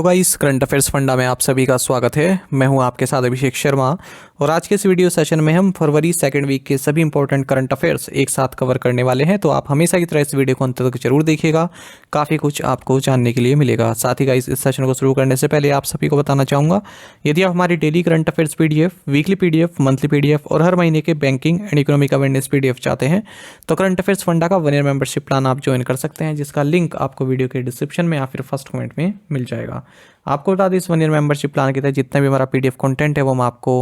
तो guys current affairs funda में आप सभी का स्वागत है। मैं हूं आपके साथ अभिषेक शर्मा और आज के इस वीडियो सेशन में हम फरवरी सेकंड वीक के सभी इंपॉर्टेंट करंट अफेयर्स एक साथ कवर करने वाले हैं। तो आप हमेशा की तरह इस वीडियो को अंत तक जरूर देखिएगा, काफ़ी कुछ आपको जानने के लिए मिलेगा। साथ ही गाइस इस सेशन को शुरू करने से पहले आप सभी को बताना चाहूँगा, यदि आप हमारी daily current affairs PDF, weekly PDF, monthly PDF और हर महीने के banking and economic awareness PDF चाहते हैं तो करंट अफेयर्स फंडा का 1 ईयर मेंबरशिप प्लान आप ज्वाइन कर सकते हैं, जिसका लिंक आपको वीडियो के डिस्क्रिप्शन में या फिर फर्स्ट कमेंट में मिल जाएगा। आपको बता दें, इस 1 ईयर मेंबरशिप प्लान के तहत जितना भी हमारा PDF कंटेंट है वो हम आपको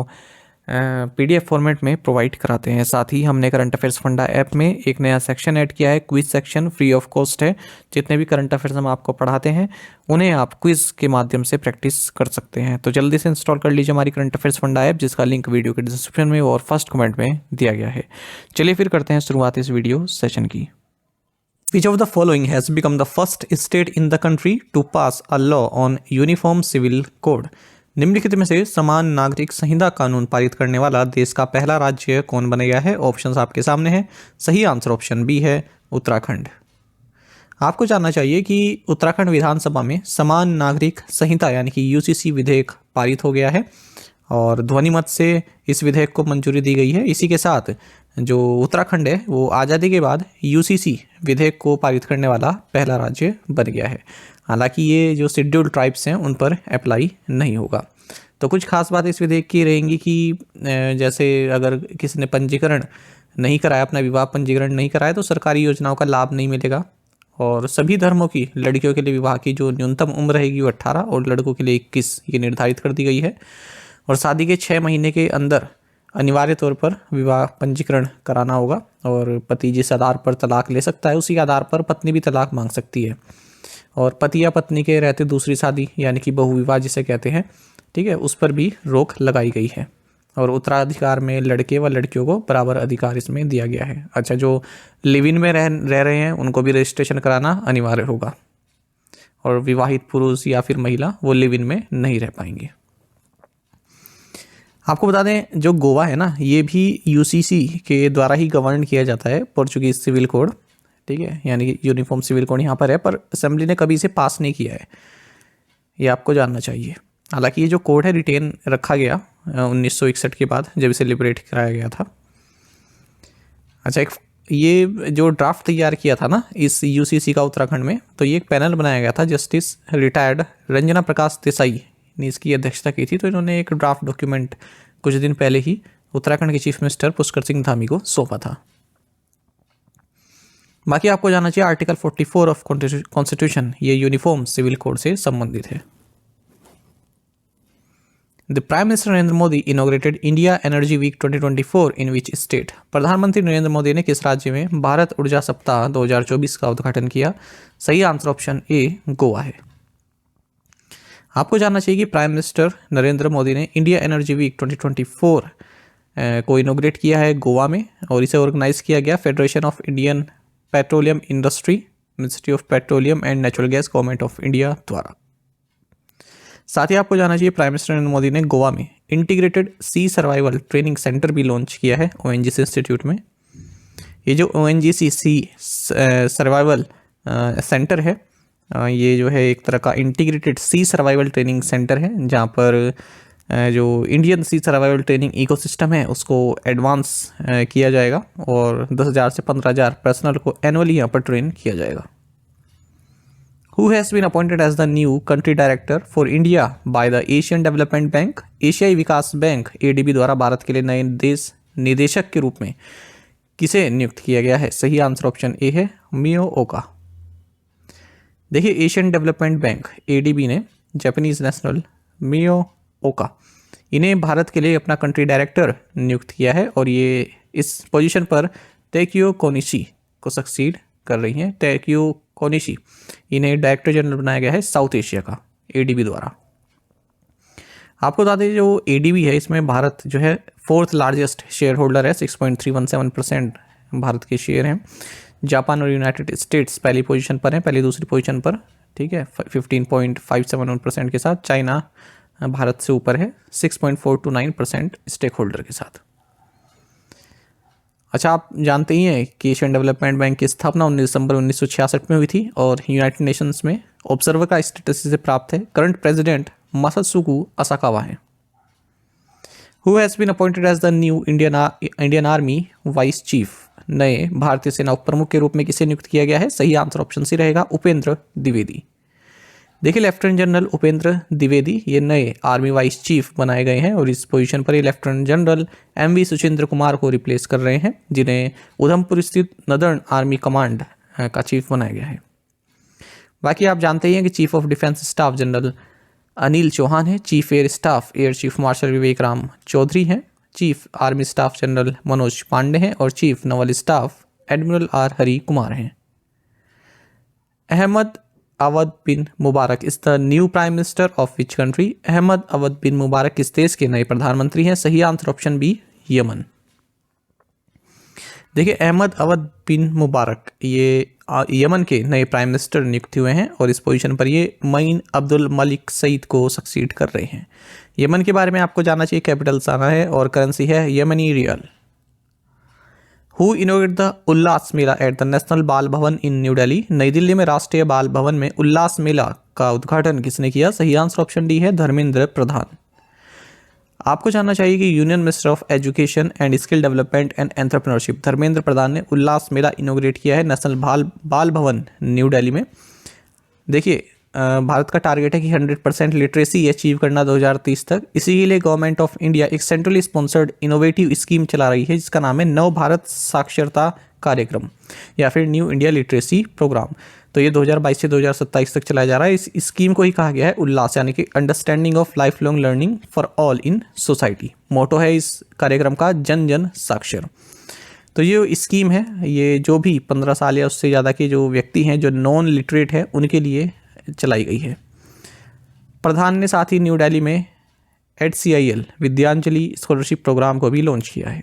PDF फॉर्मेट में प्रोवाइड कराते हैं। साथ ही हमने करंट अफेयर्स फंडा ऐप में एक नया सेक्शन ऐड किया है, quiz section, free of cost है। जितने भी करंट अफेयर्स हम आपको पढ़ाते हैं उन्हें आप क्विज के माध्यम से प्रैक्टिस कर सकते हैं। तो जल्दी से इंस्टॉल कर लीजिए हमारी करंट अफेयर्स फंडा ऐप, जिसका लिंक वीडियो के डिस्क्रिप्शन में और फर्स्ट कमेंट में दिया गया है। चलिए फिर करते हैं शुरुआत इस वीडियो सेशन की। Which of the following has become the first state in the country to pass a law on uniform civil code? निम्नलिखित में से समान नागरिक संहिता कानून पारित करने वाला देश का पहला राज्य कौन बन गया है? ऑप्शंस आपके सामने हैं। सही आंसर ऑप्शन बी है, उत्तराखंड। आपको जानना चाहिए कि उत्तराखंड विधानसभा में समान नागरिक संहिता यानी कि UCC विधेयक पारित हो गया है और ध्वनिमत से इस विधेयक को मंजूरी दी गई है। इसी के साथ जो उत्तराखंड है वो आज़ादी के बाद UCC विधेयक को पारित करने वाला पहला राज्य बन गया है। हालांकि ये जो शेड्यूल्ड ट्राइब्स हैं उन पर अप्लाई नहीं होगा। तो कुछ खास बात इस विधेयक की रहेंगी कि जैसे अगर किसी ने पंजीकरण नहीं कराया, अपना विवाह पंजीकरण नहीं कराया, तो सरकारी योजनाओं का लाभ नहीं मिलेगा। और सभी धर्मों की लड़कियों के लिए विवाह की जो न्यूनतम उम्र रहेगी वो 18 और लड़कों के लिए 21 ये निर्धारित कर दी गई है। और शादी के 6 महीने के अंदर अनिवार्य तौर पर विवाह पंजीकरण कराना होगा और पति जिस आधार पर तलाक ले सकता है उसी आधार पर पत्नी भी तलाक मांग सकती है। और पति या पत्नी के रहते दूसरी शादी यानी कि बहुविवाह जिसे कहते हैं, ठीक है, उस पर भी रोक लगाई गई है। और उत्तराधिकार में लड़के व लड़कियों को बराबर अधिकार इसमें दिया गया है। अच्छा, जो लिव इन में रह रहे हैं उनको भी रजिस्ट्रेशन कराना अनिवार्य होगा और विवाहित पुरुष या फिर महिला वो लिव इन में नहीं रह पाएंगे। आपको बता दें, जो गोवा है ना, ये भी UCC के द्वारा ही गवर्न किया जाता है, पोर्चुगीज सिविल कोड, ठीक है, यानी कि यूनिफॉर्म सिविल कोड यहाँ पर है, पर असेंबली ने कभी इसे पास नहीं किया है, ये आपको जानना चाहिए। हालांकि ये जो कोड है रिटेन रखा गया 1961 के बाद, जब इसे लिबरेट कराया गया था। अच्छा, ये जो ड्राफ्ट तैयार किया था ना इस UCC का उत्तराखंड में, तो ये एक पैनल बनाया गया था। जस्टिस रिटायर्ड रंजना प्रकाश देसाई ने इसकी अध्यक्षता की थी। तो इन्होंने एक ड्राफ्ट डॉक्यूमेंट कुछ दिन पहले ही उत्तराखंड के चीफ मिनिस्टर पुष्कर सिंह धामी को सौंपा था। बाकी आपको जानना चाहिए आर्टिकल 44 ऑफ कॉन्स्टिट्यूशन, ये यूनिफॉर्म सिविल कोड से संबंधित है। The prime minister Narendra Modi inaugurated India Energy Week 2024 in which state? प्रधानमंत्री नरेंद्र मोदी ने किस राज्य में भारत ऊर्जा सप्ताह 2024 का उद्घाटन किया? सही आंसर ऑप्शन ए, गोवा है। आपको जानना चाहिए कि प्राइम मिनिस्टर नरेंद्र मोदी ने इंडिया एनर्जी वीक 2024 को इनोग्रेट किया है गोवा में और इसे ऑर्गेनाइज किया गया federation of Indian petroleum industry, ministry of petroleum and natural gas, government of India द्वारा। साथ ही आपको जानना चाहिए प्राइम मिनिस्टर नरेंद्र मोदी ने गोवा में इंटीग्रेटेड सी सर्वाइवल ट्रेनिंग सेंटर भी लॉन्च किया है ONGC इंस्टीट्यूट में। ये जो ONGC सी सर्वाइवल सेंटर है, ये जो है एक तरह का इंटीग्रेटेड सी सर्वाइवल ट्रेनिंग सेंटर है, जहाँ पर जो इंडियन सी सर्वाइवल ट्रेनिंग इकोसिस्टम है उसको एडवांस किया जाएगा और 10,000 से 15,000 पर्सनल को एनुअली यहाँ पर ट्रेन किया जाएगा। Who has been appointed as the new country director for India by the Asian Development Bank? एशियाई विकास बैंक ADB द्वारा भारत के लिए नए निदेशक के रूप में किसे नियुक्त किया गया है? सही आंसर ऑप्शन ए है, मियो ओका। देखिए, एशियन डेवलपमेंट बैंक ADB ने जापानीज नेशनल मियो ओका, इन्हें भारत के लिए अपना कंट्री डायरेक्टर नियुक्त किया है और ये इस पोजीशन पर तेकियो कोनिशी को सक्सीड कर रही हैं। तेकियो कोनिशी, इन्हें डायरेक्टर जनरल बनाया गया है साउथ एशिया का ADB द्वारा। आपको बता दें, जो ADB है इसमें भारत जो है 4th लार्जेस्ट शेयर होल्डर है, 6.317% भारत के शेयर हैं। जापान और यूनाइटेड स्टेट्स पहली पोजीशन पर हैं, पहली दूसरी पोजीशन पर, ठीक है, 15.571% के साथ। चाइना भारत से ऊपर है 6.429% स्टेक होल्डर के साथ। अच्छा, आप जानते ही हैं कि एशियन डेवलपमेंट बैंक की स्थापना 19 दिसंबर 1966 में हुई थी और यूनाइटेड नेशंस में ऑब्जर्वर का स्टेटस इसे प्राप्त है। करंट प्रेसिडेंट मासात्सुको असाकावा है। Who has been appointed as the new Indian army vice chief, नए भारतीय सेना उप प्रमुख के रूप में किसे नियुक्त किया गया है? सही आंसर ऑप्शन सी रहेगा, उपेंद्र द्विवेदी। देखिए लेफ्टिनेंट जनरल उपेंद्र द्विवेदी ये नए आर्मी वाइस चीफ बनाए गए हैं और इस पोजीशन पर ये lieutenant general MV Suchendra Kumar को रिप्लेस कर रहे हैं, जिन्हें उधमपुर स्थित नदर्न आर्मी कमांड का चीफ बनाया गया है। बाकी आप जानते ही हैं कि chief of defence staff general Anil Chauhan है, chief air staff air chief marshal Vivek Ram Chaudhari हैं, chief army staff general Manoj Pande हैं और chief naval staff admiral R Hari Kumar हैं। Ahmed Awad bin Mubarak is the new prime minister of which country? Ahmed Awad bin Mubarak किस देश के नए प्रधानमंत्री हैं? सही आंसर ऑप्शन बी, यमन। देखिए अहमद अवध बिन मुबारक ये यमन के नए प्राइम मिनिस्टर नियुक्त हुए हैं और इस पोजीशन पर ये मईन अब्दुल मलिक सईद को सक्सीड कर रहे हैं। यमन के बारे में आपको जानना चाहिए, कैपिटल साना है और करेंसी है Yemeni rial. Who inaugurated the Ullas Mela at the national Bal Bhavan in new Delhi? नई दिल्ली में राष्ट्रीय बाल भवन में उल्लास मेला का उद्घाटन किसने किया? सही आंसर ऑप्शन डी है, धर्मेंद्र प्रधान। आपको जानना चाहिए कि union minister of education and skill development and entrepreneurship Dharmendra Pradhan ने उल्लास मेला इनोग्रेट किया है नेशनल बाल भवन न्यू दिल्ली में। देखिए भारत का टारगेट है कि 100% लिटरेसी अचीव करना 2030 तक। इसी के लिए गवर्नमेंट ऑफ इंडिया एक सेंट्रली स्पॉन्सर्ड इनोवेटिव स्कीम चला रही है जिसका नाम है नव भारत साक्षरता कार्यक्रम या फिर न्यू इंडिया लिटरेसी प्रोग्राम। तो ये 2022 से 2027 तक चलाया जा रहा है। इस स्कीम को ही कहा गया है उल्लास, यानी कि understanding of life long learning for all in society. Motto है इस कार्यक्रम का जन जन साक्षर। तो ये स्कीम है, ये जो भी 15 साल या उससे ज़्यादा के जो व्यक्ति हैं जो नॉन लिटरेट है उनके लिए चलाई गई है। प्रधान ने साथ ही न्यू दिल्ली में HCIL विद्यांजलि स्कॉलरशिप प्रोग्राम को भी लॉन्च किया है।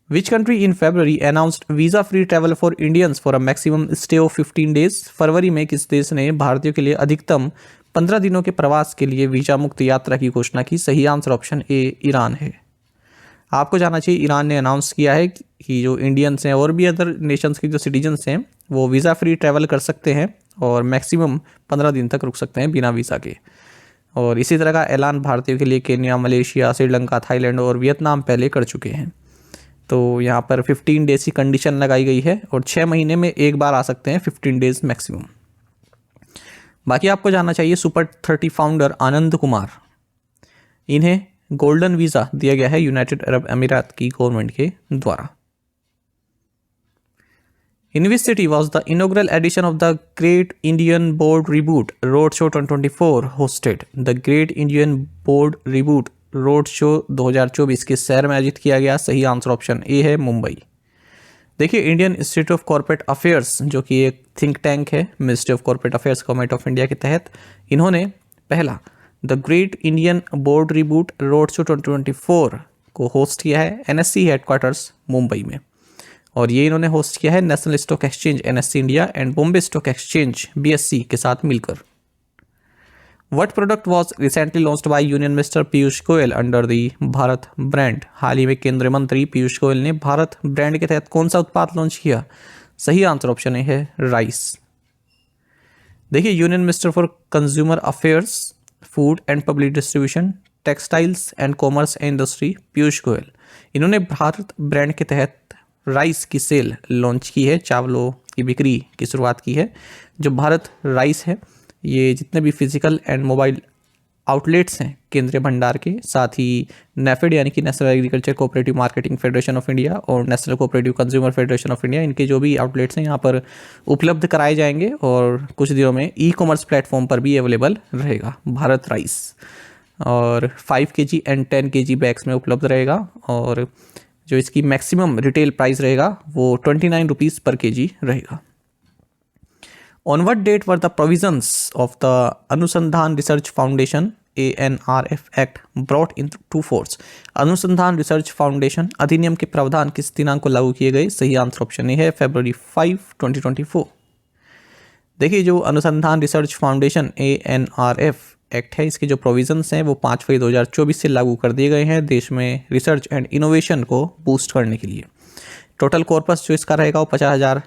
Which country in February announced visa-free travel for Indians for a maximum stay of 15 days? फरवरी में किस देश ने भारतीयों के लिए अधिकतम 15 दिनों के प्रवास के लिए वीजा मुक्त यात्रा की घोषणा की? सही आंसर ऑप्शन ए, ईरान है। आपको जानना चाहिए ईरान ने अनाउंस किया है कि जो इंडियंस हैं और भी अदर नेशंस के जो सिटीजन्स हैं वो वीज़ा फ्री ट्रैवल कर सकते हैं और मैक्सिमम 15 दिन तक रुक सकते हैं बिना वीज़ा के। और इसी तरह का ऐलान भारतीयों के लिए केन्या, मलेशिया, श्रीलंका, थाईलैंड और वियतनाम पहले कर चुके हैं। तो यहाँ पर 15 डेज की कंडीशन लगाई गई है और 6 महीने में एक बार आ सकते हैं 15 डेज मैक्सिमम। बाकी आपको जानना चाहिए सुपर 30 फाउंडर आनंद कुमार, इन्हें गोल्डन वीज़ा दिया गया है यूनाइटेड अरब अमीरात की गवर्नमेंट के द्वारा। In which city was the inaugural edition of the Great Indian Board Reboot Roadshow 2024 hosted? The Great Indian Board Reboot Roadshow 2024 किस शहर में आयोजित किया गया? सही आंसर ऑप्शन ए है, मुंबई। देखिए Indian institute of corporate affairs जो कि एक थिंक टैंक है ministry of corporate affairs government of India के तहत, इन्होंने पहला the great Indian board reboot road show 2024 को होस्ट किया है NSE हेडक्वार्टर्स मुंबई में। और ये इन्होंने होस्ट किया है national stock exchange NSE India and Bombay stock exchange BSE के साथ मिलकर। What product was recently launched by union minister Piyush Goyal under the Bharat brand? हाल ही में केंद्रीय मंत्री पीयूष गोयल ने भारत ब्रांड के तहत कौन सा उत्पाद लॉन्च किया? सही आंसर ऑप्शन ए है, राइस। देखिए union minister for consumer affairs, food and public distribution, textiles and commerce and industry Piyush Goyal, इन्होंने भारत ब्रांड के तहत राइस की सेल लॉन्च की है, चावलों की बिक्री की शुरुआत की है। जो भारत राइस है ये जितने भी फिजिकल एंड मोबाइल आउटलेट्स हैं केंद्रीय भंडार के, साथ ही नेफेड यानी कि national agriculture cooperative marketing federation of India और national cooperative consumer federation of India, इनके जो भी आउटलेट्स हैं यहाँ पर उपलब्ध कराए जाएंगे और कुछ दिनों में ई-कॉमर्स प्लेटफॉर्म पर भी अवेलेबल रहेगा भारत राइस। और 5 kg एंड 10 kg बैग्स में उपलब्ध रहेगा और जो इसकी मैक्सिमम रिटेल प्राइस रहेगा वो 29 रुपीज़ पर kg रहेगा। On what date were the provisions of the Anusandhan research foundation ANRF act brought in to force? Anusandhan research foundation अधिनियम के प्रावधान किस दिनांक को लागू किए गए? सही आंसर ऑप्शन ए है, February 5, 2024। देखिए जो अनुसंधान रिसर्च फाउंडेशन ANRF एक्ट है, इसके जो प्रोविजंस हैं वो 5 फरवरी 2024 से लागू कर दिए गए हैं देश में रिसर्च एंड इनोवेशन को बूस्ट करने के लिए। टोटल कॉर्पस जो इसका रहेगा वो 50,000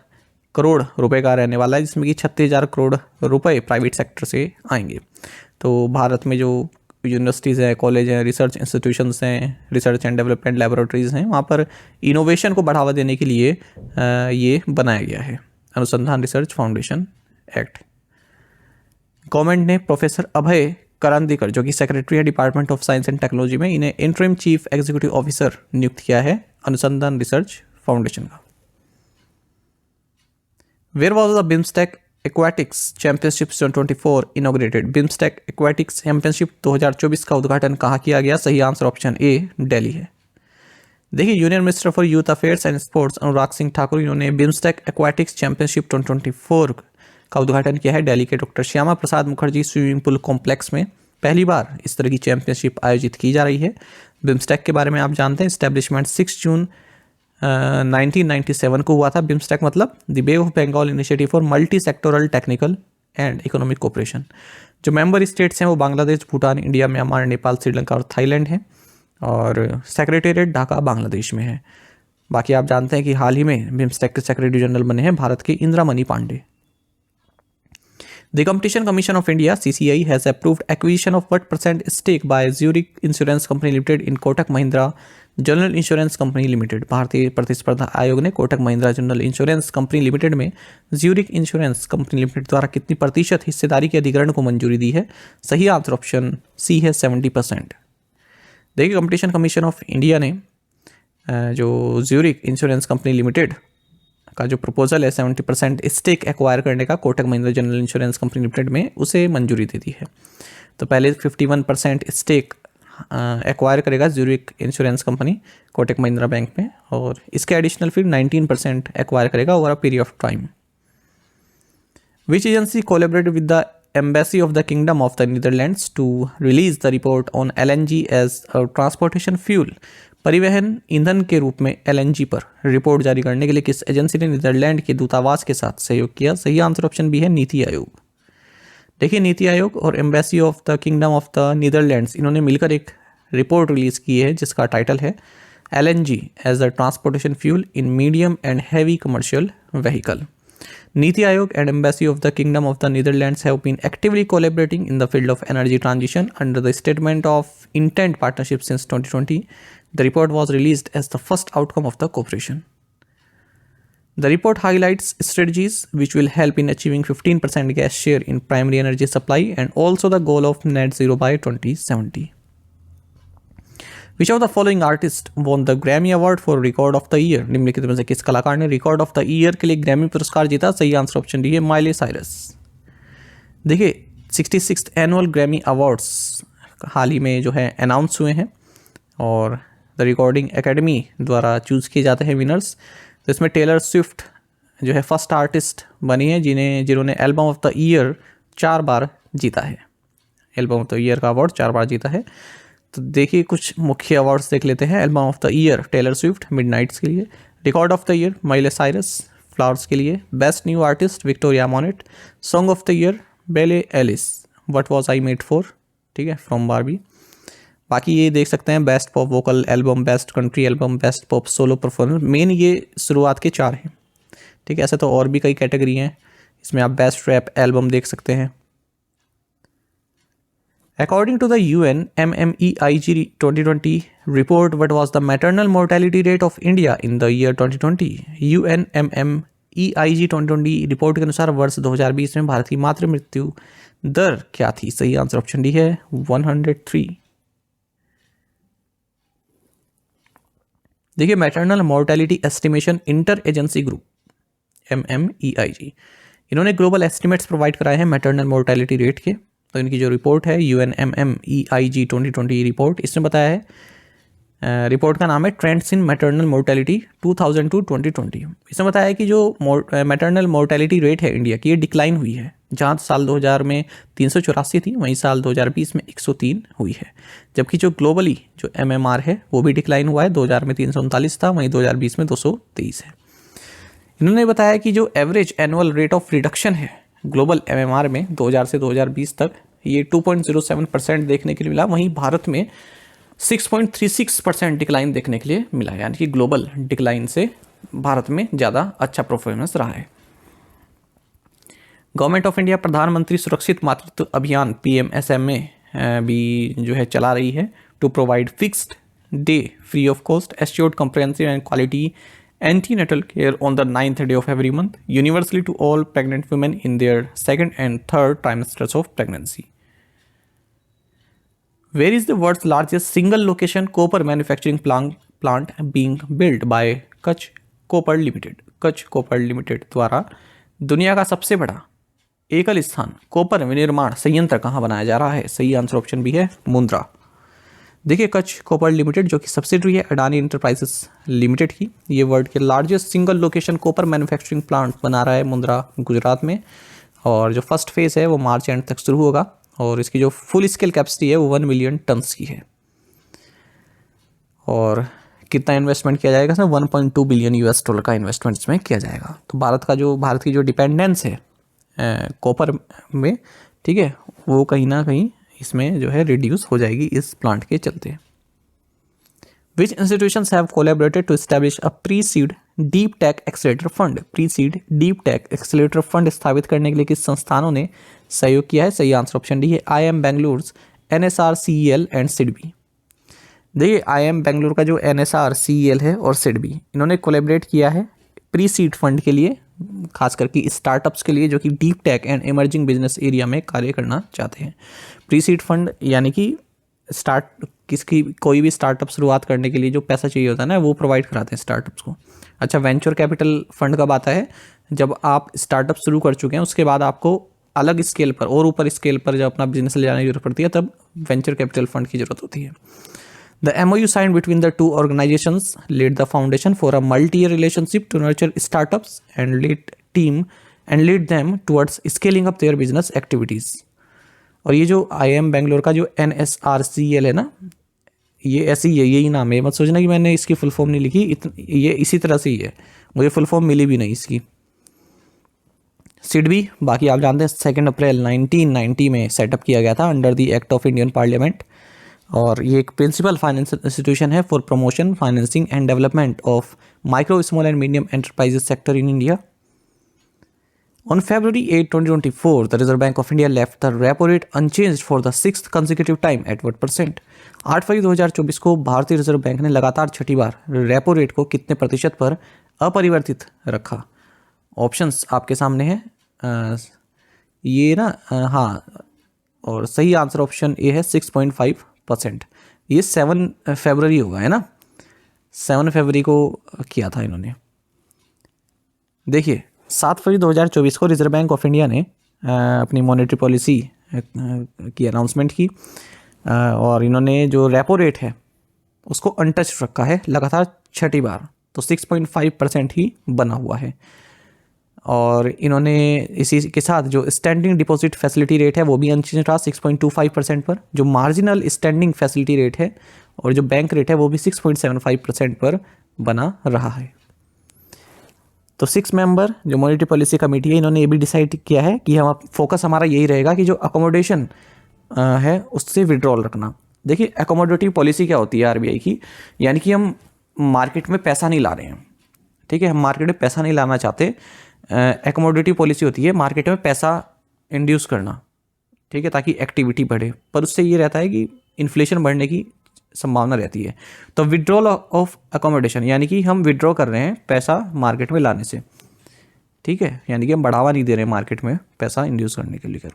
करोड़ रुपए का रहने वाला है, जिसमें कि 36,000 करोड़ रुपए प्राइवेट सेक्टर से आएंगे। तो भारत में जो यूनिवर्सिटीज़ हैं, कॉलेज हैं, रिसर्च इंस्टीट्यूशंस हैं, रिसर्च एंड डेवलपमेंट लेबोरेटरीज़ हैं, वहाँ पर इनोवेशन को बढ़ावा देने के लिए ये बनाया गया है अनुसंधान रिसर्च फाउंडेशन एक्ट। गवर्नमेंट ने प्रोफेसर अभय करांदीकर, जो कि सेक्रेटरी है department of science and technology में, इन्हें इंटरिम चीफ एग्जीक्यूटिव ऑफिसर नियुक्त किया है अनुसंधान रिसर्च फाउंडेशन का। Where was the BIMSTEC aquatics championship 2024 inaugurated? BIMSTEC aquatics championship 2024 का उद्घाटन कहाँ किया गया? सही आंसर ऑप्शन ए दिल्ली है। देखिए, union minister for youth affairs and sports Anurag Singh Thakur, इन्होंने बिम्स्टेक एक्वाटिक्स चैंपियनशिप 2024 का उद्घाटन किया है दिल्ली के doctor Shyama Prasad Mukherjee swimming pool complex में। पहली बार इस तरह की चैंपियनशिप आयोजित की जा रही है। बिम्स्टेक के बारे में आप जानते हैं, इस्टेब्लिशमेंट 6 जून 1997 को हुआ था। बिम्स्टेक मतलब the Bay of Bengal Initiative for Multi Sectoral Technical and Economic Cooperation. जो मेंबर स्टेट्स हैं वो बांग्लादेश, भूटान, इंडिया, म्यांमार, नेपाल, श्रीलंका और थाईलैंड हैं, और सेक्रेटेरिएट ढाका बांग्लादेश में है। बाकी आप जानते हैं कि हाल ही में बिम्स्टेक के सेक्रेटरी जनरल बने हैं भारत के इंदिरामणि Pandey. The Competition Commission of India (CCI) has approved acquisition of what percent stake by Zurich Insurance Company Limited in Kotak Mahindra General Insurance Company Limited? भारतीय प्रतिस्पर्धा आयोग ने Kotak Mahindra general insurance company limited में Zurich insurance company limited द्वारा कितनी प्रतिशत हिस्सेदारी के अधिग्रहण को मंजूरी दी है? सही आंसर ऑप्शन सी है 70%। देखिए, कंपटीशन कमीशन ऑफ इंडिया ने जो ज्यूरिक इंश्योरेंस कंपनी लिमिटेड का जो प्रपोजल है 70% स्टेक एक्वायर करने का Kotak Mahindra general insurance company limited में, उसे मंजूरी दे दी है। तो पहले 51% स्टेक एक्वायर करेगा Zurich insurance company Kotak Mahindra bank में, और इसके एडिशनल फिर 19% एक्वायर करेगा over a period of time. Which agency collaborated with the embassy of the Kingdom of the Netherlands to release the report on LNG as a transportation fuel? परिवहन ईंधन के रूप में LNG पर रिपोर्ट जारी करने के लिए किस एजेंसी ने नीदरलैंड के दूतावास के साथ सहयोग किया? सही आंसर ऑप्शन बी है नीति आयोग। देखिए, नीति आयोग और embassy of the Kingdom of the Netherlands, इन्होंने मिलकर एक रिपोर्ट रिलीज की है जिसका टाइटल है LNG as a transportation fuel in medium and heavy commercial vehicle. Niti Aayog and Embassy of the Kingdom of the Netherlands have been actively collaborating in the field of energy transition under the Statement of Intent Partnership since 2020. The report was released as the first outcome of the cooperation. The report highlights strategies which will help in achieving 15% gas share in primary energy supply and also the goal of net zero by 2070. Which of the following artists won the Grammy Award for Record of the Year? निम्नलिखित में से किस कलाकार ने record of the year के लिए Grammy पुरस्कार जीता? सही आंसर ऑप्शन डी है माइली साइरस। देखिए, 66th एनुअल ग्रैमी अवार्ड्स हाल ही में जो है अनाउंस हुए हैं, और द रिकॉर्डिंग एकेडमी द्वारा चूज़ किए जाते हैं विनर्स। तो इसमें टेलर स्विफ्ट जो है फर्स्ट आर्टिस्ट बनी है जिन्होंने एल्बम ऑफ द ईयर 4 बार जीता है। एल्बम ऑफ द ईयर का अवार्ड 4 बार जीता है। तो देखिए, कुछ मुख्य अवार्ड्स देख लेते हैं। Album of the year Taylor Swift Midnights के लिए, record of the year Miley Cyrus Flowers के लिए, best new artist Victoria Monet, song of the year Billie Eilish What Was I Made For, ठीक है, from Barbie. बाकी ये देख सकते हैं best pop vocal album, best country album, best pop solo performance. मेन ये शुरुआत के 4 हैं, ठीक है। ऐसे तो और भी कई कैटेगरी हैं, इसमें आप बेस्ट रैप एल्बम देख सकते हैं। According to the UN MMEIG 2020 report, what was the maternal mortality rate of India in the year 2020? UN MMEIG 2020 report के अनुसार वर्ष 2020 में भारत की मातृ मृत्यु दर क्या थी? सही आंसर ऑप्शन डी है 103। देखिए, maternal mortality estimation inter agency group MMEIG, इन्होंने ग्लोबल एस्टिमेट्स प्रोवाइड कराए हैं मैटरनल मोर्टेलिटी रेट के। तो इनकी जो रिपोर्ट है UNMMEIG 2020 रिपोर्ट, इसमें बताया है, रिपोर्ट का नाम है trends in maternal mortality 2000 to 2020। इसमें बताया है कि जो मैटरनल मोर्टेलिटी रेट है इंडिया की, ये डिक्लाइन हुई है। जहाँ साल 2000 में 384 थी, वहीं साल 2020 में 103 हुई है। जबकि जो ग्लोबली जो MMR है वो भी डिक्लाइन हुआ है, 2000 में 339 था, वहीं 2020 में 223 है। इन्होंने बताया कि जो average annual rate of reduction है ग्लोबल MMR में 2000 से 2020 तक, ये 2.07% देखने के लिए मिला। वहीं भारत में 6.36% डिक्लाइन देखने के लिए मिला है, यानी कि ग्लोबल डिक्लाइन से भारत में ज़्यादा अच्छा परफॉर्मेंस रहा है। गवर्नमेंट ऑफ इंडिया प्रधानमंत्री सुरक्षित मातृत्व अभियान PMSMA भी जो है चला रही है to provide fixed day free of cost assured comprehensive and quality antenatal care on the 9th day of every month universally to all pregnant women in their second and third trimesters of pregnancy. Where is the world's largest single location copper manufacturing plant being built by Kutch Copper Limited? Kutch Copper Limited द्वारा दुनिया का सबसे बड़ा एकल स्थान copper विनिर्माण संयंत्र कहाँ बनाया जा रहा है? सही आंसर ऑप्शन भी है मुंद्रा। देखिए कच्छ कॉपर लिमिटेड जो कि सब्सिडरी है अडानी इंटरप्राइजेस लिमिटेड की, ये वर्ल्ड के largest single location copper manufacturing plant बना रहा है मुंद्रा गुजरात में। और जो फर्स्ट फेज़ है वो मार्च एंड तक शुरू होगा और इसकी जो फुल स्केल कैपेसिटी है वो 1 मिलियन टन्स की है। और कितना इन्वेस्टमेंट किया जाएगा सर? 1.2 बिलियन US डॉलर का इन्वेस्टमेंट इसमें किया जाएगा। तो भारत की जो डिपेंडेंस है कॉपर में, ठीक है, वो कहीं ना कहीं इसमें जो है रिड्यूस हो जाएगी इस प्लांट के चलते। Which institutions have collaborated to establish a pre seed deep tech accelerator fund? Pre seed deep tech accelerator fund स्थापित करने के लिए किस संस्थानों ने सहयोग किया है? सही आंसर ऑप्शन डी है IIM Bengaluru, NSR, CEL and SIDBI। देखिए IIM बेंगलुरु का जो NSR, CEL है और SIDBI, इन्होंने कोलैबोरेट किया है प्री सीड फंड के लिए, खास करके स्टार्टअप्स के लिए जो कि deep tech and emerging business area में कार्य करना चाहते हैं। प्री सीड फंड यानी कि कोई भी स्टार्टअप शुरुआत करने के लिए जो पैसा चाहिए होता है ना, वो प्रोवाइड कराते हैं स्टार्टअप्स को। अच्छा, वेंचर कैपिटल फंड कब आता है? जब आप स्टार्टअप शुरू कर चुके हैं उसके बाद आपको अलग स्केल पर और ऊपर स्केल पर जब अपना बिजनेस ले जाने की जरूरत पड़ती है तब वेंचर कैपिटल फंड की जरूरत होती है। The MOU signed between the two organizations laid the foundation for a multi-year relationship to nurture startups and lead them towards scaling up their business activities। और ये जो IIM बेंगलोर का जो NSRCL है ना, ये ऐसी ही है, यही नाम है, मत सोचना कि मैंने इसकी फुल फॉर्म नहीं लिखी, ये इसी तरह से ही है, मुझे फुल फॉर्म मिली भी नहीं इसकी। SIDBI बाकी आप जानते हैं 2 अप्रैल 1990 में सेटअप किया गया था under the act of Indian parliament, और ये एक प्रिंसिपल फाइनेंशियल इंस्टीट्यूशन है for promotion, financing and development of micro, small and medium enterprises sector in India. On February 8, 2024, the Reserve Bank of India left the repo rate unchanged for the 6th consecutive time at what percent? 8 फरवरी 2024 को भारतीय reserve bank ने लगातार छठी बार repo rate को कितने प्रतिशत पर अपरिवर्तित रखा? ऑप्शंस आपके सामने हैं, ये ना, हाँ, और सही आंसर ऑप्शन ए है 6.5%। ये 7 फरवरी होगा, है ना, 7 फरवरी को किया था इन्होंने। देखिए 7 फरवरी 2024 को रिजर्व बैंक ऑफ इंडिया ने अपनी मॉनेटरी पॉलिसी की अनाउंसमेंट की और इन्होंने जो रेपो रेट है उसको अनटच रखा है लगातार छठी बार, तो 6.5% ही बना हुआ है। और इन्होंने इसी के साथ जो स्टैंडिंग डिपॉजिट फैसिलिटी रेट है वो भी अनचेंज रहा 6.25% पर, जो मार्जिनल स्टैंडिंग फैसिलिटी रेट है और जो बैंक रेट है वो भी 6.75% पर बना रहा है। तो 6 मेंबर जो मॉनेटरी पॉलिसी कमेटी है, इन्होंने ये भी डिसाइड किया है कि हम फोकस हमारा यही रहेगा कि जो अकोमोडेशन है उससे विड्रॉल रखना। देखिए अकोमोडेटिव पॉलिसी क्या होती है RBI की, यानी कि हम मार्केट में पैसा नहीं ला रहे हैं, ठीक है, हम मार्केट में पैसा नहीं लाना चाहते। अकोमोडेटिव पॉलिसी होती है मार्केट में पैसा इंड्यूस करना, ठीक है, ताकि एक्टिविटी बढ़े, पर उससे ये रहता है कि इन्फ्लेशन बढ़ने की संभावना रहती है। तो विड्रॉल ऑफ अकोमोडेशन यानी कि हम विड्रॉ कर रहे हैं पैसा मार्केट में लाने से, ठीक है, यानी कि हम बढ़ावा नहीं दे रहे हैं मार्केट में पैसा इंड्यूस करने के लिए।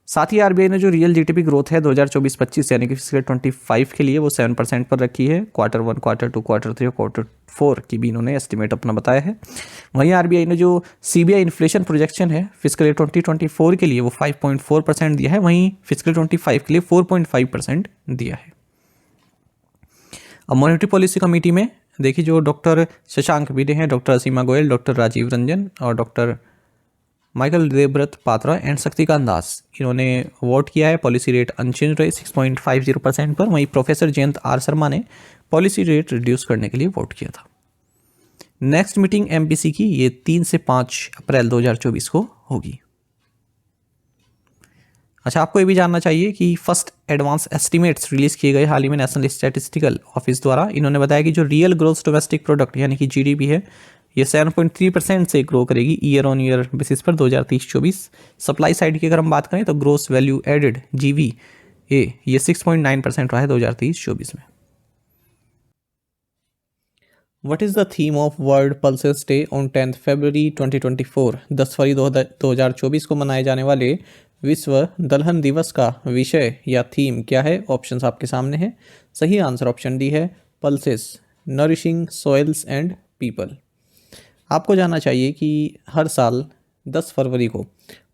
साथ ही RBI ने जो रियल GDP ग्रोथ है 2024-25 यानी कि फिस्कल 25 के लिए वो 7% पर रखी है। Q1, Q2, Q3 और Q4 की भी इन्होंने एस्टिमेट अपना बताया है। वहीं RBI ने जो CBI इन्फ्लेशन प्रोजेक्शन है फिस्कल 2024 के लिए वो 5.4% दिया है, वहीं फिस्कल 25 के लिए 4.5% दिया है। अब मॉनेटरी पॉलिसी कमेटी में देखिए जो डॉक्टर शशांक भिडे हैं, डॉक्टर असीमा गोयल, डॉक्टर राजीव रंजन और doctor Michael Debabrata Patra and Shaktikanta Das, इन्होंने वोट किया है पॉलिसी रेट अनचेंज रहे 6.50% पर। वहीं प्रोफेसर जयंत R शर्मा ने पॉलिसी रेट रिड्यूस करने के लिए वोट किया था। नेक्स्ट मीटिंग MPC की ये 3 से 5 अप्रैल 2024 को होगी। अच्छा, आपको ये भी जानना चाहिए कि फर्स्ट एडवांस एस्टिमेट्स रिलीज किए गए हाल ही में नेशनल स्टैटिस्टिकल ऑफिस द्वारा। इन्होंने बताया कि जो रियल ग्रोथ डोमेस्टिक प्रोडक्ट यानी कि GDP है ये 7.3% से ग्रो करेगी ईयर ऑन ईयर बेसिस पर 2023-24। सप्लाई साइड की अगर हम बात करें तो ग्रोस वैल्यू एडेड GVA ये 6.9% रहा है 2023-24 में। What is the theme of World Pulses Day on 10th February 2024? 10 फरवरी 2024 को मनाए जाने वाले विश्व दलहन दिवस का विषय या थीम क्या है? ऑप्शंस आपके सामने हैं। सही आंसर ऑप्शन डी है pulses, nourishing soils and people. आपको जानना चाहिए कि हर साल 10 फरवरी को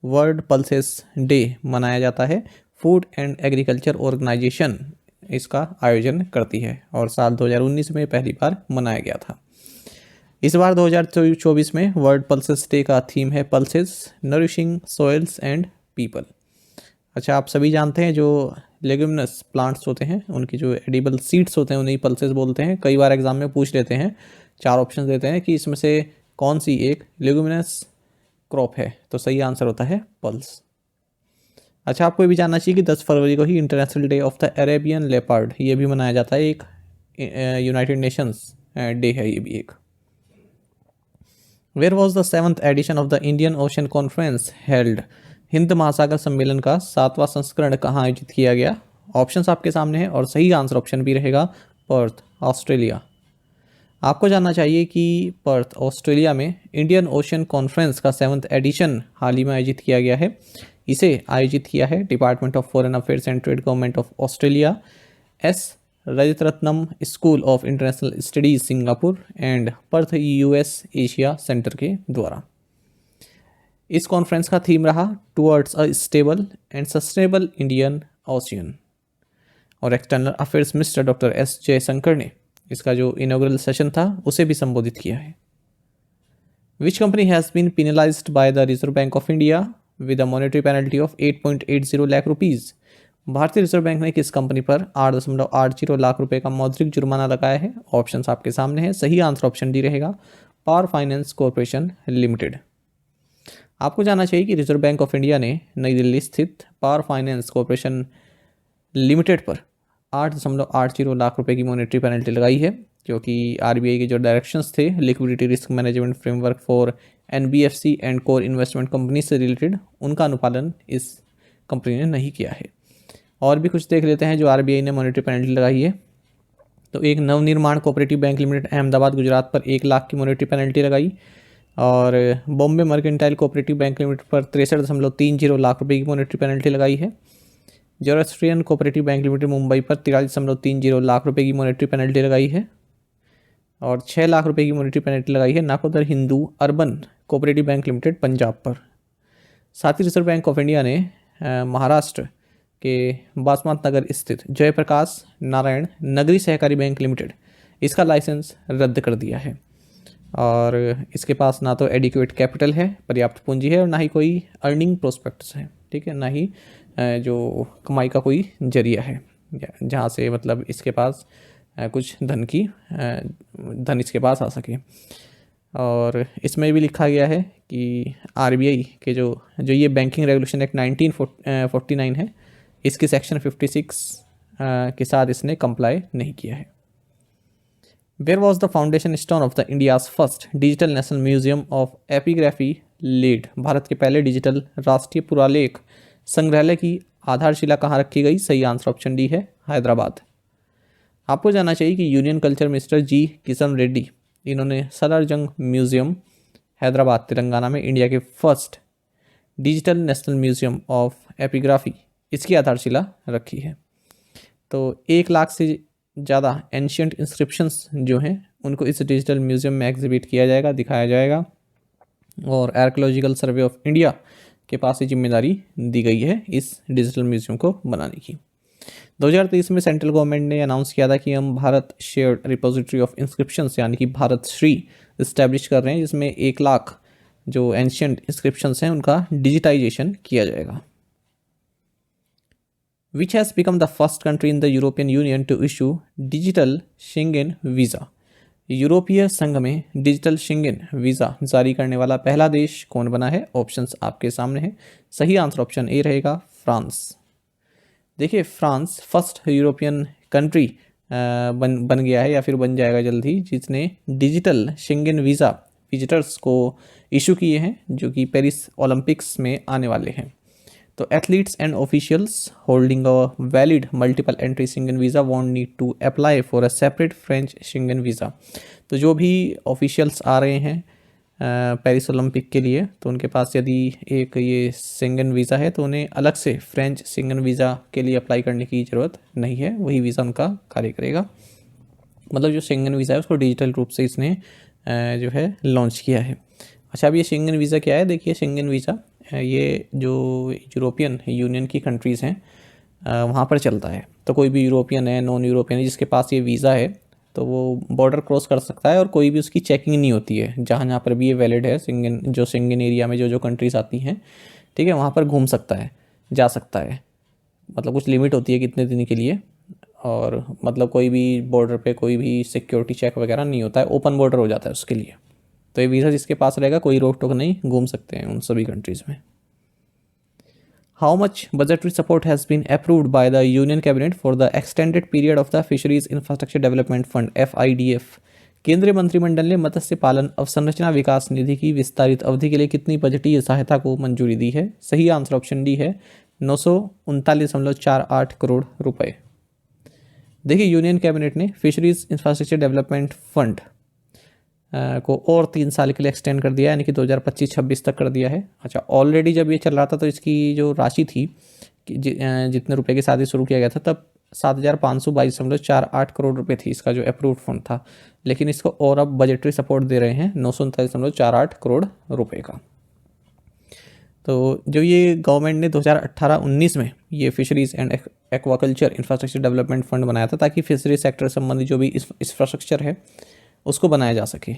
वर्ल्ड पल्सेस डे मनाया जाता है। फूड एंड एग्रीकल्चर ऑर्गेनाइजेशन इसका आयोजन करती है और साल 2019 में पहली बार मनाया गया था। इस बार 2024 में वर्ल्ड पल्सेस डे का थीम है pulses, nourishing soils and people. अच्छा, आप सभी जानते हैं जो लेग्यूमिनस प्लांट्स होते हैं उनकी जो एडिबल सीड्स होते हैं उन्हें पल्सेस बोलते हैं। कई बार एग्जाम में पूछ लेते हैं, 4 ऑप्शन देते हैं कि इसमें से कौन सी एक लेग्यूमिनस क्रॉप है, तो सही आंसर होता है पल्स। अच्छा, आपको ये भी जानना चाहिए कि 10 फरवरी को ही international day of the Arabian leopard ये भी मनाया जाता है। एक यूनाइटेड नेशंस डे है ये भी एक। Where was the 7th edition of the Indian Ocean conference held? हिंद महासागर सम्मेलन का 7वां संस्करण कहाँ आयोजित किया गया? ऑप्शंस आपके सामने हैं और सही आंसर ऑप्शन भी रहेगा पर्थ, ऑस्ट्रेलिया। आपको जानना चाहिए कि पर्थ, ऑस्ट्रेलिया में इंडियन ओशन कॉन्फ्रेंस का 7th एडिशन हाल ही में आयोजित किया गया है। इसे आयोजित किया है department of foreign affairs and trade government of Australia, S Rajaratnam school of international studies Singapore and Perth US Asia centre के द्वारा। इस कॉन्फ्रेंस का थीम रहा towards a stable and sustainable Indian Ocean और external affairs minister doctor S Jaishankar ने इसका जो inaugural session था उसे भी संबोधित किया है। Which company has been penalized by the Reserve Bank of India with a monetary penalty of 8.80 lakh rupees? भारतीय रिजर्व बैंक ने किस कंपनी पर 8.80 लाख रुपए का मौद्रिक जुर्माना लगाया है? ऑप्शंस आपके सामने हैं। सही आंसर ऑप्शन डी रहेगा पावर फाइनेंस कॉरपोरेशन लिमिटेड। आपको जानना चाहिए कि रिजर्व बैंक ऑफ इंडिया ने नई दिल्ली स्थित पावर फाइनेंस कॉरपोरेशन लिमिटेड पर 8.80 लाख रुपए की मॉनेटरी पेनल्टी लगाई है, क्योंकि RBI के जो डायरेक्शंस थे liquidity risk management framework for NBFC and core investment company से रिलेटेड उनका अनुपालन इस कंपनी ने नहीं किया है। और भी कुछ देख लेते हैं जो RBI ने मॉनेटरी पेनल्टी लगाई है। तो एक Navnirman cooperative bank limited Ahmedabad Gujarat पर 1 लाख की मॉनेटरी पेनल्टी लगाई और Bombay mercantile cooperative bank limited पर 63.30 लाख रुपए की मॉनेटरी पेनल्टी लगाई है। Zoroastrian cooperative bank limited Mumbai पर 43.30 लाख रुपए की मॉनेटरी पेनल्टी लगाई है और 6 लाख रुपए की मॉनेटरी पेनल्टी लगाई है Nakodar Hindu urban cooperative bank limited Punjab पर। साथ ही रिजर्व बैंक ऑफ इंडिया ने महाराष्ट्र के बासमत नगर स्थित जयप्रकाश नारायण नगरी सहकारी बैंक लिमिटेड इसका लाइसेंस रद्द कर दिया है और इसके पास ना तो एडिक्वेट कैपिटल है, पर्याप्त पूंजी है और ना ही कोई अर्निंग प्रोस्पेक्ट्स है, ठीक है, ना ही जो कमाई का कोई जरिया है जहाँ से मतलब इसके पास कुछ धन इसके पास आ सके। और इसमें भी लिखा गया है कि RBI के जो ये बैंकिंग रेगुलेशन एक्ट 1949 है इसके सेक्शन 56 के साथ इसने कंप्लाई नहीं किया है। Where was the foundation stone of the India's first digital national museum of epigraphy laid? भारत के पहले डिजिटल राष्ट्रीय पुरालेख संग्रहालय की आधारशिला कहाँ रखी गई? सही आंसर ऑप्शन डी है हैदराबाद। आपको जानना चाहिए कि union culture minister G Kishan Reddy इन्होंने सलारजंग म्यूजियम हैदराबाद तेलंगाना में इंडिया के first digital national museum of epigraphy इसकी आधारशिला रखी है। तो 1 लाख से ज़्यादा एंशियंट इंस्क्रिप्शंस जो हैं उनको इस डिजिटल म्यूजियम में एग्जिबिट किया जाएगा, दिखाया जाएगा और आर्कियोलॉजिकल सर्वे ऑफ इंडिया के पास ये जिम्मेदारी दी गई है इस डिजिटल म्यूजियम को बनाने की। 2023 में सेंट्रल गवर्नमेंट ने अनाउंस किया था कि हम Bharat shared repository of inscriptions यानी कि भारत श्री इस्टेब्लिश कर रहे हैं, जिसमें 1 लाख जो एंशियंट इंस्क्रिप्शंस हैं उनका डिजिटाइजेशन किया जाएगा। Which has become the first country in the European Union to issue digital Schengen visa? यूरोपीय संघ में डिजिटल शेंगेन वीज़ा जारी करने वाला पहला देश कौन बना है? ऑप्शंस आपके सामने हैं। सही आंसर ऑप्शन ए रहेगा फ्रांस। देखिए, फ्रांस फर्स्ट यूरोपियन कंट्री बन गया है या फिर बन जाएगा जल्द ही जिसने डिजिटल शेंगेन वीज़ा विजिटर्स को इशू किए हैं जो कि पेरिस ओलंपिक्स में आने वाले हैं। तो athletes and officials holding a valid multiple entry Schengen visa won't need to apply for a separate French Schengen visa. तो जो भी ऑफिशियल्स आ रहे हैं पेरिस ओलंपिक के लिए, तो उनके पास यदि एक ये शेंगन वीज़ा है तो उन्हें अलग से फ्रेंच शेंगन वीज़ा के लिए अप्लाई करने की ज़रूरत नहीं है, वही वीज़ा उनका कार्य करेगा। मतलब जो शेंगन वीज़ा है उसको डिजिटल रूप से इसने जो है लॉन्च किया है। अच्छा, अब ये शेंगन वीज़ा क्या है? देखिए, शेंगन वीज़ा ये जो यूरोपियन यूनियन की कंट्रीज़ हैं वहाँ पर चलता है। तो कोई भी यूरोपियन है, नॉन यूरोपियन है, जिसके पास ये वीज़ा है तो वो बॉर्डर क्रॉस कर सकता है और कोई भी उसकी चेकिंग नहीं होती है। जहाँ जहाँ पर भी ये वैलिड है, शेंगन एरिया में जो कंट्रीज़ आती हैं, ठीक है, वहाँ पर घूम सकता है, जा सकता है। मतलब कुछ लिमिट होती है कितने दिन के लिए, और मतलब कोई भी बॉर्डर पे कोई भी सिक्योरिटी चेक वगैरह नहीं होता है, ओपन बॉर्डर हो जाता है उसके लिए। तो ये वीज़ा जिसके पास रहेगा कोई रोक टोक नहीं, घूम सकते हैं उन सभी कंट्रीज़ में। How much budgetary support has been approved by the union cabinet for the extended period of the fisheries infrastructure development fund FIDF। केंद्रीय मंत्रिमंडल ने मत्स्य पालन अवसंरचना विकास निधि की विस्तारित अवधि के लिए कितनी बजटीय सहायता को मंजूरी दी है? सही आंसर ऑप्शन डी है 939.48 करोड़ रुपए। देखिए, यूनियन कैबिनेट ने फिशरीज इंफ्रास्ट्रक्चर डेवलपमेंट फंड को और 3 साल के लिए एक्सटेंड कर दिया, यानी कि 2025-26 तक कर दिया है। अच्छा, ऑलरेडी जब ये चल रहा था तो इसकी जो राशि थी जितने रुपए के साथ ही शुरू किया गया था तब 7,522.48 करोड़ रुपए थी इसका जो अप्रूव्ड फंड था, लेकिन इसको और अब बजटरी सपोर्ट दे रहे हैं 939.48 करोड़ रुपए का। तो जो ये गवर्नमेंट ने 2018-19 में ये fisheries and aquaculture infrastructure development fund बनाया था ताकि फिशरी सेक्टर संबंधी जो भी इंफ्रास्ट्रक्चर है उसको बनाया जा सके।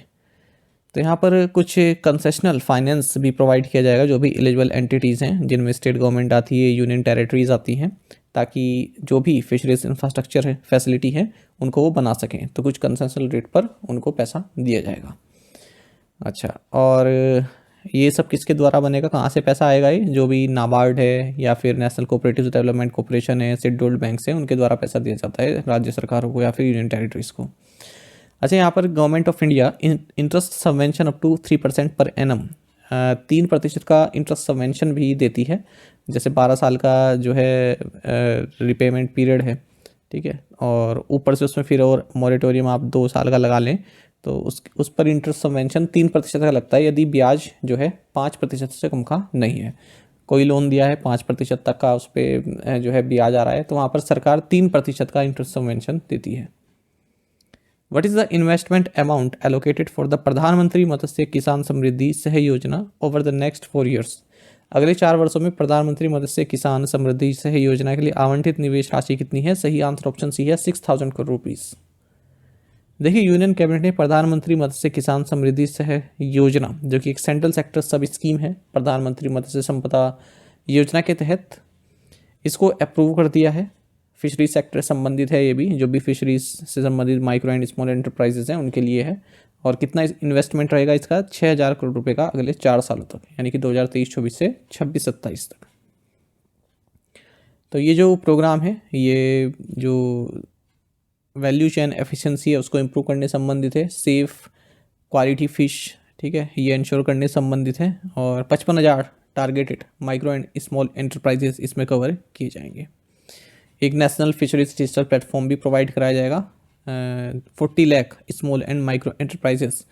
तो यहाँ पर कुछ कंसेशनल फाइनेंस भी प्रोवाइड किया जाएगा जो भी एलिजिबल एंटिटीज़ हैं, जिनमें स्टेट गवर्नमेंट आती है, यूनियन टेरिटरीज आती हैं, ताकि जो भी फिशरीज इंफ्रास्ट्रक्चर है, फैसिलिटी है, उनको वो बना सकें। तो कुछ कंसेशनल रेट पर उनको पैसा दिया जाएगा। अच्छा, और ये सब किसके द्वारा बनेगा, कहाँ से पैसा आएगा? ये जो भी नाबार्ड है या फिर नेशनल कोऑपरेटिव डेवलपमेंट कॉर्पोरेशन है, शेड्यूल्ड बैंक से, उनके द्वारा पैसा दिया जाता है राज्य सरकारों को या फिर यूनियन टेरिटरीज को। अच्छा, यहाँ पर government of India interest subvention up to 3% पर एनम 3% का इंटरेस्ट सबवेंशन भी देती है। जैसे 12 साल का जो है रिपेमेंट पीरियड है, ठीक है, और ऊपर से उसमें फिर और मॉरेटोरियम आप 2 साल का लगा लें तो उस पर इंटरेस्ट सबवेंशन 3% का लगता है, यदि ब्याज जो है 5% से कम का नहीं है। कोई लोन दिया है 5% तक का, उस पर जो है ब्याज आ रहा है, तो वहाँ पर सरकार 3% का इंटरेस्ट सबवेंशन देती है। What is the investment amount allocated for the प्रधानमंत्री मत्स्य किसान समृद्धि सह योजना over the next 4 years? अगले 4 वर्षों में प्रधानमंत्री मत्स्य किसान समृद्धि सह योजना के लिए आवंटित निवेश राशि कितनी है? सही आंसर ऑप्शन सी है 6,000 करोड़ रुपीस। देखिए, यूनियन कैबिनेट ने प्रधानमंत्री मत्स्य किसान समृद्धि सह योजना, जो कि एक सेंट्रल सेक्टर सब स्कीम है प्रधानमंत्री मत्स्य संपदा योजना के तहत, इसको अप्रूव कर दिया है। फिशरी सेक्टर संबंधित है, ये भी जो भी फिशरीज से संबंधित माइक्रो एंड स्मॉल एंटरप्राइजेज हैं उनके लिए है। और कितना इन्वेस्टमेंट रहेगा इसका? 6,000 करोड़ रुपए का अगले 4 सालों तक, यानी कि 2023-24 से 26-27 तक। तो ये जो प्रोग्राम है, ये जो वैल्यू चेन एफिशिएंसी है उसको इम्प्रूव करने संबंधित है। सेफ क्वालिटी फिश, ठीक है, ये इंश्योर करने संबंधित है। और 55,000 targeted micro and small enterprises इसमें कवर किए जाएंगे। एक नेशनल फिशरीज डिजिटल प्लेटफॉर्म भी प्रोवाइड कराया जाएगा 40 lakh small and micro enterprises,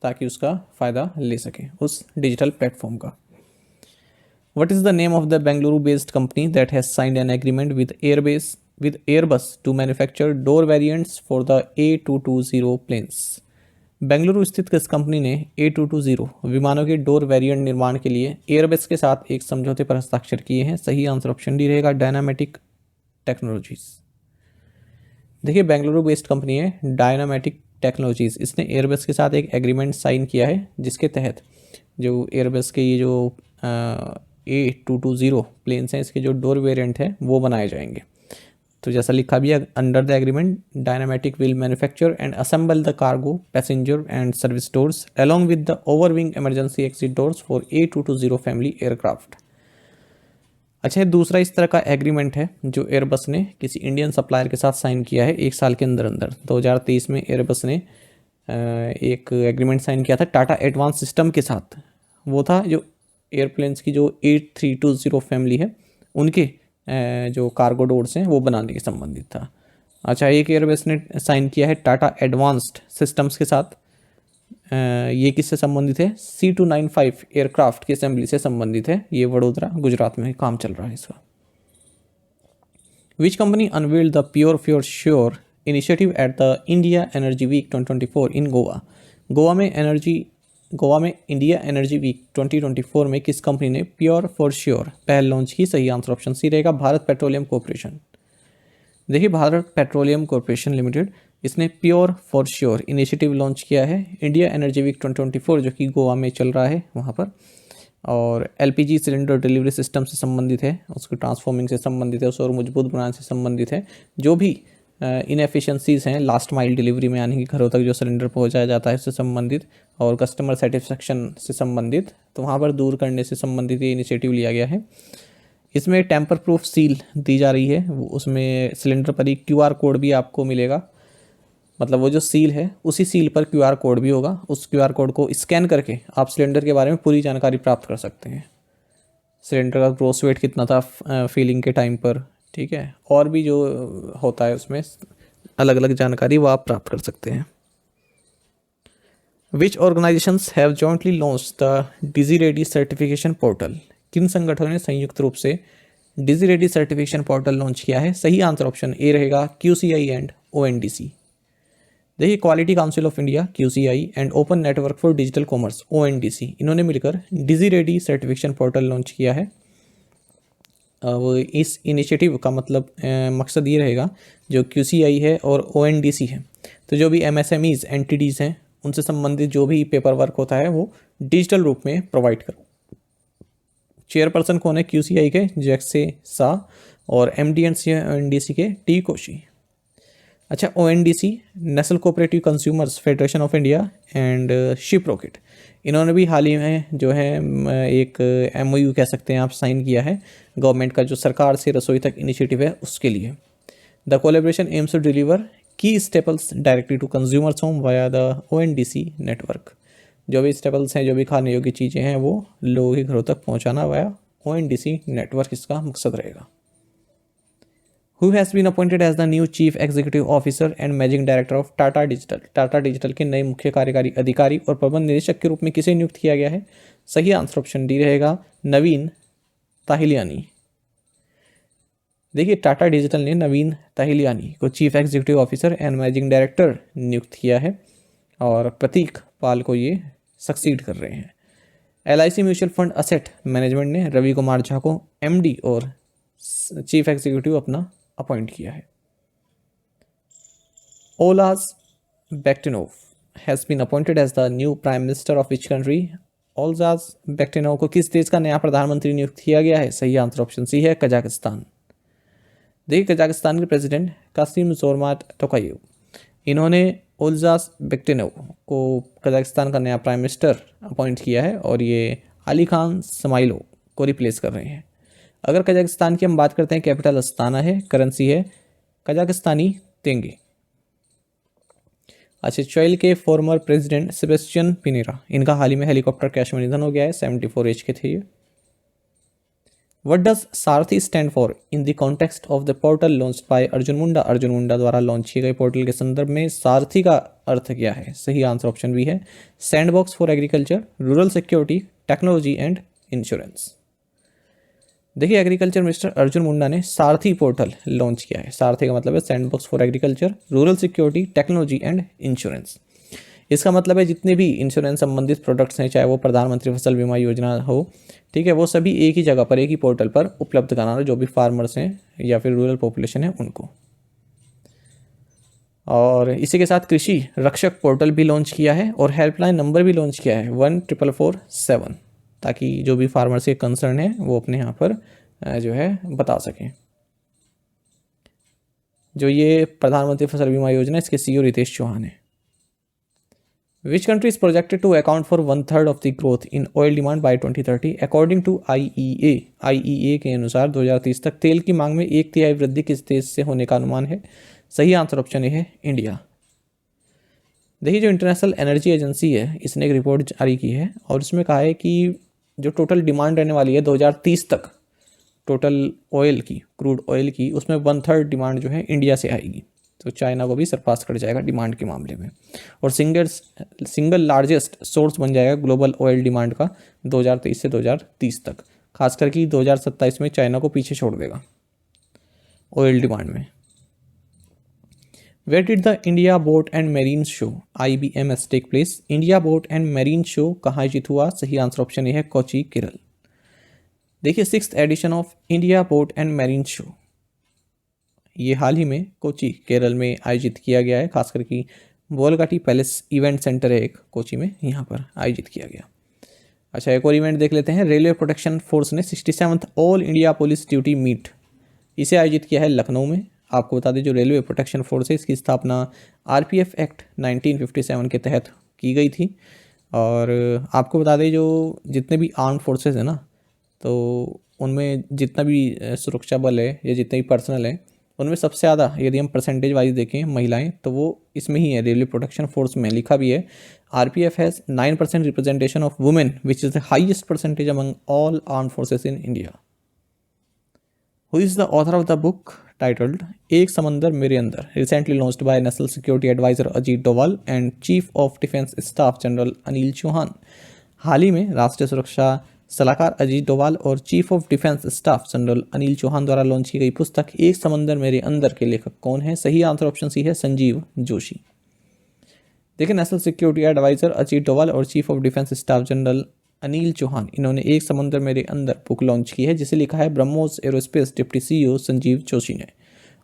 ताकि उसका फ़ायदा ले सकें उस डिजिटल प्लेटफॉर्म का। What is the name of the Bengaluru-based company that has signed an agreement with Airbus to manufacture door variants for the A220 planes? Bengaluru स्थित किस कंपनी ने A220 विमानों के डोर वेरिएंट निर्माण के लिए एयरबस के साथ एक समझौते पर हस्ताक्षर किए हैं? सही आंसर ऑप्शन डी रहेगा डायनामेटिक टेक्नोलॉजीज। देखिए, बेंगलुरु बेस्ड कंपनी है डायनामेटिक टेक्नोलॉजीज, इसने एयरबस के साथ एक एग्रीमेंट साइन किया है जिसके तहत जो एयरबस के ये जो A220 प्लेन्स हैं, इसके जो डोर वेरिएंट है वो बनाए जाएंगे। तो जैसा लिखा भी है, under the agreement Dynamatic will manufacture and assemble the cargo, passenger and service doors along with the overwing emergency exit doors for A220 family aircraft. अच्छा, दूसरा इस तरह का एग्रीमेंट है जो एयरबस ने किसी इंडियन सप्लायर के साथ साइन किया है 1 साल के अंदर अंदर। 2023 में एयरबस ने एक एग्रीमेंट साइन किया था टाटा एडवांस सिस्टम के साथ। वो था जो एयरप्लेन्स की जो 8320 फैमिली है उनके जो कार्गो डोर्स हैं वो बनाने के संबंधित था। अच्छा, एक एयरबस ने साइन किया है टाटा एडवांस्ड सिस्टम्स के साथ। ये किससे संबंधित है? C295 एयरक्राफ्ट की असेंबली से संबंधित है। ये वडोदरा गुजरात में काम चल रहा है इसका। Which company unveiled the Pure for Sure initiative at the India Energy Week 2024 in Goa? Goa में इंडिया एनर्जी वीक 2024 में किस कंपनी ने प्योर फॉर श्योर पहल लॉन्च की? सही आंसर ऑप्शन सी रहेगा, भारत पेट्रोलियम कॉर्पोरेशन। देखिए, भारत पेट्रोलियम कॉर्पोरेशन लिमिटेड इसने pure for sure initiative launch किया है इंडिया एनर्जी वीक 2024 जो कि गोवा में चल रहा है वहाँ पर। और एलपीजी सिलेंडर डिलीवरी सिस्टम से संबंधित है, उसकी ट्रांसफॉर्मिंग से संबंधित है, उसे और मजबूत बनाने से संबंधित है। जो भी इनएफिशिएंसीज हैं लास्ट माइल डिलीवरी में, यानी कि घरों तक जो सिलेंडर पहुंचाया जाता है उससे संबंधित, और कस्टमर सेटिस्फेक्शन से संबंधित, तो वहाँ पर दूर करने से संबंधित ये इनिशिएटिव लिया गया है। इसमें टेम्पर प्रूफ सील दी जा रही है, उसमें सिलेंडर पर ही क्यूआर कोड भी आपको मिलेगा। मतलब वो जो सील है उसी सील पर क्यूआर कोड भी होगा। उस क्यूआर कोड को स्कैन करके आप सिलेंडर के बारे में पूरी जानकारी प्राप्त कर सकते हैं। सिलेंडर का ग्रोस वेट कितना था फिलिंग के टाइम पर, ठीक है, और भी जो होता है उसमें अलग अलग जानकारी वो आप प्राप्त कर सकते हैं। Which organisations have jointly launch the digi ready certification portal? किन संगठनों ने संयुक्त रूप से डिजी-रेडी सर्टिफिकेशन पोर्टल लॉन्च किया है? सही आंसर ऑप्शन ए रहेगा, QCI एंड ONDC। देखिए, quality council of India QCI and open network for digital commerce ONDC, इन्होंने मिलकर डिजी-रेडी सर्टिफिकेशन पोर्टल लॉन्च किया है। अब इस इनिशिएटिव का मतलब मकसद ये रहेगा, जो QCI है और ONDC है, तो जो भी MSMEs एंटिटीज़ हैं उनसे संबंधित जो भी पेपर वर्क होता है वो डिजिटल रूप में प्रोवाइड करो। चेयरपर्सन कौन है QCI के? जैक्से शाह, और MD एंड ONDC के T कोशी। अच्छा, ONDC national cooperative consumers federation of India and ship rocket, इन्होंने भी हाल ही में जो है एक MOU कह सकते हैं आप साइन किया है गवर्नमेंट का, जो सरकार से रसोई तक इनिशिएटिव है उसके लिए। The collaboration aims to deliver key staples directly to consumers home via the ONDC network. जो भी स्टेपल्स हैं, जो भी खाने योग्य चीज़ें हैं, वो लोगों के घरों तक पहुँचाना वाया ONDC नेटवर्क इसका मकसद रहेगा। Who has been appointed as the new Chief Executive Officer and Managing Director of Tata Digital? Tata digital के नए मुख्य कार्यकारी अधिकारी और प्रबंध निदेशक के रूप में किसे नियुक्त किया गया है? सही आंसर ऑप्शन डी रहेगा, नवीन ताहिलियानी। देखिए, टाटा डिजिटल ने नवीन ताहिलियानी को chief executive officer and managing director नियुक्त किया है, और प्रतीक पाल को ये सक्सीड कर रहे हैं। LIC mutual fund asset management ने रवि कुमार झा को MD और चीफ एग्जीक्यूटिव अपना अपॉइंट किया है। Olzhas Bektenov has been appointed as the new prime minister of which country? Olzhas Bektenov को किस देश का नया प्रधानमंत्री नियुक्त किया गया है? सही आंसर ऑप्शन सी है, कजाकिस्तान। देखिए, कजाकिस्तान के प्रेसिडेंट कासिम जोरमाट टोकायेव, इन्होंने ओलाज बेक्टिनोव को कजाकिस्तान का नया प्राइम मिनिस्टर अपॉइंट किया है, और ये अली खान समाइलो को रिप्लेस कर रहे हैं। अगर कजाकिस्तान की हम बात करते हैं, कैपिटल अस्ताना है, करेंसी है कजाकिस्तानी तेंगे। अच्छा, इजराइल के फॉर्मर प्रेसिडेंट सेबेस्टियन पिनेरा, इनका हाल ही में हेलीकॉप्टर क्रैश में निधन हो गया है, 74 एज के थे ये। What does Saarthi stand for in the context of the portal launched by Arjun Munda? Arjun Munda द्वारा लॉन्च किए गए पोर्टल के संदर्भ में सारथी का अर्थ क्या है? सही आंसर ऑप्शन बी है, sandbox for agriculture, rural security, technology and insurance. देखिए, एग्रीकल्चर मिनिस्टर अर्जुन मुंडा ने सारथी पोर्टल लॉन्च किया है। सारथी का मतलब है sandbox for agriculture, rural security, technology and insurance. इसका मतलब है जितने भी इंश्योरेंस संबंधित प्रोडक्ट्स हैं, चाहे वो प्रधानमंत्री फसल बीमा योजना हो, ठीक है, वो सभी एक ही जगह पर, एक ही पोर्टल पर उपलब्ध कराना, जो भी फार्मर्स हैं या फिर रूरल पॉपुलेशन है उनको। और इसी के साथ कृषि रक्षक पोर्टल भी लॉन्च किया है, और हेल्पलाइन नंबर भी लॉन्च किया है 14447, ताकि जो भी फार्मर्स के कंसर्न है वो अपने यहाँ पर जो है बता सकें। जो ये प्रधानमंत्री फसल बीमा योजना, इसके CEO रितेश चौहान है। Which country is projected to account for 1/3 of the growth in oil demand by 2030 according to IEA के अनुसार 2030 तक तेल की मांग में 1/3 वृद्धि किस देश से होने का अनुमान है? सही आंसर ऑप्शन ए है, इंडिया। देखिए, जो इंटरनेशनल एनर्जी एजेंसी है इसने एक रिपोर्ट जारी की है और उसमें कहा है कि जो टोटल डिमांड रहने वाली है 2030 तक टोटल ऑयल की, क्रूड ऑयल की, उसमें 1/3 डिमांड जो है इंडिया से आएगी। तो चाइना को भी सरपास कर जाएगा डिमांड के मामले में और सिंगल लार्जेस्ट सोर्स बन जाएगा ग्लोबल ऑयल डिमांड का 2023 से 2030 तक। खासकर कि 2027 में चाइना को पीछे छोड़ देगा ऑयल डिमांड में। Where did the India Boat and Marine Show IBMS take place? India boat and marine show कहाँ आयोजित हुआ? सही आंसर ऑप्शन ए है कोची, केरल। देखिए, 6th edition of India boat and marine show ये हाल ही में कोची, केरल में आयोजित किया गया है। खासकर कि बोलगाटी पैलेस इवेंट सेंटर है एक कोची में, यहाँ पर आयोजित किया गया। अच्छा, एक और इवेंट देख लेते हैं। रेलवे प्रोटेक्शन फोर्स ने 67th all India police duty meet इसे आयोजित किया है लखनऊ में। आपको बता दें, जो रेलवे प्रोटेक्शन फोर्स है इसकी स्थापना आरपीएफ एक्ट 1957 के तहत की गई थी। और आपको बता दें, जो जितने भी आर्म फोर्सेस है ना, तो उनमें जितना भी सुरक्षा बल है या जितने भी पर्सनल है, उनमें सबसे ज़्यादा यदि हम परसेंटेज वाइज देखें महिलाएं, तो वो इसमें ही है, रेलवे प्रोटेक्शन फोर्स में। लिखा भी है RPF has 9% representation of women which is the highest percentage among all arm forces in India. Who is the author of the book titled Ek Samandar Mere Andar, recently launched by national security adviser Ajit Doval and chief of defence staff general Anil Chauhan. हाल ही में राष्ट्रीय सुरक्षा सलाहकार अजीत डोवाल और chief of defence staff general Anil Chauhan द्वारा launch की गई पुस्तक एक समंदर मेरे अंदर के लेखक कौन है? सही आंसर ऑप्शन सी है संजीव जोशी। देखिए, national security adviser Ajit Doval और chief of defence staff general Anil Chauhan, इन्होंने एक समंदर मेरे अंदर बुक लॉन्च की है जिसे लिखा है BrahMos aerospace deputy CEO Sanjeev Joshi ने।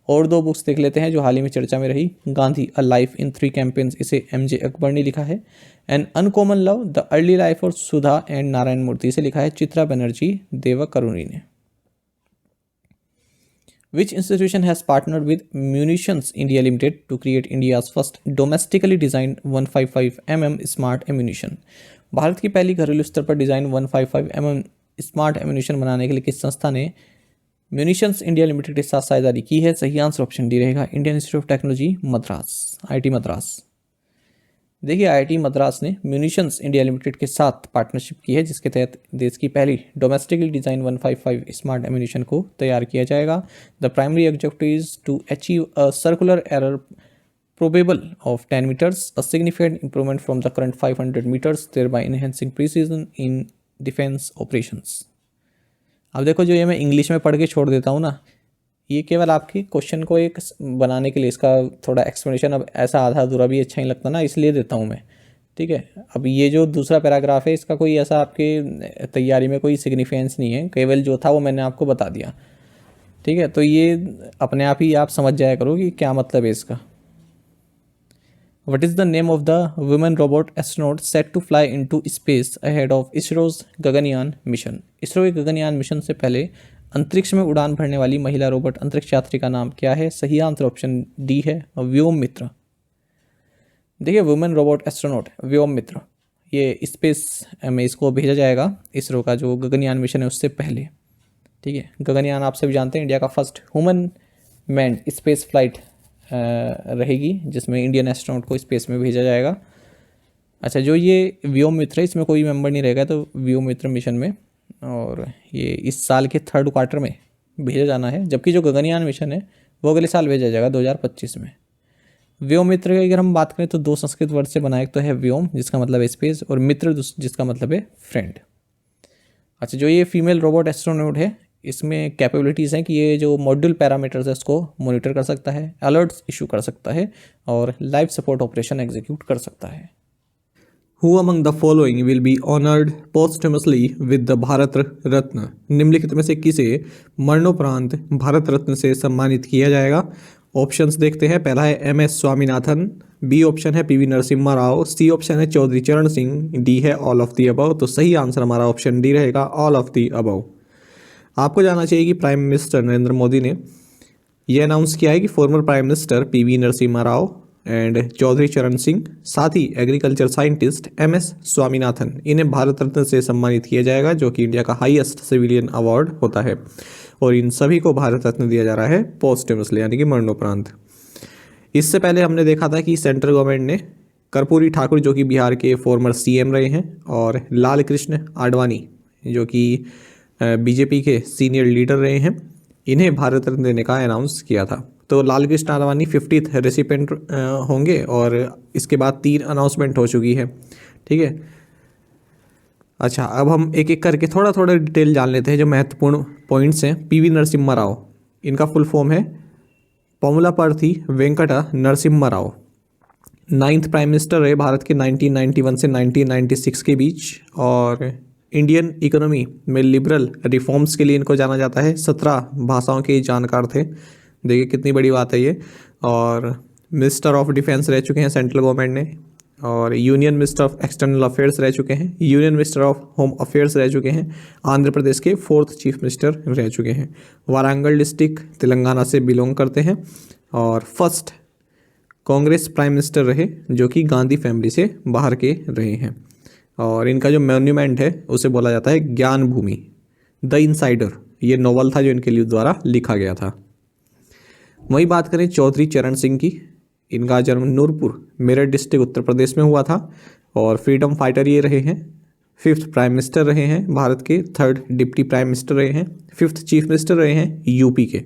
और दो बुक्स देख लेते हैं जो हाल ही में चर्चा में रही। Gandhi a life in 3 campaigns, इसे एमजे अकबर ने लिखा है। And uncommon love the early life of Sudha and Narayan Murthy, इसे लिखा है चित्रा बनर्जी देवकरुणी ने। Which institution has partnered with Munitions India Limited to create India's first domestically designed 155 mm smart ammunition? Bharat की पहली घरेलू स्तर पर डिजाइन 155 mm स्मार्ट एम्यूनिशन बनाने के लिए किस संस्था ने म्यूनिशंस इंडिया लिमिटेड के साथ साझेदारी की है? सही आंसर ऑप्शन डी रहेगा Indian institute of technology Madras, IT Madras. देखिए, आईआईटी मद्रास ने म्यूनिशंस इंडिया लिमिटेड के साथ पार्टनरशिप की है जिसके तहत देश की पहली डोमेस्टिकली डिजाइन 155 स्मार्ट एम्यूनिशन को तैयार किया जाएगा। The primary objective is to achieve a circular error probable of 10 meters, a significant improvement from the current 500 meters, thereby enhancing precision in defense operations। अब देखो, जो ये मैं इंग्लिश में पढ़ के छोड़ देता हूँ ना, ये केवल आपकी क्वेश्चन को एक बनाने के लिए, इसका थोड़ा एक्सप्लेनेशन अब ऐसा आधा अधूरा भी अच्छा ही लगता ना, इसलिए देता हूँ मैं। ठीक है, अब ये जो दूसरा पैराग्राफ है इसका कोई ऐसा आपके तैयारी में कोई सिग्निफिकेंस नहीं है, केवल जो था वो मैंने आपको बता दिया। ठीक है, तो ये अपने आप ही आप समझ जाया करो कि क्या मतलब है इसका। What is the name of the women robot astronaut set to fly into space ahead of ISRO's Gaganyaan mission? ISRO के गगनयान मिशन से पहले अंतरिक्ष में उड़ान भरने वाली महिला रोबोट अंतरिक्ष यात्री का नाम क्या है? सही आंसर ऑप्शन डी है व्योम मित्र। देखिए, वुमेन रोबोट एस्ट्रोनॉट व्योम मित्र, ये स्पेस में इसको भेजा जाएगा इसरो का जो गगनयान मिशन है उससे पहले। ठीक है, गगनयान आप सभी जानते हैं इंडिया का first human manned space flight रहेगी जिसमें इंडियन एस्ट्रोनॉट को स्पेस में भेजा जाएगा। अच्छा, जो ये व्योम मित्र है इसमें कोई मेंबर नहीं रहेगा, तो व्योम मित्र मिशन में, और ये इस साल के 3rd क्वार्टर में भेजा जाना है, जबकि जो गगनयान मिशन है वो अगले साल भेजा जाएगा 2025 में। व्योम मित्र की अगर हम बात करें तो 2 संस्कृत वर्ड से बना, एक तो है व्योम जिसका मतलब है स्पेस, और मित्र जिसका मतलब है फ्रेंड। अच्छा, जो ये फीमेल रोबोट एस्ट्रोनॉट है इसमें कैपेबिलिटीज़ हैं कि ये जो मॉड्यूल पैरामीटर्स है उसको मॉनिटर कर सकता है, अलर्ट्स इशू कर सकता है और लाइफ सपोर्ट ऑपरेशन एग्जीक्यूट कर सकता है। Who among the following will be honored posthumously with the Bharat Ratna? निम्नलिखित में से किसे मरणोपरांत भारत रत्न से सम्मानित किया जाएगा? ऑप्शंस देखते हैं। पहला है MS स्वामीनाथन, बी ऑप्शन है PV Narasimha Rao, C option है चौधरी चरण सिंह, डी है ऑल ऑफ दी अबव। तो सही आंसर हमारा ऑप्शन डी रहेगा ऑल ऑफ दी अबव। आपको जानना चाहिए कि प्राइम मिनिस्टर नरेंद्र मोदी ने यह अनाउंस किया है कि former prime minister PV Narasimha Rao and Chaudhary Charan Singh, साथ ही एग्रीकल्चर साइंटिस्ट MS स्वामीनाथन, इन्हें भारत रत्न से सम्मानित किया जाएगा जो कि इंडिया का हाईएस्ट सिविलियन अवार्ड होता है, और इन सभी को भारत रत्न दिया जा रहा है पोस्टमसली यानी कि मरणोपरांत। इससे पहले हमने देखा था कि सेंट्रल गवर्नमेंट ने कर्पूरी ठाकुर जो कि बिहार के फॉर्मर सीएम रहे हैं, और लाल कृष्ण आडवाणी जो कि बीजेपी के सीनियर लीडर रहे हैं, इन्हें भारत रत्न देने का अनाउंस किया था। तो लाल कृष्ण आडवाणी 50th रेसिपेंट होंगे, और इसके बाद 3 अनाउंसमेंट हो चुकी है। ठीक है, अच्छा अब हम एक एक करके थोड़ा थोड़ा डिटेल जान लेते हैं जो महत्वपूर्ण पॉइंट्स हैं। पीवी नरसिम्हा राव, इनका फुल फॉर्म है Pamulaparti Venkata Narasimha Rao. 9th prime minister रहे भारत के 1991 से 1996 के बीच, और इंडियन इकोनॉमी में लिबरल रिफॉर्म्स के लिए इनको जाना जाता है। 17 भाषाओं के जानकार थे, देखिए कितनी बड़ी बात है ये। और मिनिस्टर ऑफ डिफेंस रह चुके हैं सेंट्रल गवर्नमेंट ने, और union minister of external affairs रह चुके हैं, union minister of home affairs रह चुके हैं, आंध्र प्रदेश के 4th चीफ मिनिस्टर रह चुके हैं, वारंगल डिस्ट्रिक्ट तेलंगाना से बिलोंग करते हैं, और फर्स्ट कांग्रेस प्राइम मिनिस्टर रहे जो कि गांधी फैमिली से बाहर के रहे हैं। और इनका जो मॉन्यूमेंट है उसे बोला जाता है ज्ञान भूमि। द इनसाइडर ये नॉवल था जो इनके लिए द्वारा लिखा गया था। वही बात करें चौधरी चरण सिंह की, इनका जन्म नूरपुर मेरठ डिस्ट्रिक्ट उत्तर प्रदेश में हुआ था, और फ्रीडम फाइटर ये रहे हैं। 5th प्राइम मिनिस्टर रहे हैं भारत के, 3rd डिप्टी प्राइम मिनिस्टर रहे हैं, 5th चीफ मिनिस्टर रहे हैं यूपी के।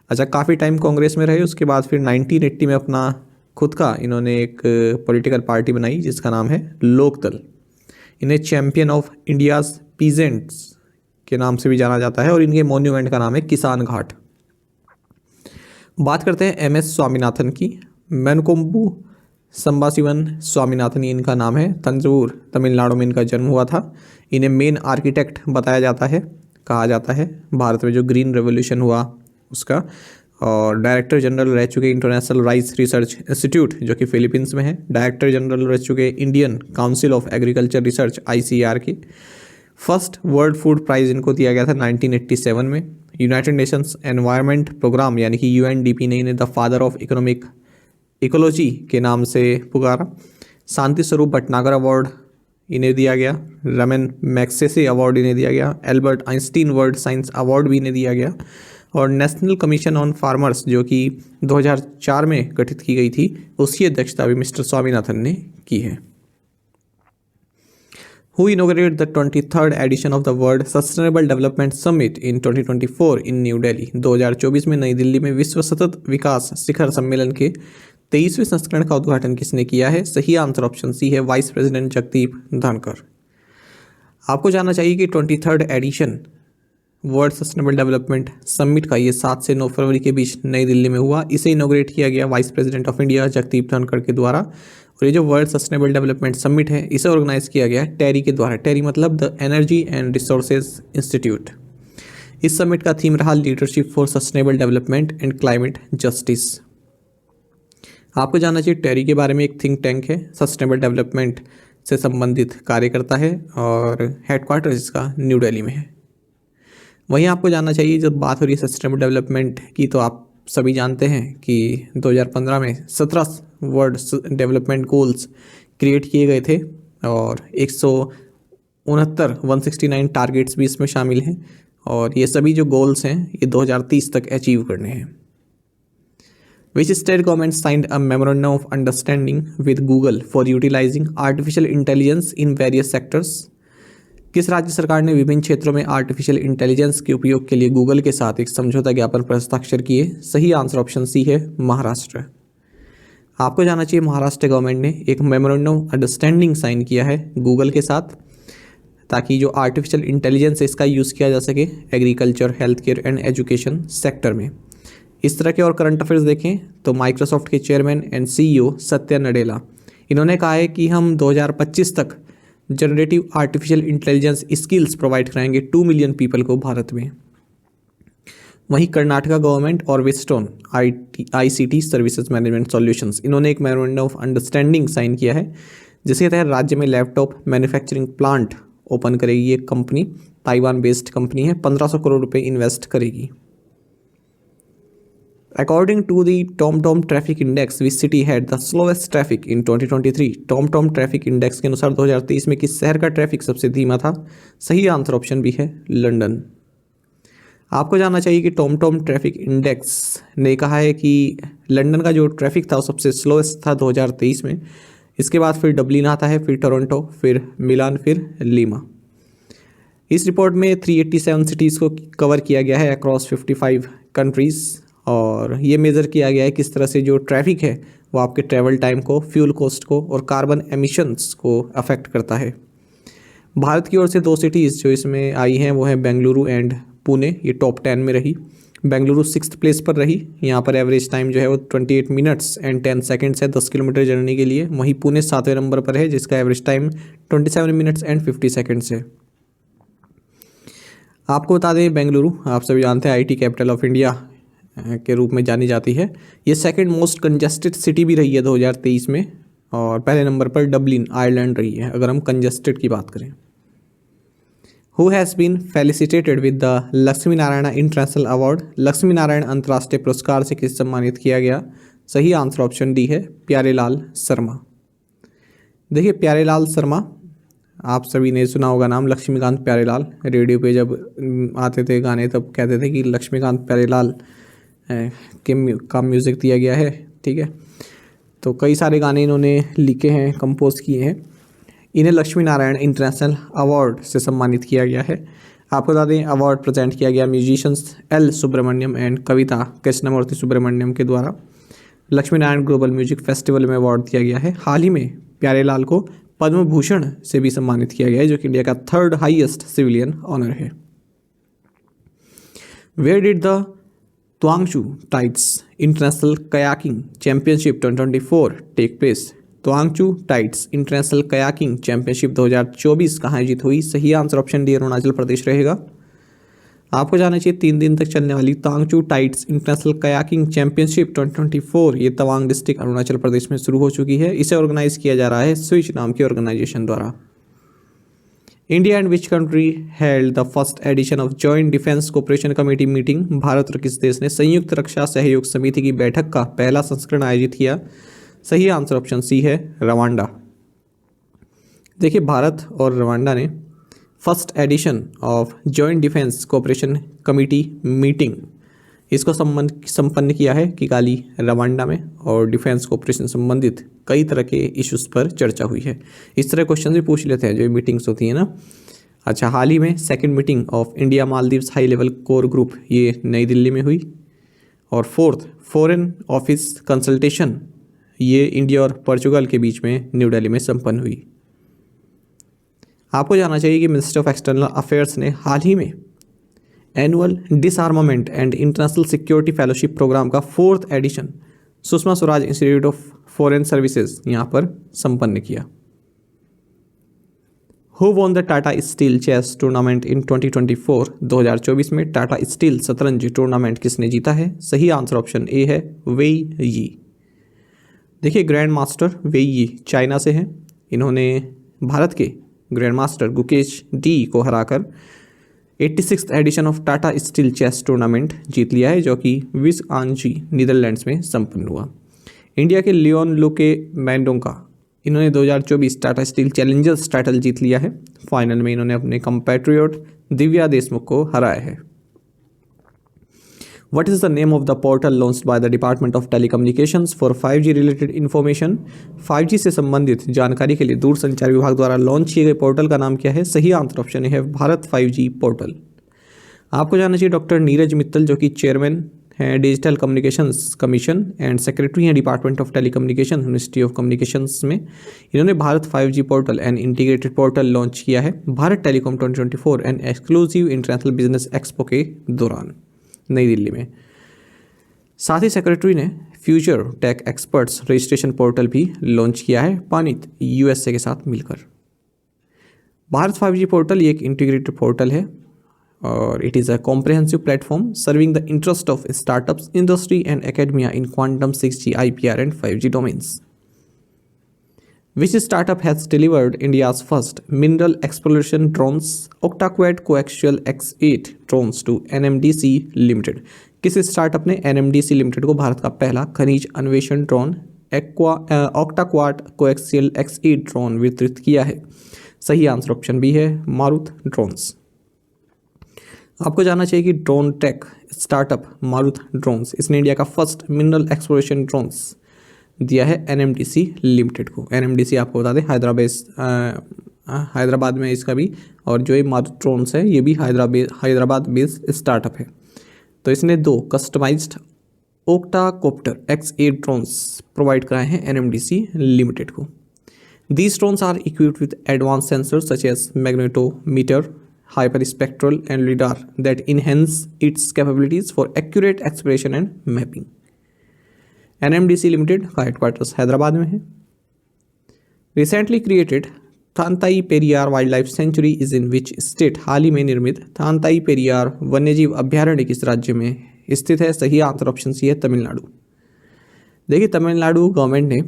अच्छा, काफ़ी टाइम कांग्रेस में रहे, उसके बाद फिर 1980 में अपना खुद का इन्होंने एक पॉलिटिकल पार्टी बनाई जिसका नाम है लोकदल। इन्हें चैम्पियन ऑफ इंडियाज़ पीजेंट्स के नाम से भी जाना जाता है, और इनके मॉन्यूमेंट का नाम है किसान घाट। बात करते हैं MS स्वामीनाथन की। मैनकोम्बू संबाशिवन स्वामीनाथन इनका नाम है, तंजौर तमिलनाडु में इनका जन्म हुआ था। इन्हें मेन आर्किटेक्ट बताया जाता है, कहा जाता है भारत में जो ग्रीन रेवोल्यूशन हुआ उसका। और डायरेक्टर जनरल रह चुके इंटरनेशनल राइस रिसर्च इंस्टीट्यूट जो कि फिलीपींस में है। डायरेक्टर जनरल रह चुके Indian council of agriculture research ICAR के। फर्स्ट वर्ल्ड फूड प्राइज़ इनको दिया गया था 1987 में। यूनाइटेड नेशंस एनवायरनमेंट प्रोग्राम यानी कि UNDP ने इन्हें the father of economic ecology के नाम से पुकारा। शांति स्वरूप भटनागर अवार्ड इन्हें दिया गया। रमन मैग्सेसे अवार्ड इन्हें दिया गया। Albert Einstein world science award भी इन्हें दिया गया। और नेशनल कमीशन ऑन फार्मर्स जो कि 2004 में गठित की गई थी, उसकी अध्यक्षता भी मिस्टर स्वामीनाथन ने की है। Who inaugurated the 23rd edition of the World Sustainable Development Summit in 2024 in New Delhi? 2024 में नई दिल्ली में विश्व सतत विकास शिखर सम्मेलन के 23वें संस्करण का उद्घाटन किसने किया है? सही आंसर ऑप्शन सी है, वाइस प्रेसिडेंट जगदीप धनखड़। आपको जानना चाहिए कि 23rd edition World Sustainable Development Summit का ये 7 से 9 फरवरी के बीच नई दिल्ली में हुआ। इसे इनोग्रेट किया गया vice president of India Jagdeep Dhankhar के द्वारा। और ये जो वर्ल्ड सस्टेनेबल डेवलपमेंट समिट है इसे ऑर्गेनाइज किया गया है टेरी के द्वारा। टेरी मतलब the energy and resources institute. इस समिट का थीम रहा leadership for sustainable development and climate justice. आपको जानना चाहिए टेरी के बारे में एक थिंक टैंक है, सस्टेनेबल डेवलपमेंट से संबंधित कार्य करता है, और हेडक्वार्टर इसका न्यू दिल्ली में है। वहीं आपको जानना चाहिए जब बात हो रही है सस्टेनेबल डेवलपमेंट की, तो आप सभी जानते हैं कि 2015 में 17 वर्ल्ड डेवलपमेंट गोल्स क्रिएट किए गए थे, और 169 टारगेट्स भी इसमें शामिल हैं। और ये सभी जो गोल्स हैं ये 2030 तक अचीव करने हैं। Which state government signed a memorandum of understanding with Google for utilizing artificial intelligence in various sectors? किस राज्य सरकार ने विभिन्न क्षेत्रों में आर्टिफिशियल इंटेलिजेंस के उपयोग के लिए गूगल के साथ एक समझौता ज्ञापन पर हस्ताक्षर किए? सही आंसर ऑप्शन सी है, महाराष्ट्र। आपको जानना चाहिए महाराष्ट्र गवर्नमेंट ने एक मेमोरेंडम अंडरस्टैंडिंग साइन किया है गूगल के साथ, ताकि जो आर्टिफिशियल इंटेलिजेंस है इसका यूज़ किया जा सके agriculture, health care and education sector में। इस तरह के और करंट अफेयर्स देखें तो माइक्रोसॉफ्ट के chairman and CEO Satya Nadella, इन्होंने कहा है कि हम 2025 तक generative artificial intelligence skills provide कराएंगे 2 मिलियन पीपल को भारत में। वहीं कर्नाटका गवर्नमेंट और Wheatstone ICT services management solutions, इन्होंने एक मेमोरेंडम ऑफ अंडरस्टैंडिंग साइन किया है जिसके तहत राज्य में लैपटॉप मैन्युफैक्चरिंग प्लांट ओपन करेगी। ये कंपनी ताइवान बेस्ड कंपनी है, 1500 करोड़ रुपए इन्वेस्ट करेगी। According to the TomTom Traffic Index, which city had the slowest traffic in 2023? TomTom Traffic Index के अनुसार 2023 में किस शहर का ट्रैफिक सबसे धीमा था? सही आंसर ऑप्शन भी है, लंदन। आपको जानना चाहिए कि TomTom Traffic Index ने कहा है कि लंदन का जो ट्रैफिक था वो सबसे स्लोएस्ट था 2023 में। इसके बाद फिर डबलिन आता है, फिर टोरंटो, फिर मिलान, फिर लीमा। इस रिपोर्ट में 387 सिटीज़ को कवर किया गया है अक्रॉस 55 कंट्रीज़, और ये मेज़र किया गया है किस तरह से जो ट्रैफिक है वो आपके ट्रैवल टाइम को, फ्यूल कॉस्ट को और कार्बन एमिशंस को अफेक्ट करता है। भारत की ओर से 2 सिटीज़ जो इसमें आई हैं वो है बेंगलुरु एंड पुणे। ये टॉप 10 में रही। बेंगलुरु 6th प्लेस पर रही। यहाँ पर एवरेज टाइम जो है वो 28 मिनट्स एंड 10 सेकेंड्स है 10 किलोमीटर जर्नी के लिए। वहीं पुणे 7वें नंबर पर है जिसका average time 27 minutes and 50 seconds है। आपको बता दें बेंगलुरु आप सभी जानते हैं IT कैपिटल ऑफ इंडिया के रूप में जानी जाती है। ये सेकंड मोस्ट कंजेस्टेड सिटी भी रही है 2023 में, और पहले नंबर पर डबलिन आयरलैंड रही है अगर हम कंजेस्टेड की बात करें। Who has been felicitated with the Lakshmi Narayan international award. Lakshmi Narayan अंतर्राष्ट्रीय पुरस्कार से किस सम्मानित किया गया? सही आंसर ऑप्शन डी है, प्यारेलाल शर्मा। देखिए प्यारेलाल शर्मा, आप सभी ने सुना होगा नाम, लक्ष्मीकांत प्यारेलाल। रेडियो पे जब आते थे गाने तब कहते थे कि लक्ष्मीकांत प्यारेलाल का म्यूज़िक दिया गया है, ठीक है। तो कई सारे गाने इन्होंने लिखे हैं, कंपोज किए हैं। इन्हें लक्ष्मी नारायण इंटरनेशनल अवार्ड से सम्मानित किया गया है। आपको बता दें अवार्ड प्रेजेंट किया गया म्यूजिशियंस L सुब्रमण्यम एंड कविता कृष्णमूर्ति सुब्रमण्यम के द्वारा। Lakshmi Narayan global music festival में अवार्ड दिया गया है। हाल ही में प्यारेलाल को पद्म भूषण से भी सम्मानित किया गया है जो कि इंडिया का 3rd हाईएस्ट सिविलियन ऑनर है। Where did the Twangchu tides international kayaking championship 2024 take place. Twangchu tides international kayaking championship 2024 कहाँ आयोजित हुई? सही answer option D Arunachal Pradesh रहेगा। आपको जाना चाहिए 3 दिन तक चलने वाली Twangchu tides international kayaking championship 2024 ये तवांग डिस्ट्रिक्ट अरुणाचल प्रदेश में शुरू हो चुकी है। इसे ऑर्गेनाइज किया जा रहा है स्विच नाम की ऑर्गेनाइजेशन द्वारा। India and which country held the first edition of joint defence cooperation committee meeting. Bharat और किस देश ने संयुक्त रक्षा सहयोग समिति की बैठक का पहला संस्करण आयोजित किया? सही आंसर ऑप्शन सी है, रवांडा। देखिए भारत और रवांडा ने first edition of joint defence cooperation committee meeting इसको संपन्न किया है किगाली रवांडा में, और डिफेंस कोऑपरेशन संबंधित कई तरह के इश्यूज पर चर्चा हुई है। इस तरह क्वेश्चन भी पूछ लेते हैं जो मीटिंग्स होती हैं ना। अच्छा, हाल ही में 2nd meeting of India Maldives high level core group ये नई दिल्ली में हुई, और 4th फॉरेन ऑफिस कंसल्टेशन ये इंडिया और पोर्चुगल के बीच में न्यू दिल्ली में संपन्न हुई। आपको जानना चाहिए कि मिनिस्ट्री ऑफ एक्सटर्नल अफेयर्स ने हाल ही में annual disarmament and international security fellowship program का 4th edition Sushma Swaraj institute of foreign services यहाँ पर संपन्न किया। Who won the Tata steel chess tournament in 2024। 2024 में टाटा स्टील शतरंज टूर्नामेंट किसने जीता है? सही आंसर ऑप्शन ए है, वेई यी। देखिए ग्रैंड मास्टर वेई यी चाइना से हैं। इन्होंने भारत के ग्रैंड मास्टर गुकेश डी को हराकर 86th edition of Tata steel chess tournament जीत लिया है जो कि विज आंजी नीदरलैंड्स में संपन्न हुआ। इंडिया के लियोन लुके मैंडोंका इन्होंने 2024 टाटा स्टील चैलेंजर्स टाइटल जीत लिया है। फाइनल में इन्होंने अपने कंपैट्रियोट दिव्या देशमुख को हराया है। What is the name of the portal launched by the Department of Telecommunications for 5G related information? 5G से संबंधित जानकारी के लिए दूरसंचार विभाग द्वारा लॉन्च किए गए पोर्टल का नाम क्या है? सही आंसर ऑप्शन है भारत 5G पोर्टल। आपको जानना चाहिए डॉक्टर नीरज मित्तल जो कि चेयरमैन हैं digital communications commission and secretary हैं department of telecommunication ministry of communications में। इन्होंने Bharat 5G portal and integrated portal launch किया है Bharat telecom 2024 and exclusive international business expo के दौरान नई दिल्ली में। साथ ही सेक्रेटरी ने future tech experts registration portal भी लॉन्च किया है पानित USA के साथ मिलकर। भारत 5G पोर्टल ये एक इंटीग्रेटेड पोर्टल है और it is a comprehensive platform serving the interest of startups industry and academia in quantum 6G IPR and 5G domains. Which startup has delivered India's first mineral exploration drones Octaquad coaxial X8 drones to NMDC Limited? किस startup ने NMDC limited को भारत का पहला खनिज अन्वेषण drone ऑक्टाक्वाड coaxial X8 drone वितरित किया है? सही आंसर ऑप्शन बी है, मारुत ड्रोन्स। आपको जानना चाहिए कि ड्रोन टेक स्टार्टअप मारुत ड्रोन्स इसने इंडिया का फर्स्ट मिनरल एक्सप्लोरेशन ड्रोन्स दिया है एनएमडीसी लिमिटेड को। एनएमडीसी आपको बता दें हैदराबाद में इसका भी, और जो ये मारुट्रॉन्स है ये भी हैदराबाद बेस्ड स्टार्टअप है। तो इसने 2 कस्टमाइज्ड ओक्टाकॉप्टर X8 ड्रोन्स प्रोवाइड कराए हैं एनएमडीसी लिमिटेड को। These drones are equipped with advanced sensors such as magnetometer, hyperspectral, and lidar that enhance its capabilities for accurate exploration and mapping. NMDC Limited का headquarters Hyderabad में है। Recently created Thanthai Periyar wild life sanctuary is in which state? हाल ही में निर्मित थानताई पेरियार वन्यजीव अभ्यारण्य किस राज्य में स्थित है? सही आंसर ऑप्शन सी है तमिलनाडु। देखिए तमिलनाडु गवर्नमेंट ने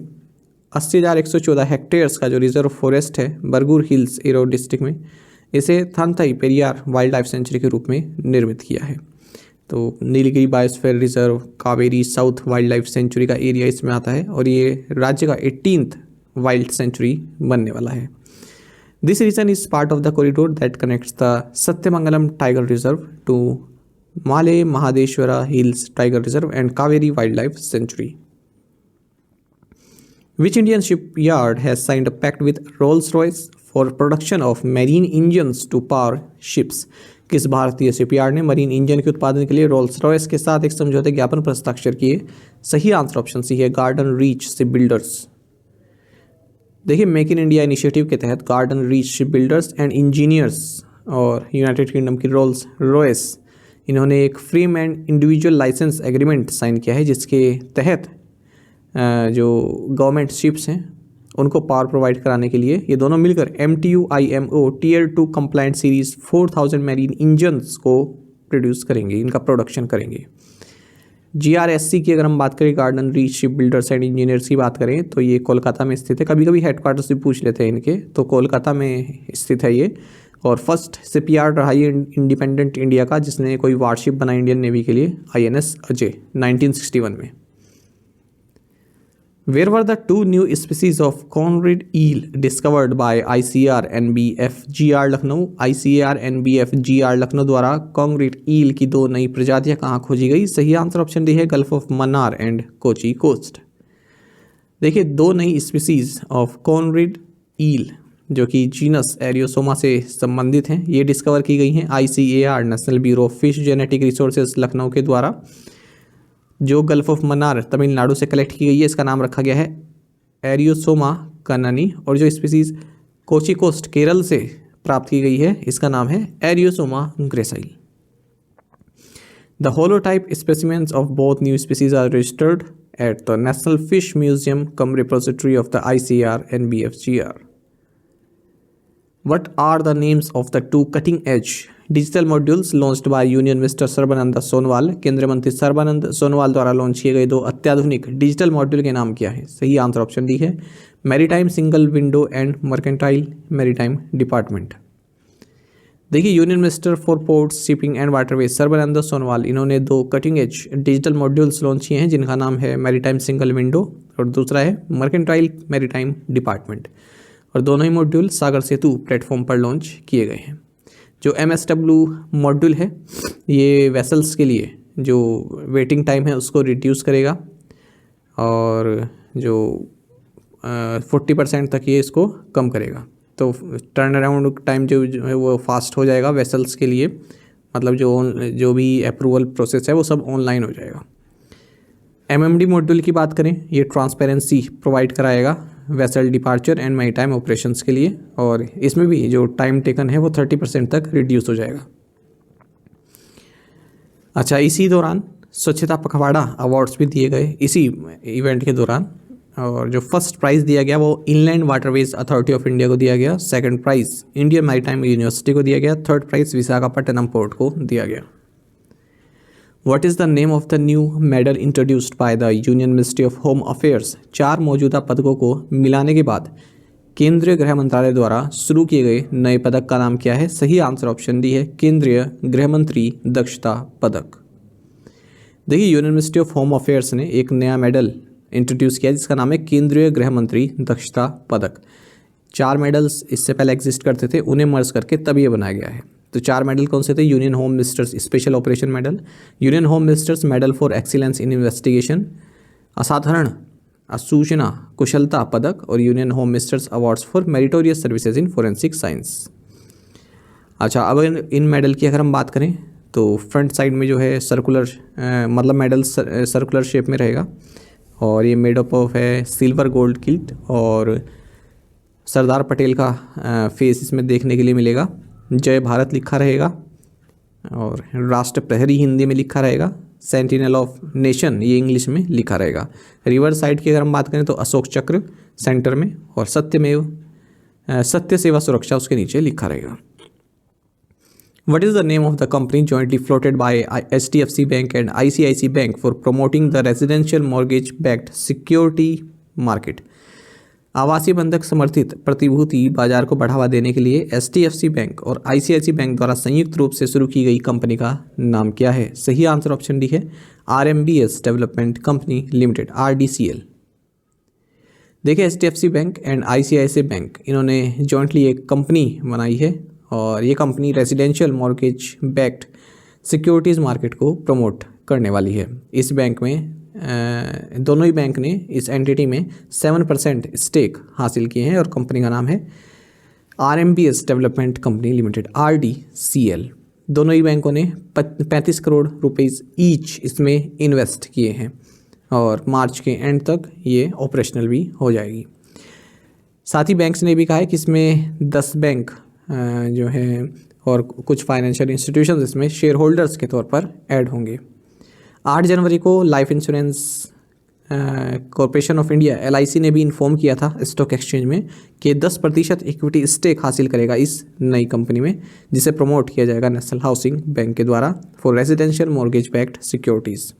80,114 हेक्टेयर्स का जो रिजर्व फॉरेस्ट है बरगुर हिल्स ईरोड डिस्ट्रिक्ट में, इसे थानताई पेरियार वाइल्ड लाइफ सेंचुरी के रूप में निर्मित किया है। तो Nilgiri biosphere reserve, Kaveri south wild life sanctuary का एरिया इसमें आता है और ये राज्य का 18th वाइल्ड सेंचुरी बनने वाला है। This region is part of the corridor that connects the Sathyamangalam tiger reserve to Male Mahadeshwara hills tiger reserve and Kaveri wild life sanctuary. Which Indian shipyard has signed a pact with Rolls-Royce for production of marine engines to power ships? किस भारतीय shipyard ने marine engine के उत्पादन के लिए Rolls Royce के साथ एक समझौते ज्ञापन पर हस्ताक्षर किए? सही आंसर ऑप्शन सी है गार्डन रीच शिप बिल्डर्स। देखिए मेक इन इंडिया इनिशिएटिव के तहत Garden Reach Ship Builders and engineers और यूनाइटेड किंगडम की रोल्स रॉयस, इन्होंने एक frame and individual licence agreement sign किया है जिसके तहत जो गवर्नमेंट शिप्स हैं उनको पावर प्रोवाइड कराने के लिए ये दोनों मिलकर MTU IMO Tier 2 compliant series 4000 marine engines को प्रोड्यूस करेंगे, इनका प्रोडक्शन करेंगे। GRSC की अगर हम बात करें, garden Reach Ship Builders and engineers की बात करें, तो ये कोलकाता में स्थित है। कभी कभी हेडक्वार्टर्स भी पूछ लेते हैं इनके, तो कोलकाता में स्थित है ये। और फर्स्ट शिपयार्ड रहा ये इंडिपेंडेंट इंडिया का जिसने कोई वारशिप बनाई इंडियन नेवी के लिए, INS अजय 1961 में। Where were the 2 new species of conrid eel discovered by ICAR NBF GR Lucknow? ICAR NBF GR Lucknow द्वारा conrid eel की 2 नई प्रजातियां कहाँ खोजी गई? सही आंसर ऑप्शन डी है gulf of Mannar and Kochi coast. देखिए 2 नई स्पीसीज ऑफ conrid eel जो कि जीनस एरियोसोमा से संबंधित हैं, ये डिस्कवर की गई हैं ICAR national bureau of fish genetic resources Lucknow के द्वारा, जो गल्फ ऑफ मन्नार तमिलनाडु से कलेक्ट की गई है। इसका नाम रखा गया है एरियोसोमा कन्नानी, और जो स्पीसीज कोची कोस्ट केरल से प्राप्त की गई है इसका नाम है Ariosoma gracile. The holotype specimens of both new species are registered at the national fish museum cum repository of the ICAR NBF GR। What are the names of the 2 cutting-edge digital modules launched by Union Minister Sarbananda Sonowal? केंद्रीय मंत्री सर्बानंद सोनोवाल द्वारा launch किए गए 2 अत्याधुनिक digital module के नाम क्या है? सही आंसर ऑप्शन डी है maritime single window and mercantile maritime department. देखिए union minister for ports shipping and waterways Sarbananda Sonowal, इन्होंने 2 cutting edge digital modules launch किए हैं जिनका नाम है मैरीटाइम सिंगल विंडो और दूसरा है मर्केंटाइल मैरीटाइम डिपार्टमेंट, और दोनों ही मॉड्यूल सागर सेतु प्लेटफॉर्म पर लॉन्च किए गए हैं। जो MSW मॉड्यूल है ये वेसल्स के लिए जो वेटिंग टाइम है उसको रिड्यूस करेगा और जो 40% तक ये इसको कम करेगा, तो टर्न अराउंड टाइम जो है वो फास्ट हो जाएगा वेसल्स के लिए, मतलब जो भी अप्रूवल प्रोसेस है वो सब ऑनलाइन हो जाएगा। MMD मॉड्यूल की बात करें, ये ट्रांसपेरेंसी प्रोवाइड कराएगा vessel departure and maritime operations के लिए, और इसमें भी जो टाइम टेकन है वो 30% तक रिड्यूस हो जाएगा। अच्छा, इसी दौरान स्वच्छता पखवाड़ा अवार्ड्स भी दिए गए इसी इवेंट के दौरान, और जो फर्स्ट प्राइज़ दिया गया वो inland waterways authority of India को दिया गया, second prize Indian maritime university को दिया गया, थर्ड प्राइज़ विशाखापट्टनम पोर्ट को दिया गया। What is the name of the new medal introduced by the Union Ministry of Home Affairs? 4 मौजूदा पदकों को मिलाने के बाद केंद्रीय गृह मंत्रालय द्वारा शुरू किए गए नए पदक का नाम क्या है? सही आंसर ऑप्शन डी है केंद्रीय गृह मंत्री दक्षता पदक। देखिए union ministry of home affairs ने एक नया मेडल इंट्रोड्यूस किया जिसका नाम है केंद्रीय गृह मंत्री दक्षता पदक। 4 मेडल्स इससे पहले एग्जिस्ट करते थे, उन्हें मर्ज करके तब ये बनाया गया है। तो 4 मेडल कौन से थे? Union home ministers special operation medal, union home ministers medal for excellence in investigation, असाधारण सूचना कुशलता पदक और union home ministers awards for meritorious services in forensic science. अच्छा, अब इन मेडल की अगर हम बात करें तो फ्रंट साइड में जो है सर्कुलर मतलब मेडल सर्कुलर शेप में रहेगा और ये मेड अप ऑफ है सिल्वर गोल्ड किल्ट और सरदार पटेल का फेस इसमें देखने के लिए मिलेगा। जय भारत लिखा रहेगा और राष्ट्र प्रहरी हिंदी में लिखा रहेगा। सेंटिनल ऑफ नेशन ये इंग्लिश में लिखा रहेगा। रिवर साइड की अगर हम बात करें तो अशोक चक्र सेंटर में और सत्य सेवा सुरक्षा उसके नीचे लिखा रहेगा। What is the name of the company jointly floated by HDFC Bank and ICICI Bank for promoting the residential mortgage-backed security market? आवासीय बंधक समर्थित प्रतिभूति बाजार को बढ़ावा देने के लिए HDFC बैंक और ICICI बैंक द्वारा संयुक्त रूप से शुरू की गई कंपनी का नाम क्या है? सही आंसर ऑप्शन डी है RMBS development company limited, RDCL। देखिए, HDFC bank and ICICI bank इन्होंने जॉइंटली एक कंपनी बनाई है और ये company residential mortgage backed securities market को प्रमोट करने वाली है। इस बैंक में दोनों ही बैंक ने इस एंटिटी में 7% स्टेक हासिल किए हैं और कंपनी का नाम है RMBS development company limited, RDCL। दोनों ही बैंकों ने 35 करोड़ रुपीस ईच इसमें इन्वेस्ट किए हैं और मार्च के एंड तक ये ऑपरेशनल भी हो जाएगी। साथ ही बैंक्स ने भी कहा है कि इसमें 10 बैंक जो है और कुछ फाइनेंशियल इंस्टीट्यूशंस इसमें शेयर होल्डर्स के तौर पर ऐड होंगे। 8 जनवरी को life insurance corporation of India LIC ने भी इन्फॉर्म किया था स्टॉक एक्सचेंज में कि 10% इक्विटी स्टेक हासिल करेगा इस नई कंपनी में, जिसे प्रमोट किया जाएगा नेशनल हाउसिंग बैंक के द्वारा for residential mortgage backed securities.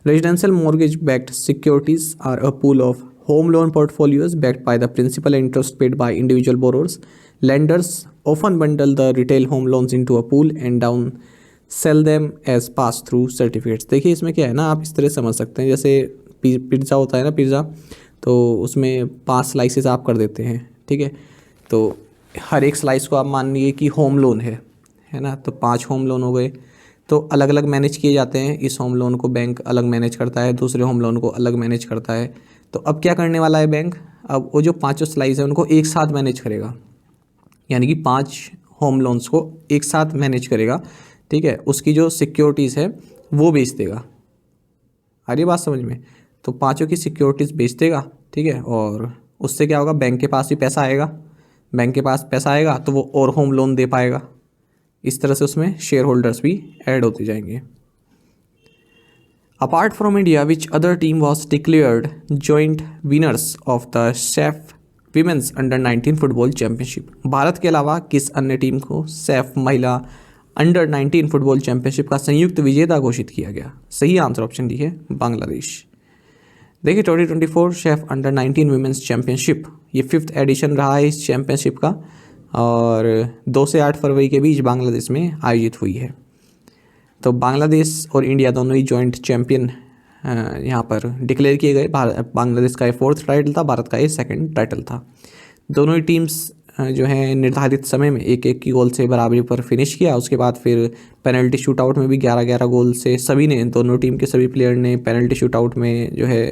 Residential mortgage backed securities are a pool of home loan portfolios backed by the principal and interest paid by individual borrowers. Lenders often bundle the retail home loans into a pool and down sell them as pass through certificates। देखिए इसमें क्या है ना, आप इस तरह समझ सकते हैं, जैसे पिज़्ज़ा होता है ना, पिज़्ज़ा तो उसमें 5 स्लाइसेस आप कर देते हैं, ठीक है। तो हर एक स्लाइस को आप मान लीजिए कि होम लोन है ना, तो 5 होम लोन हो गए, तो अलग अलग मैनेज किए जाते हैं। इस होम लोन को बैंक अलग मैनेज करता है, दूसरे होम लोन को अलग मैनेज करता है। तो अब क्या करने वाला है बैंक, अब वो जो 5 स्लाइस है उनको एक साथ मैनेज करेगा, यानी कि 5 होम लोन्स को एक साथ मैनेज करेगा, ठीक है। उसकी जो सिक्योरिटीज़ है वो बेच देगा। आ रही बात समझ में? तो 5 की सिक्योरिटीज़ बेच देगा, ठीक है। और उससे क्या होगा, बैंक के पास भी पैसा आएगा, बैंक के पास पैसा आएगा तो वो और होम लोन दे पाएगा। इस तरह से उसमें शेयर होल्डर्स भी ऐड होते जाएंगे। Apart from India, which other team was declared joint winners of the SAF Women's Under-19 football championship? Bharat के अलावा किस अन्य टीम को सैफ महिला अंडर-19 फुटबॉल चैंपियनशिप का संयुक्त विजेता घोषित किया गया? सही आंसर ऑप्शन डी है बांग्लादेश। देखिए 2024 सैफ अंडर-19 वुमेंस चैंपियनशिप ये 5th एडिशन रहा है इस चैंपियनशिप का और 2 से 8 फरवरी के बीच बांग्लादेश में आयोजित हुई है। तो बांग्लादेश और इंडिया दोनों ही जॉइंट चैंपियन यहाँ पर डिक्लेयर किए गए। बांग्लादेश का ये 4th टाइटल था, भारत का ये 2nd टाइटल था। दोनों ही टीम्स जो है निर्धारित समय में 1-1 की गोल से बराबरी पर फिनिश किया। उसके बाद फिर पेनल्टी शूटआउट में भी 11-11 गोल से सभी ने, दोनों टीम के सभी प्लेयर ने पेनल्टी शूटआउट में जो है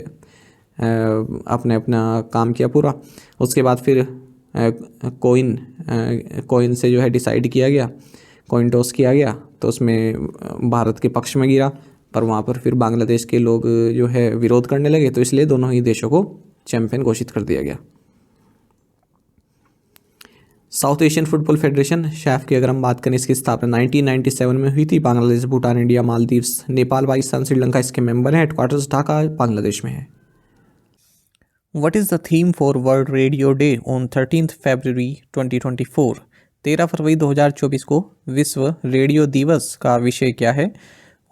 अपने अपना काम किया पूरा। उसके बाद फिर कोइन से जो है डिसाइड किया गया, कॉइन टॉस किया गया, तो उसमें भारत के पक्ष में गिरा, पर वहाँ पर फिर बांग्लादेश के लोग जो है विरोध करने लगे, तो इसलिए दोनों ही देशों को चैंपियन घोषित कर दिया गया। South Asian football federation Saif की अगर हम बात करें, इसकी स्थापना 1997 में हुई थी। बांग्लादेश, भूटान, इंडिया, मालदीव्स, नेपाल, पाकिस्तान, श्रीलंका इसके मेंबर हैं। हेडक्वार्टर्स ढाका बांग्लादेश में है। What is the theme for World Radio Day on 13th February 2024? 13 फरवरी 2024 को विश्व रेडियो दिवस का विषय क्या है?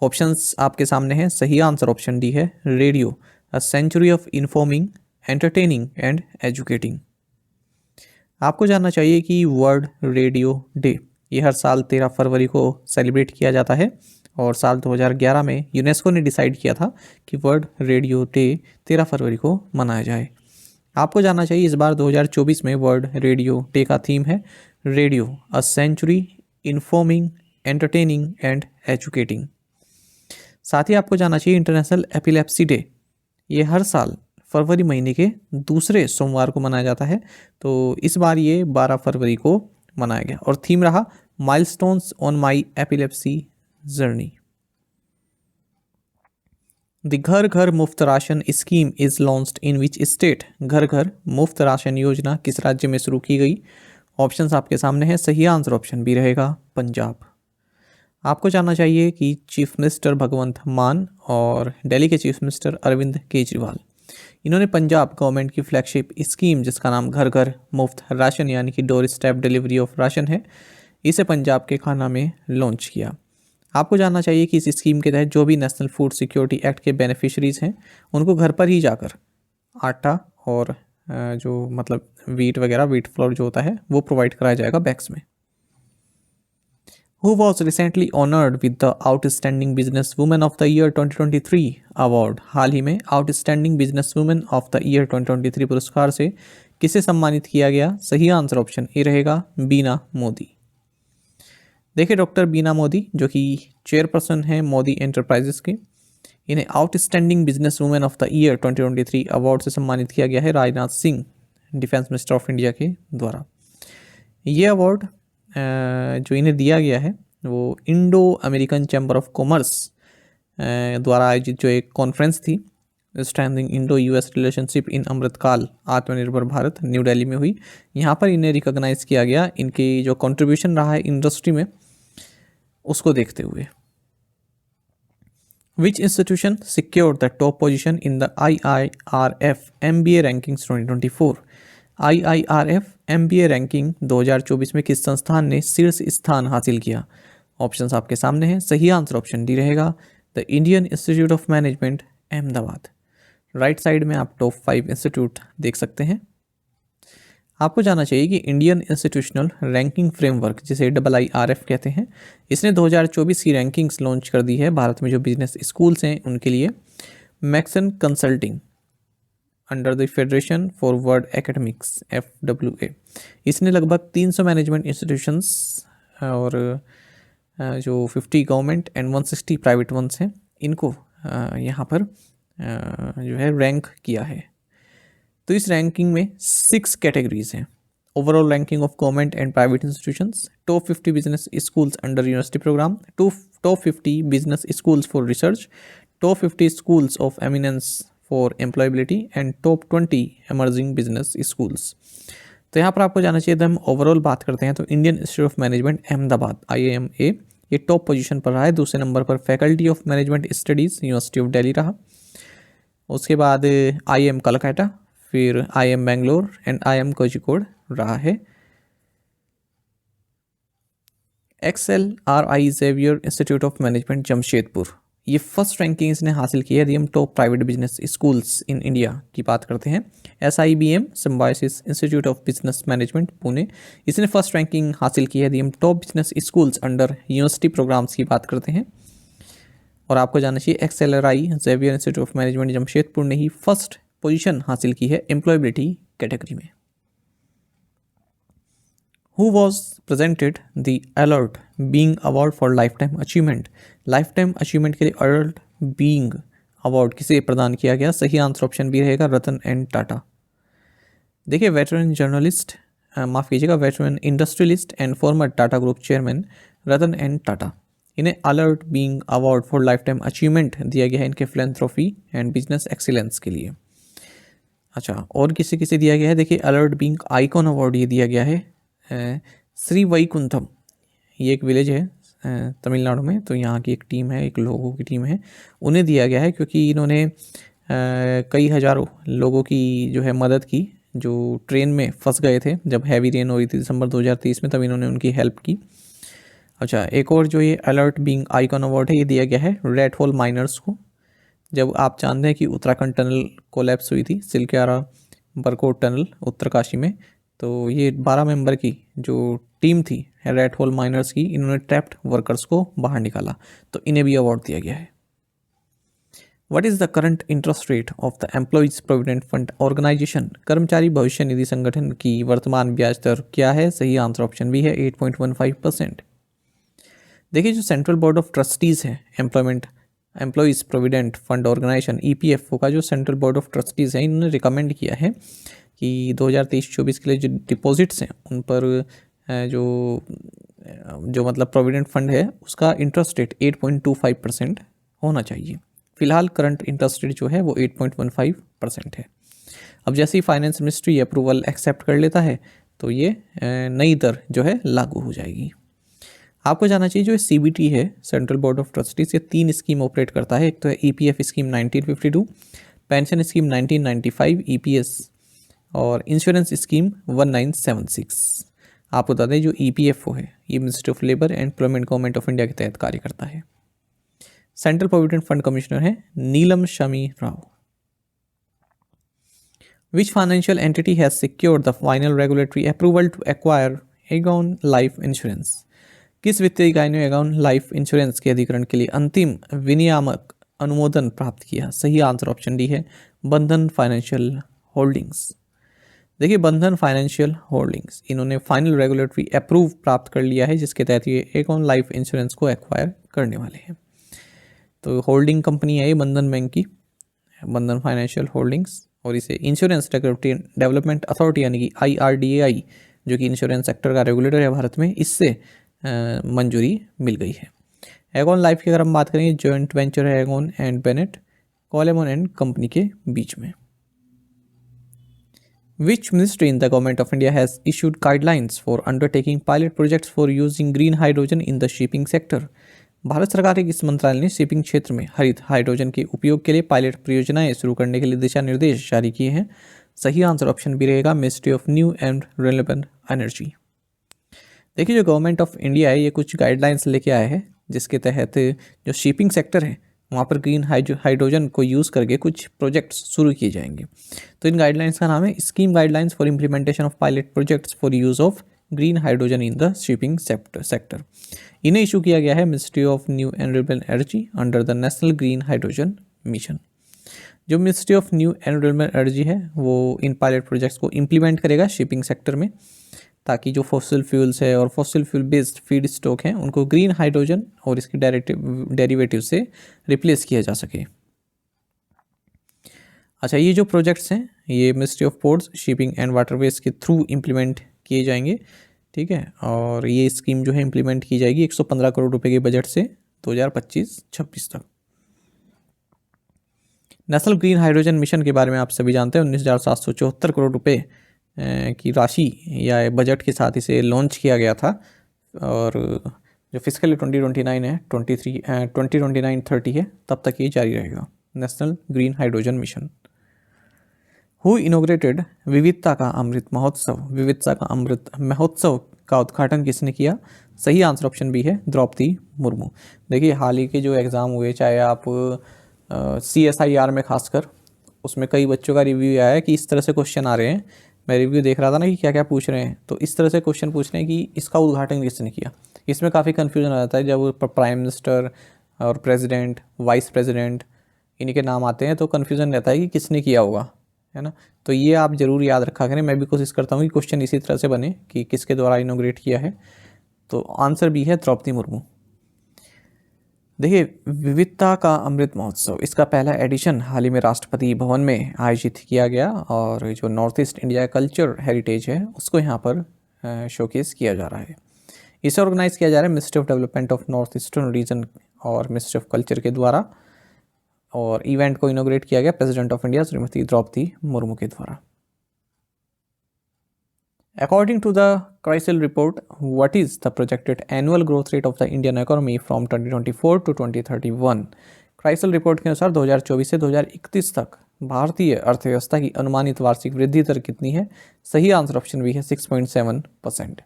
ऑप्शंस आपके सामने हैं। सही आंसर ऑप्शन डी है radio, a century of informing, entertaining and educating. आपको जानना चाहिए कि वर्ल्ड रेडियो डे ये हर साल 13 फरवरी को सेलिब्रेट किया जाता है और साल 2011 में यूनेस्को ने डिसाइड किया था कि वर्ल्ड रेडियो डे 13 फरवरी को मनाया जाए। आपको जानना चाहिए इस बार 2024 में वर्ल्ड रेडियो डे का थीम है radio, a century informing, entertaining and educating. साथ ही आपको जानना चाहिए इंटरनेशनल एपिलेप्सी डे ये हर साल फरवरी महीने के दूसरे सोमवार को मनाया जाता है। तो इस बार ये 12 फरवरी को मनाया गया और थीम रहा milestones on my epilepsy journey. The घर घर मुफ्त ration scheme is launched in which state? घर घर मुफ्त राशन योजना किस राज्य में शुरू की गई? ऑप्शंस आपके सामने हैं। सही आंसर ऑप्शन बी रहेगा पंजाब। आपको जानना चाहिए कि चीफ मिनिस्टर भगवंत मान और दिल्ली के चीफ मिनिस्टर अरविंद केजरीवाल, इन्होंने पंजाब गवर्नमेंट की फ्लैगशिप स्कीम जिसका नाम घर घर मुफ्त राशन यानी कि door step delivery of ration है, इसे पंजाब के खाना में लॉन्च किया। आपको जानना चाहिए कि इस स्कीम के तहत जो भी नेशनल फूड सिक्योरिटी एक्ट के बेनिफिशरीज हैं उनको घर पर ही जाकर आटा और जो मतलब वीट वगैरह, वीट फ्लोर जो होता है वो प्रोवाइड कराया जाएगा बैग्स में। Who was recently honored with the Outstanding Business Woman of the Year 2023 award? हाल ही में Outstanding Business Woman of the Year 2023 पुरस्कार से किसे सम्मानित किया गया? सही आंसर ऑप्शन ए रहेगा बीना मोदी। देखिए डॉक्टर बीना मोदी जो कि चेयरपर्सन हैं मोदी एंटरप्राइजेस के, इन्हें outstanding business women of the year 2023 award से सम्मानित किया गया है Rajnath Singh, defence minister of India के द्वारा। ये अवार्ड जो इन्हें दिया गया है वो Indo American chamber of commerce द्वारा आयोजित जो एक कॉन्फ्रेंस थी strengthening Indo US relationship in Amritkaal Atmanirbhar Bharat, new Delhi में हुई। यहाँ पर इन्हें रिकॉग्नाइज किया गया इनकी जो कंट्रीब्यूशन रहा है इंडस्ट्री में उसको देखते हुए। Which institution secured the top position in the IIRF MBA rankings 2024? IIRF MBA ranking 2024 में किस संस्थान ने शीर्ष स्थान हासिल किया? ऑप्शंस आपके सामने हैं। सही आंसर ऑप्शन डी रहेगा the Indian institute of management Ahmedabad. Right side में आप टॉप 5 इंस्टीट्यूट देख सकते हैं। आपको जानना चाहिए कि इंडियन इंस्टीट्यूशनल रैंकिंग फ्रेमवर्क जिसे IIRF कहते हैं, इसने 2024 की रैंकिंग्स लॉन्च कर दी है भारत में जो बिजनेस स्कूल्स हैं उनके लिए। Maxon consulting under the federation for world academics FWA, इसने लगभग 300 मैनेजमेंट इंस्टीट्यूशंस और जो 50 गवर्नमेंट एंड 160 प्राइवेट वंस हैं इनको यहाँ पर जो है रैंक किया है। तो इस रैंकिंग में 6 कैटेगरीज हैं। Overall ranking of government and private institutions, top 50 business schools under university program, top 50 business schools for research, top 50 schools of eminence for employability and top 20 emerging business schools. तो यहाँ पर आपको जाना चाहिए हम overall बात करते हैं तो Indian institute of management Ahmedabad IIMA ये टॉप पोजीशन पर रहा है। दूसरे नंबर पर faculty of management studies university of Delhi रहा। उसके बाद IIM कलकत्ता, फिर IIM Bangalore and IIM Kozhikode रहा है। XLRI Xavier institute of management Jamshedpur, ये फर्स्ट रैंकिंग इसने हासिल की है यदि हम top private business schools in India की बात करते हैं। SIBM Symbiosis institute of business management Pune, इसने फर्स्ट रैंकिंग हासिल की है यदि हम top business schools under university programs की बात करते हैं। और आपको जानना चाहिए XLRI Xavier institute of management Jamshedpur ने ही फर्स्ट पोजीशन हासिल की है एम्प्लॉयबिलिटी कैटेगरी में। Who was presented the Alert Being Award for Lifetime Achievement? Life achievement के लिए अलर्ट बीइंग अवार्ड किसे प्रदान किया गया? सही आंसर ऑप्शन बी रहेगा रतन एंड टाटा। देखिए वेटरन जर्नलिस्ट माफ़ कीजिएगा veteran industrialist and former Tata group chairman Ratan and Tata, इन्हें alert being award for lifetime achievement दिया गया है इनके फिलैंथ्रोफी एंड बिजनेस एक्सीलेंस के लिए। अच्छा, और किसे किसे दिया गया है? देखिए अलर्ट बीइंग आइकॉन अवार्ड ये दिया गया है श्री वैकुंठम, ये एक विलेज है तमिलनाडु में, तो यहाँ की एक टीम है, एक लोगों की टीम है, उन्हें दिया गया है क्योंकि इन्होंने कई हज़ारों लोगों की जो है मदद की जो ट्रेन में फंस गए थे जब हैवी रेन हो रही थी दिसंबर 2023 में, तब इन्होंने उनकी हेल्प की। अच्छा, एक और जो ये अलर्ट बीइंग आइकॉन अवार्ड है ये दिया गया है रेड होल माइनर्स को। जब आप जानते हैं कि उत्तराखंड टनल कोलैप्स हुई थी, सिलक्यारा बरकोट टनल उत्तरकाशी में, तो ये 12 मेंबर की जो टीम थी रेड होल माइनर्स की, इन्होंने ट्रैप्ड वर्कर्स को बाहर निकाला, तो इन्हें भी अवार्ड दिया गया है। What is the current interest rate of the employees provident fund organisation? कर्मचारी भविष्य निधि संगठन की वर्तमान ब्याज दर क्या है? सही आंसर ऑप्शन बी है 8.15%। देखिए जो सेंट्रल बोर्ड ऑफ ट्रस्टीज़ है employment employees provident fund organisation EPFO का जो सेंट्रल बोर्ड ऑफ ट्रस्टीज़ है, इन्होंने रिकमेंड किया है कि 2023-24 के लिए जो डिपॉजिट्स हैं उन पर जो मतलब प्रोविडेंट फंड है उसका इंटरेस्ट रेट 8.25% होना चाहिए। फिलहाल करंट इंटरेस्ट रेट जो है वो 8.15% है। अब जैसे ही फाइनेंस मिनिस्ट्री अप्रूवल एक्सेप्ट कर लेता है तो ये नई दर जो है लागू हो जाएगी। आपको जानना चाहिए जो CBT है, सेंट्रल बोर्ड ऑफ ट्रस्टीज, ये 3 स्कीम ऑपरेट करता है। एक तो है EPF scheme 1952, pension scheme 1995 EPS और इंश्योरेंस स्कीम 1976। आपको बता दें जो EPFO है ये ministry of labour and employment government of India के तहत कार्य करता है। सेंट्रल प्रोविडेंट फंड कमिश्नर है नीलम Shami Rao. Which financial entity has secured the final regulatory approval to acquire Aegon Life Insurance? किस वित्तीय इकाई ने एगॉन लाइफ इंश्योरेंस के अधिग्रहण के लिए अंतिम विनियामक अनुमोदन प्राप्त किया? सही आंसर ऑप्शन डी है बंधन फाइनेंशियल होल्डिंग्स। देखिए बंधन फाइनेंशियल होल्डिंग्स इन्होंने फाइनल रेगुलेटरी अप्रूव प्राप्त कर लिया है जिसके तहत ये एगॉन लाइफ इंश्योरेंस को एक्वायर करने वाले हैं। तो होल्डिंग कंपनी है ये बंधन बैंक की, बंधन फाइनेंशियल होल्डिंग्स, और इसे इंश्योरेंस डेवलपमेंट अथॉरिटी यानी कि IRDAI जो कि इंश्योरेंस सेक्टर का रेगुलेटर है भारत में, इससे मंजूरी मिल गई है। एगॉन लाइफ की अगर हम बात करें जॉइंट वेंचर है Aegon and Bennett Coleman and company के बीच में। Which ministry in the government of India has issued guidelines for undertaking pilot projects for using green hydrogen in the shipping sector? Bharat सरकार के किस मंत्रालय ने शिपिंग क्षेत्र में हरित हाइड्रोजन के उपयोग के लिए पायलट परियोजनाएं शुरू करने के लिए दिशा निर्देश जारी किए हैं? सही आंसर ऑप्शन बी रहेगा ministry of new and renewable energy. देखिए जो गवर्नमेंट ऑफ इंडिया है ये कुछ गाइडलाइंस लेके आया है जिसके तहत जो शिपिंग सेक्टर है वहाँ पर ग्रीन हाइड्रोजन को यूज़ करके कुछ प्रोजेक्ट्स शुरू किए जाएंगे। तो इन गाइडलाइंस का नाम है scheme guidelines for implementation of pilot projects for use of green hydrogen in the shipping sector. इन्हें इशू किया गया है ministry of new and renewable energy under the national green hydrogen mission. जो ministry of new and renewable energy है वो इन pilot projects को implement करेगा शिपिंग सेक्टर में, ताकि जो फॉसिल फ्यूल्स है और fossil fuel based feedstock हैं उनको ग्रीन हाइड्रोजन और इसके डेरिवेटिव से रिप्लेस किया जा सके। अच्छा, ये जो प्रोजेक्ट्स हैं ये ministry of ports, shipping and waterways के थ्रू इम्प्लीमेंट किए जाएंगे, ठीक है। और ये स्कीम जो है इम्प्लीमेंट की जाएगी 115 करोड़ रुपए के बजट से 2025-26 तक। नेशनल ग्रीन हाइड्रोजन मिशन के बारे में आप सभी जानते हैं, 19,774 करोड़ रुपए की राशि या बजट के साथ इसे लॉन्च किया गया था। और जो फिजिकल 2029 है 2029-30 है तब तक ये जारी रहेगा national green hydrogen mission. Who inaugurated विविधता का अमृत महोत्सव? विविधता का अमृत महोत्सव का उद्घाटन किसने किया? सही आंसर ऑप्शन बी है द्रौपदी मुर्मू। देखिए हाल ही के जो एग्ज़ाम हुए, चाहे आप CSIR में खासकर, उसमें कई बच्चों का रिव्यू आया है कि इस तरह से क्वेश्चन आ रहे हैं। मैं रिव्यू देख रहा था ना कि क्या क्या पूछ रहे हैं, तो इस तरह से क्वेश्चन पूछ रहे हैं कि इसका उद्घाटन किसने किया। इसमें काफ़ी कन्फ्यूजन आ जाता है जब प्राइम मिनिस्टर और प्रेसिडेंट, वाइस प्रेसिडेंट इन्हीं के नाम आते हैं तो कन्फ्यूजन रहता है कि किसने किया होगा, है ना। तो ये आप ज़रूर याद रखा करें। मैं भी कोशिश करता हूँ कि क्वेश्चन इसी तरह से बने कि किसके द्वारा इनोग्रेट किया है। तो आंसर भी है द्रौपदी मुर्मू। देखिए विविधता का अमृत महोत्सव, इसका पहला एडिशन हाल ही में राष्ट्रपति भवन में आयोजित किया गया और जो north east India culture heritage है उसको यहाँ पर शोकेस किया जा रहा है। इसे ऑर्गेनाइज किया जा रहा है ministry of development of north eastern region और मिनिस्ट्री ऑफ कल्चर के द्वारा, और इवेंट को इनोग्रेट किया गया president of India Shrimati Droupadi Murmu के द्वारा। According to the CRISIL report, what is the projected annual growth rate of the Indian economy from 2024 to 2031? CRISIL report के अनुसार 2024 से 2031 तक भारतीय अर्थव्यवस्था की अनुमानित वार्षिक वृद्धि दर कितनी है? सही आंसर ऑप्शन बी है 6.7%।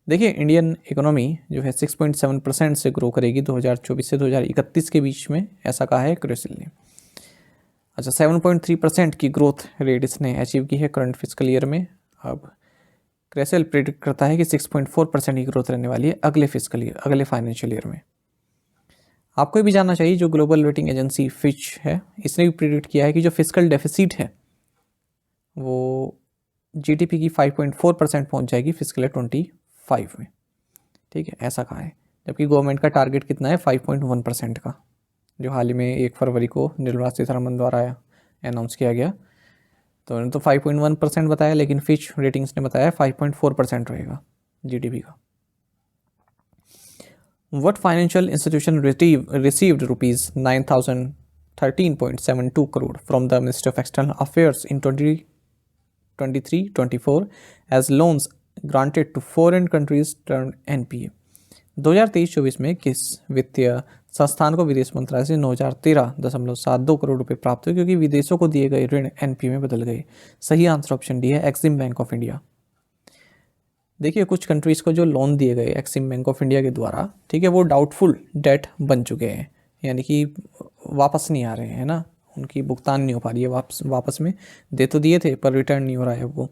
देखिए इंडियन इकोनॉमी जो है 6.7% से ग्रो करेगी 2024 से 2031 के बीच में, ऐसा कहा है क्रिसिल ने। अच्छा, 7.3% की ग्रोथ रेट इसने अचीव की है करंट फिजिकल ईयर में। अब क्रिसिल प्रेडिक्ट करता है कि 6.4% की ग्रोथ रहने वाली है अगले फिजिकल ईयर, अगले फाइनेंशियल ईयर में। आपको भी जानना चाहिए जो ग्लोबल रेटिंग एजेंसी फिच है, इसने भी प्रेडिक्ट किया है कि जो फिजिकल डेफिसिट है वो जीडीपी की 5.4% पहुंच जाएगी फिजिकल ईयर 25 में, ठीक है, ऐसा कहा है। जबकि गवर्नमेंट का टारगेट कितना है 5.1% का। जो हाल ही में 1 फरवरी को निर्मला सीतारमण द्वारा अनाउंस किया गया। तो उन्होंने तो 5.1% बताया, लेकिन फिच रेटिंग्स ने बताया 5.4% रहेगा जीडीपी का। What financial institution received rupees 9,013.72 crore from the Ministry of External Affairs in 2023-24 as loans granted to foreign countries turned NPA? 2023-24 में किस वित्तीय संस्थान को विदेश मंत्रालय से 9,013.72 करोड़ रुपए प्राप्त हुए क्योंकि विदेशों को दिए गए ऋण एनपीए में बदल गए? सही आंसर ऑप्शन डी है, एक्सिम बैंक ऑफ इंडिया। देखिए, कुछ कंट्रीज़ को जो लोन दिए गए एक्सिम बैंक ऑफ इंडिया के द्वारा, ठीक है, वो डाउटफुल डेट बन चुके हैं, यानी कि वापस नहीं आ रहे हैं ना, उनकी भुगतान नहीं हो पा रही है वापस में। दे तो दिए थे पर रिटर्न नहीं हो रहा है वो।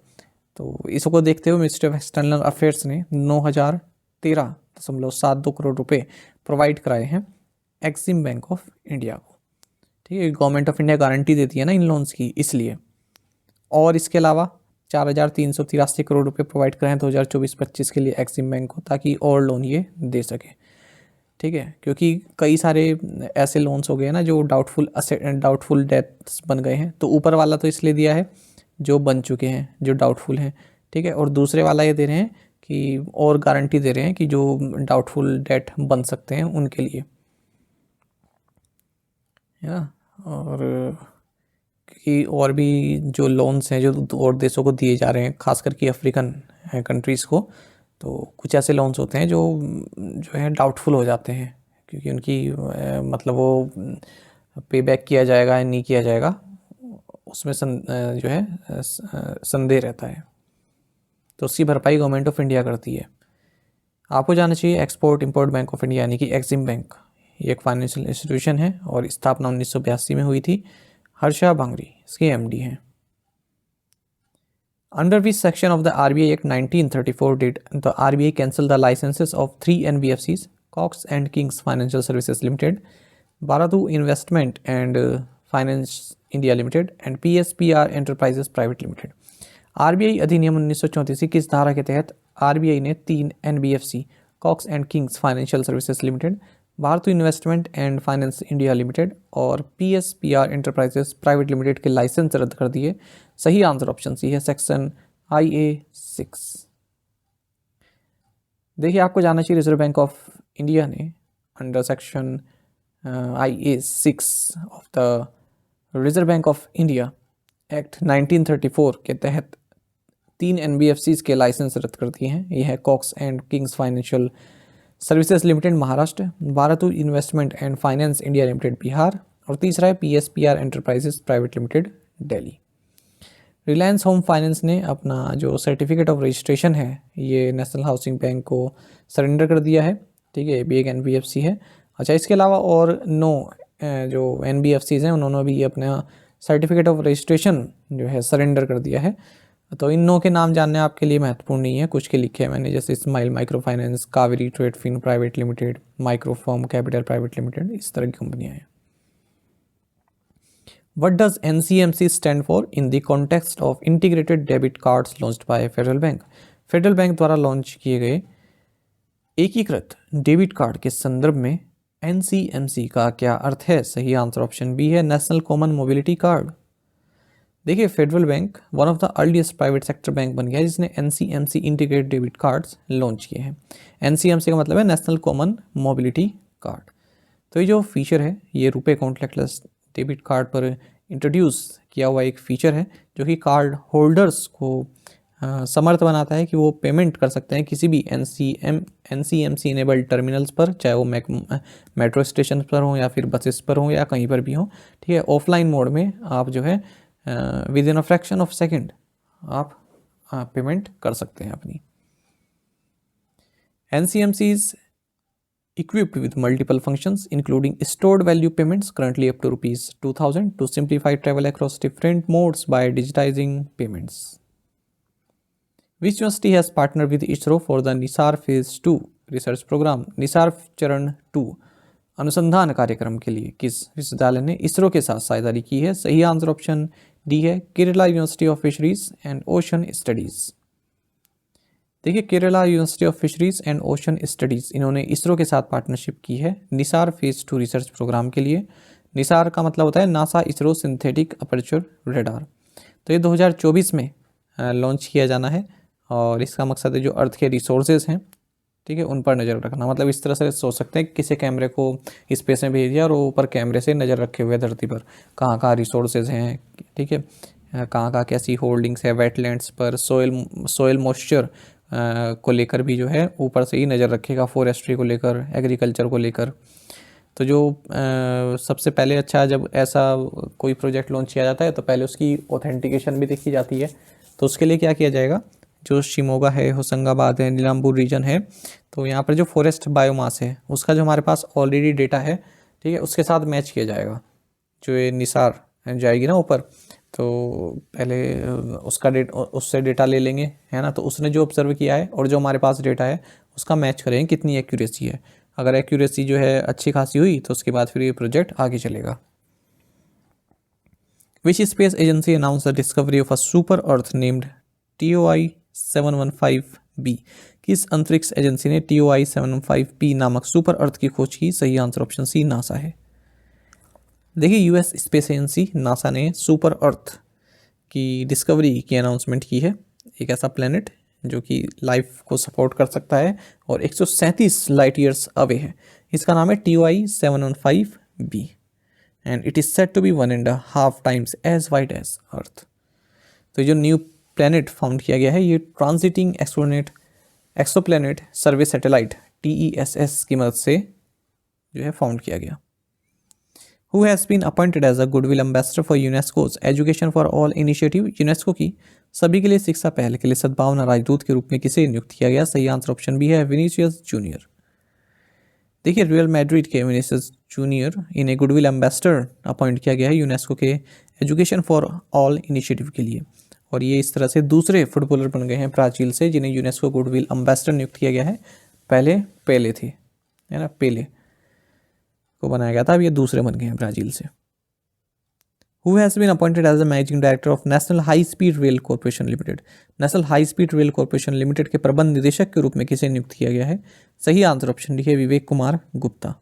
तो इसको देखते हुए मिनिस्ट्री ऑफ एक्सटर्नल अफेयर्स ने 9,013.72 करोड़ रुपए प्रोवाइड कराए हैं एक्सिम बैंक ऑफ इंडिया को। ठीक है, गवर्नमेंट ऑफ इंडिया गारंटी देती है ना इन लोन्स की, इसलिए। और इसके अलावा 4,383 करोड़ रुपए प्रोवाइड कराए हैं 2024-25 के लिए एक्सिम बैंक को, ताकि और लोन ये दे सके। ठीक है, क्योंकि कई सारे ऐसे लोन्स हो गए हैं ना जो डाउटफुल डेट्स बन गए हैं। तो ऊपर वाला तो इसलिए दिया है जो बन चुके हैं, जो डाउटफुल हैं। ठीक है, और दूसरे वाला ये दे रहे हैं कि और गारंटी दे रहे हैं कि जो डाउटफुल डेट बन सकते हैं उनके लिए, है ना। और कि और भी जो लोन्स हैं जो और देशों को दिए जा रहे हैं, खास करके अफ्रीकन कंट्रीज़ को, तो कुछ ऐसे लोन्स होते हैं जो है डाउटफुल हो जाते हैं क्योंकि उनकी मतलब वो पे बैक किया जाएगा या नहीं किया जाएगा, उसमें जो है संदेह रहता है। तो उसकी भरपाई गवर्नमेंट ऑफ इंडिया करती है। आपको जानना चाहिए export import bank of India यानी कि एक्सिम बैंक, ये एक फाइनेंशियल इंस्टीट्यूशन है और स्थापना 1982 में हुई थी। हर्षा भांगरी इसके एमडी हैं। Under which section of the RBI Act 1934 did the RBI cancel the licenses of 3 NBFCs, Cox and Kings Financial Services Limited, Bharatu Investment and Finance India Limited and PSPR Enterprises Private Limited? RBI अधिनियम 1934 की किस धारा के तहत RBI ने 3 NBFC, Cox and Kings Financial Services Limited, Bharat investment and finance India limited और PSPR enterprises private limited के licence रद्द कर दिए? सही आंसर ऑप्शन सी है, सेक्शन IA-6। देखिए, आपको जानना चाहिए रिजर्व बैंक ऑफ इंडिया ने under section IA-6 of the Reserve Bank of India act 1934 के तहत 3 NBFCs के लाइसेंस रद्द कर दिए हैं। यह है Cox and Kings financial services limited Maharashtra, भारतु investment and finance India limited Bihar, और तीसरा है PSPR enterprises private limited Delhi. Reliance home finance ने अपना जो सर्टिफिकेट ऑफ रजिस्ट्रेशन है ये नेशनल हाउसिंग बैंक को सरेंडर कर दिया है। ठीक है, ये भी एक NBFC है। अच्छा, इसके अलावा और 9 जो NBFCs हैं उन्होंने भी अपना सर्टिफिकेट ऑफ रजिस्ट्रेशन जो है सरेंडर कर दिया है। तो इन 9 के नाम जानने आपके लिए महत्वपूर्ण नहीं है, कुछ के लिखे हैं मैंने, जैसे smile micro finance, Kaveri trade fin private limited, microform capital private limited, इस तरह की कंपनियां हैं। What does NCMC stand for in the context of integrated debit cards launched by federal bank? Federal bank द्वारा लॉन्च किए गए एकीकृत डेबिट कार्ड के संदर्भ में NCMC का क्या अर्थ है? सही आंसर ऑप्शन बी है, नेशनल कॉमन मोबिलिटी कार्ड। देखिए, federal bank one of the earliest private sector bank बन गया है जिसने NCMC integrated debit cards launch किए हैं। NCMC का मतलब है नेशनल कॉमन मोबिलिटी कार्ड। तो ये जो फीचर है ये रुपए कॉन्टैक्टलेस डेबिट कार्ड पर इंट्रोड्यूस किया हुआ एक फीचर है जो कि कार्ड होल्डर्स को समर्थ बनाता है कि वो पेमेंट कर सकते हैं किसी भी NCMC इनेबल्ड टर्मिनल्स पर, चाहे वो मेट्रो स्टेशन पर हो या फिर बसेस पर हो या कहीं पर भी हो। ठीक है, ऑफलाइन मोड में आप जो है with in a fraction of second आप पेमेंट कर सकते हैं अपनी। NCMCs equipped with multiple functions including stored value payments currently up to ₹2,000 to simplify travel across different modes by digitizing payments. Which university has partnered with ISRO for the NISAR Phase 2 research program? Nisar चरण 2 अनुसंधान कार्यक्रम के लिए किस विश्वविद्यालय ने इसरो के साथ साझेदारी की है? सही आंसर ऑप्शन डी है, Kerala university of fisheries and ocean studies. देखिए Kerala university of fisheries and ocean studies, इन्होंने इसरो के साथ पार्टनरशिप की है निसार फेज़ 2 रिसर्च प्रोग्राम के लिए। निसार का मतलब होता है NASA ISRO synthetic aperture radar. तो ये 2024 में लॉन्च किया जाना है और इसका मकसद है जो अर्थ के रिसोर्सेज हैं, ठीक है, उन पर नज़र रखना। मतलब इस तरह से सोच सकते हैं कि किसी कैमरे को स्पेस में भेज दिया और वो ऊपर कैमरे से नज़र रखे हुए धरती पर कहाँ कहाँ रिसोर्सेज हैं, ठीक है, कहाँ कहाँ कैसी होल्डिंग्स है, वेटलैंड्स पर सोयल मॉइस्चर को लेकर भी जो है ऊपर से ही नज़र रखेगा, फॉरेस्ट्री को लेकर, एग्रीकल्चर को लेकर। तो जो सबसे पहले अच्छा जब ऐसा कोई प्रोजेक्ट लॉन्च किया जाता है तो पहले उसकी ऑथेंटिकेशन भी देखी जाती है। तो उसके लिए क्या किया जाएगा, जो शिमोगा है, होशंगाबाद है, नीलाम्बूर रीजन है, तो यहाँ पर जो फॉरेस्ट बायोमास है उसका जो हमारे पास ऑलरेडी डेटा है, ठीक है, उसके साथ मैच किया जाएगा। जो ये निसार जाएगी ना ऊपर, तो पहले उससे डेटा ले लेंगे, है ना। तो उसने जो ऑब्जर्व किया है और जो हमारे पास डेटा है उसका मैच करेंगे कितनी एक्यूरेसी है। अगर एक्यूरेसी जो है अच्छी खासी हुई तो उसके बाद फिर ये प्रोजेक्ट आगे चलेगा। विच space agency announce the discovery of a super earth named TOI 715b। किस अंतरिक्ष एजेंसी ने TOI 715b नामक सुपर अर्थ की खोज की? सही आंसर ऑप्शन सी नासा है। देखिए यूएस स्पेस एजेंसी नासा ने सुपर अर्थ की डिस्कवरी की अनाउंसमेंट की है। एक ऐसा प्लेनेट जो कि लाइफ को सपोर्ट कर सकता है और 137 लाइट ईयर्स अवे है। इसका नाम है TOI 715b and it is said to be 1.5 times as wide as earth. तो जो न्यू प्लेनेट फाउंड किया गया है ये transiting exoplanet survey satellite TESS की मदद से जो है फाउंड किया गया। Who has been appointed as a Goodwill Ambassador for UNESCO's Education for All Initiative? UNESCO की सभी के लिए शिक्षा पहल के लिए सद्भावना राजदूत के रूप में किसे नियुक्त किया गया? सही आंसर ऑप्शन बी है विनीसियस जूनियर। देखिए रियल मैड्रिड के विनीसियस जूनियर इन्हें गुडविल एम्बेसडर अपॉइंट किया गया है यूनेस्को के एजुकेशन फॉर ऑल इनिशिएटिव के लिए, और ये इस तरह से दूसरे फुटबॉलर बन गए हैं ब्राज़ील से जिन्हें यूनेस्को गुडविल एम्बेसडर नियुक्त किया गया है। पहले पेले थे, है ना, पेले को बनाया गया था, अब ये दूसरे बन गए हैं ब्राज़ील से। Who has been appointed as the managing director of National High Speed Rail Corporation Limited? National high speed rail corporation limited के प्रबंध निदेशक के रूप में किसे नियुक्त किया गया है? सही आंसर ऑप्शन डी है विवेक कुमार गुप्ता।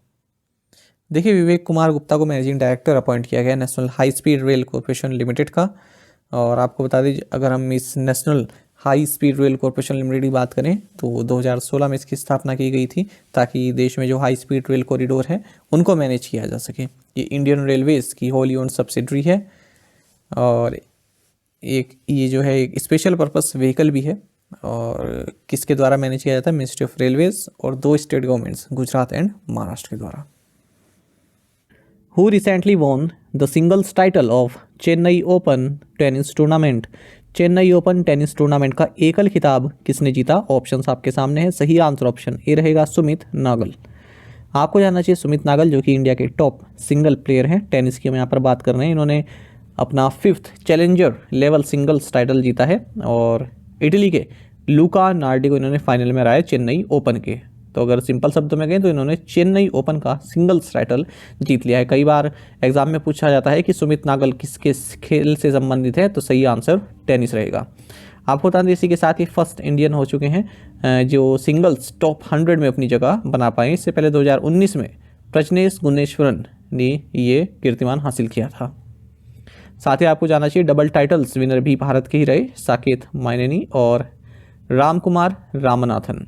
देखिए विवेक कुमार गुप्ता को मैनेजिंग डायरेक्टर अपॉइंट किया गया national high speed rail corporation limited का। और आपको बता दीजिए अगर हम इस national high speed rail corporation limited की बात करें तो 2016 में इसकी स्थापना की गई थी ताकि देश में जो हाई स्पीड रेल कॉरिडोर है उनको मैनेज किया जा सके। ये इंडियन रेलवेज की होली ओन्ड सब्सिडरी है और एक ये जो है एक स्पेशल पर्पस व्हीकल भी है। और किसके द्वारा मैनेज किया जाता है? मिनिस्ट्री ऑफ रेलवेज और 2 state governments Gujarat and Maharashtra के द्वारा। Who recently won the singles title of Chennai open tennis tournament? Chennai open tennis tournament का एकल खिताब किसने जीता? ऑप्शंस आपके सामने है। सही आंसर ऑप्शन ए रहेगा सुमित नागल। आपको जानना चाहिए सुमित नागल जो कि इंडिया के टॉप सिंगल प्लेयर हैं टेनिस की हम यहाँ पर बात कर रहे हैं। इन्होंने अपना 5th challenger level singles title जीता है और इटली के लूका नार्डी को इन्होंने फाइनल में हराया चेन्नई ओपन के। तो अगर सिंपल शब्दों में कहें तो इन्होंने चेन्नई ओपन का सिंगल्स टाइटल जीत लिया है। कई बार एग्जाम में पूछा जाता है कि सुमित नागल किसके खेल से संबंधित है, तो सही आंसर टेनिस रहेगा। आपको बता दें इसी के साथ ही फर्स्ट इंडियन हो चुके हैं जो सिंगल्स टॉप 100 में अपनी जगह बना पाए। इससे पहले 2019 में प्रजनेश गुणेश्वरन ने ये कीर्तिमान हासिल किया था। साथ ही आपको जानना चाहिए डबल टाइटल्स विनर भी भारत के ही रहे, साकेत माइनेनी और Ramkumar Ramanathan.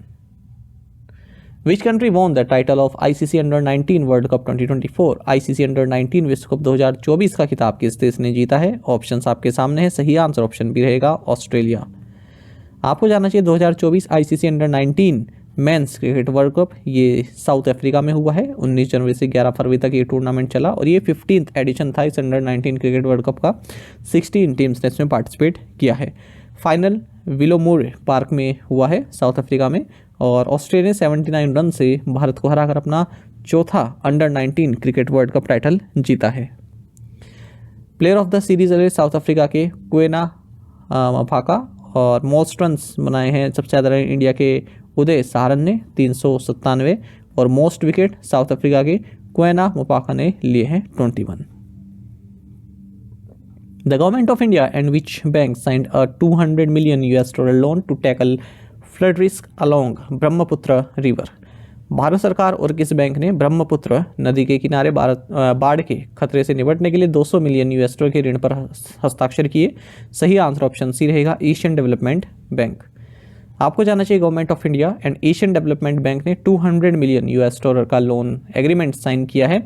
Which country won the title of ICC Under 19 World Cup 2024? ICC Under 19 विश्व कप 2024 का खिताब किस देश ने जीता है? ऑप्शंस आपके सामने है। सही आंसर ऑप्शन भी रहेगा ऑस्ट्रेलिया। आपको जानना चाहिए 2024 ICC Under 19 men's cricket world cup ये साउथ अफ्रीका में हुआ है। 19 जनवरी से 11 फरवरी तक ये टूर्नामेंट चला और ये 15th एडिशन था इस अंडर 19 क्रिकेट वर्ल्ड कप का। 16 टीम्स ने इसमें पार्टिसिपेट किया है। फाइनल विलोमोर पार्क में हुआ है साउथ अफ्रीका में और ऑस्ट्रेलिया ने 79 रन से भारत को हराकर अपना चौथा under 19 cricket world cup title जीता है। प्लेयर ऑफ द सीरीज रहे साउथ अफ्रीका के क्वेना मफाका और मोस्ट रन्स बनाए हैं सबसे ज़्यादा इंडिया के उदय सहारन ने 397 और मोस्ट विकेट साउथ अफ्रीका के क्वेना मफाका ने लिए हैं 21। The government of India and which bank signed a $200 million loan to tackle flood risk along Brahmaputra river. Bharat सरकार और किस बैंक ने ब्रह्मपुत्र नदी के किनारे बाढ़ के खतरे से निपटने के लिए $200 मिलियन के ऋण पर हस्ताक्षर किए? सही आंसर ऑप्शन सी रहेगा, एशियन डेवलपमेंट बैंक। आपको जानना चाहिए government of India and Asian Development bank ने $200 मिलियन का लोन एग्रीमेंट साइन किया है,